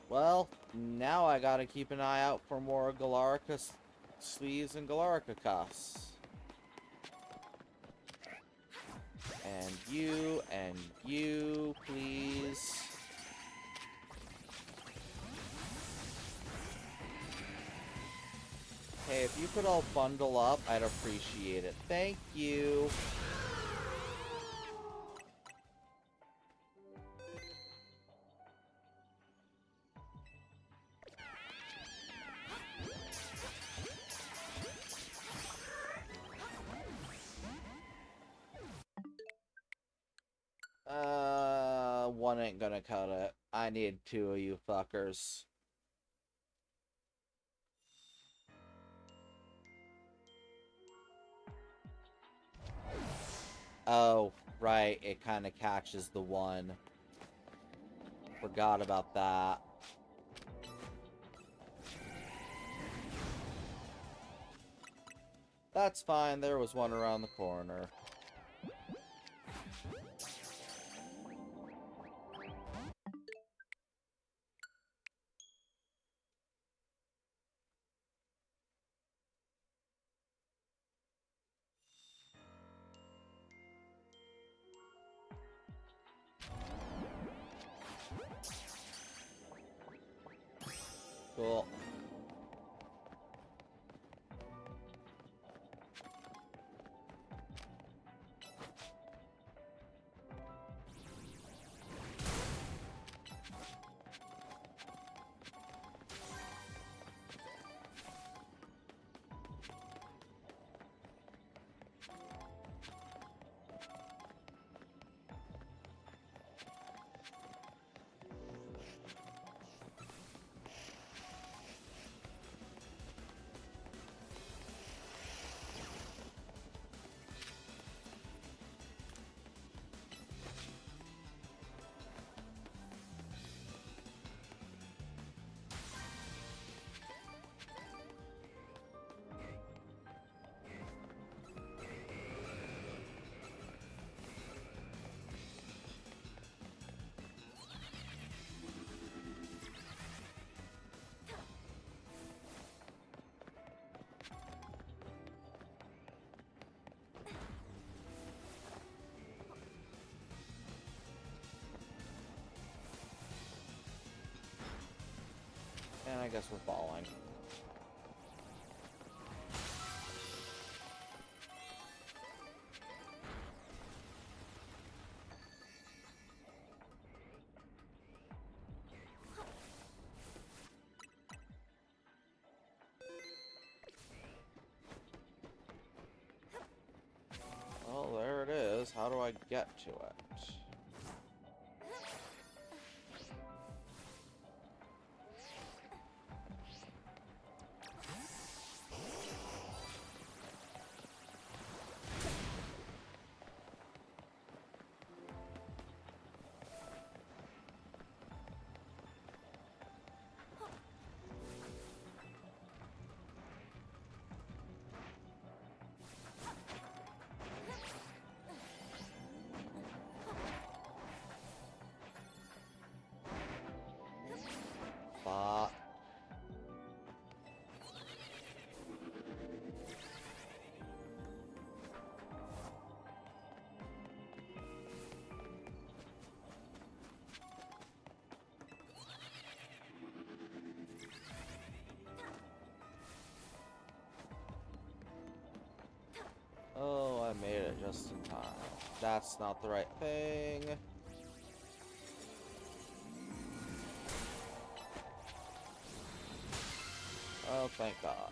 A: Well, now I gotta keep an eye out for more Galarica sleeves and Galarica cuffs. And you, please. Hey, if you could all bundle up, I'd appreciate it. Thank you. One ain't gonna cut it. I need two of you fuckers. Oh, right, it kind of catches the one. Forgot about that. That's fine, there was one around the corner. Cool. And I guess we're falling. Well, there it is. How do I get to it? Fuck. Oh, I made it just in time. That's not the right thing. Oh, thank God.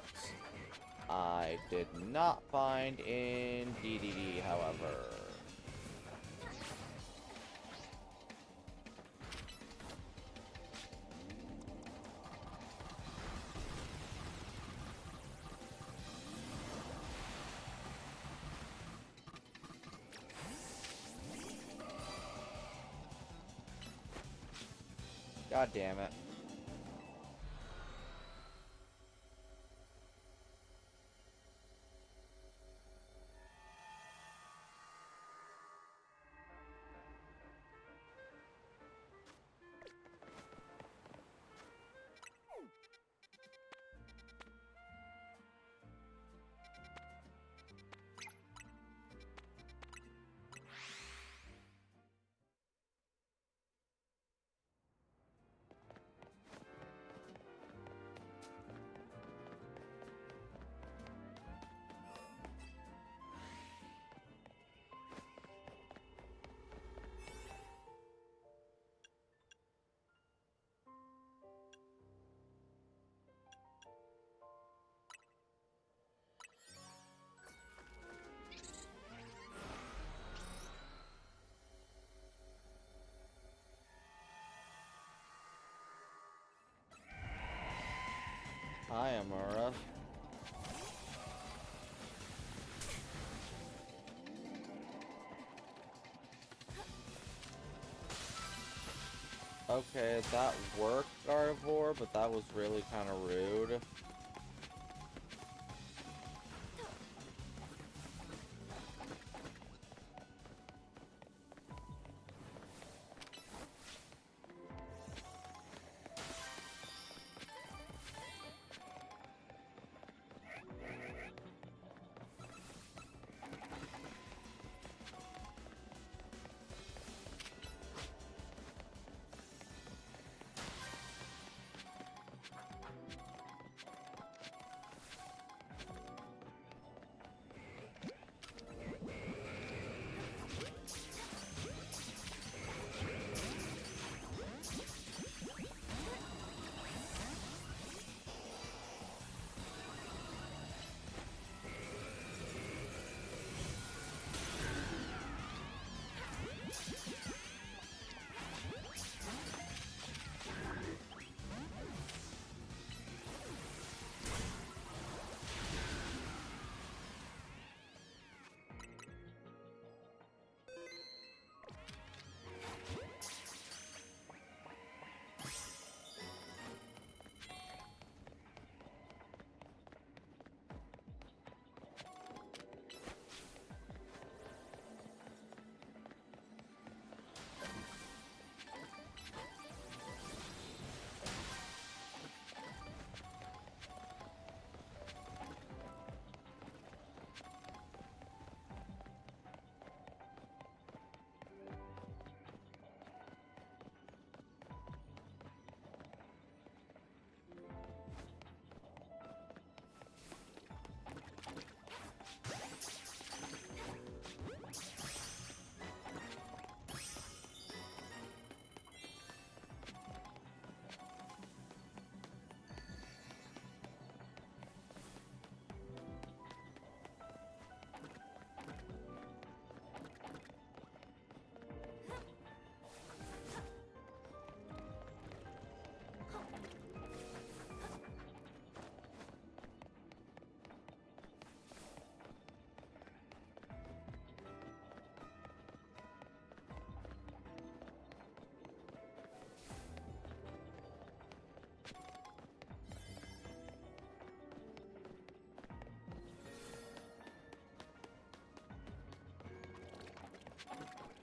A: I did not find in DDD, however. God damn it. Hi, Amura. Okay, that worked, Gardevoir, but that was really kind of rude.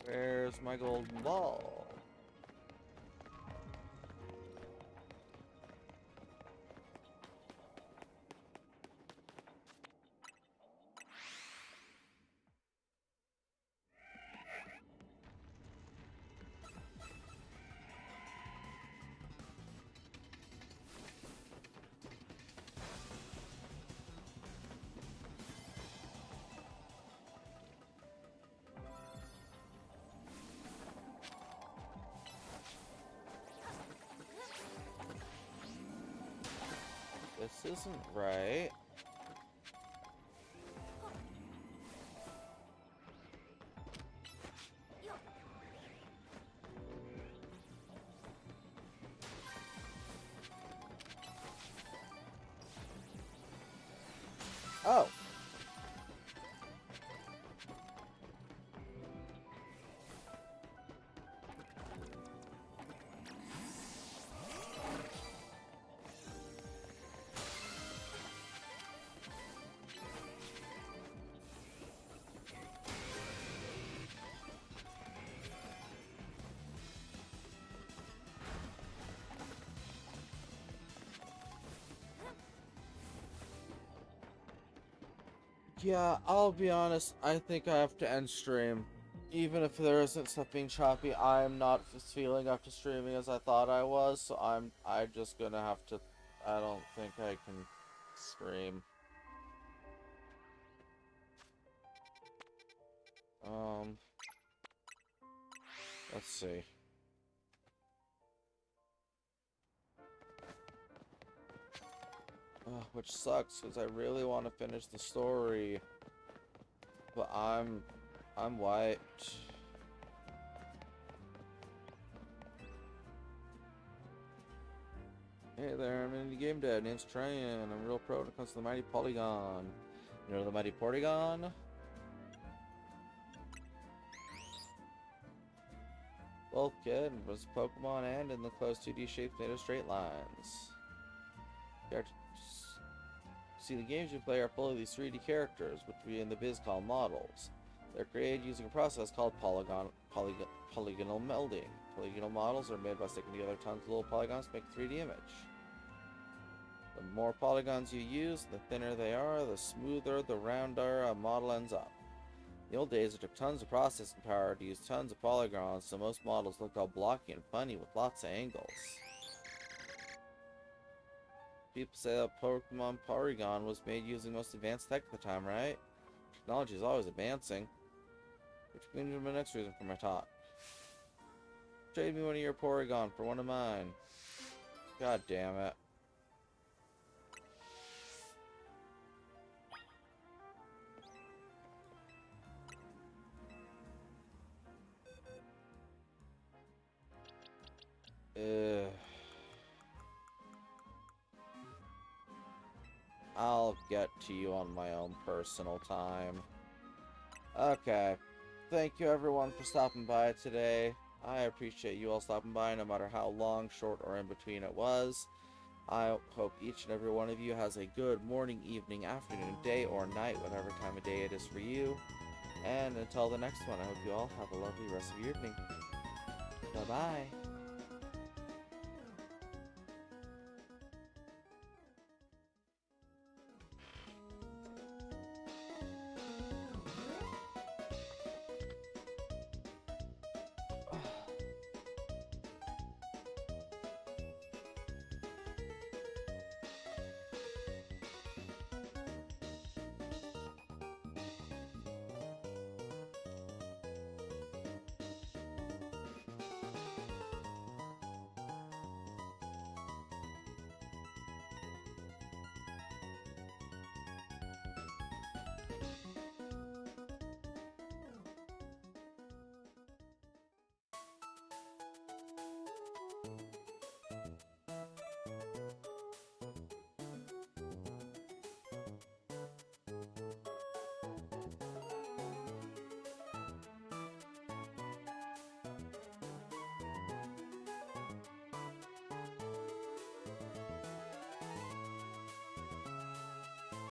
A: Where's my golden ball? This isn't right. Oh. Yeah, I'll be honest, I think I have to end stream. Even if there isn't stuff being choppy, I'm not feeling after streaming as I thought I was, so I just gonna have to. I don't think I can stream. Um, let's see. Which sucks because I really want to finish the story, but I'm wiped. Hey there, I'm an indie game dev. Name's Tryan. I'm a real pro when it comes to the Mighty Polygon. You know the Mighty Porygon? Well, kid, was Pokemon and in the closed 2D shapes made of straight lines. See, the games you play are full of these 3D characters, which we in the biz call models. They're created using a process called polygonal melding. Polygonal models are made by sticking together tons of little polygons to make a 3D image. The more polygons you use, the thinner they are, the smoother, the rounder a model ends up. In the old days, it took tons of processing power to use tons of polygons, so most models looked all blocky and funny with lots of angles. People say that Pokemon Porygon was made using the most advanced tech at the time, right? Technology is always advancing. Which brings me to my next reason for my talk. Trade me one of your Porygon for one of mine. God damn it. Ugh. I'll get to you on my own personal time. Okay. Thank you everyone for stopping by today. I appreciate you all stopping by no matter how long, short, or in between it was. I hope each and every one of you has a good morning, evening, afternoon, day, or night, whatever time of day it is for you. And until the next one, I hope you all have a lovely rest of your evening. Bye-bye.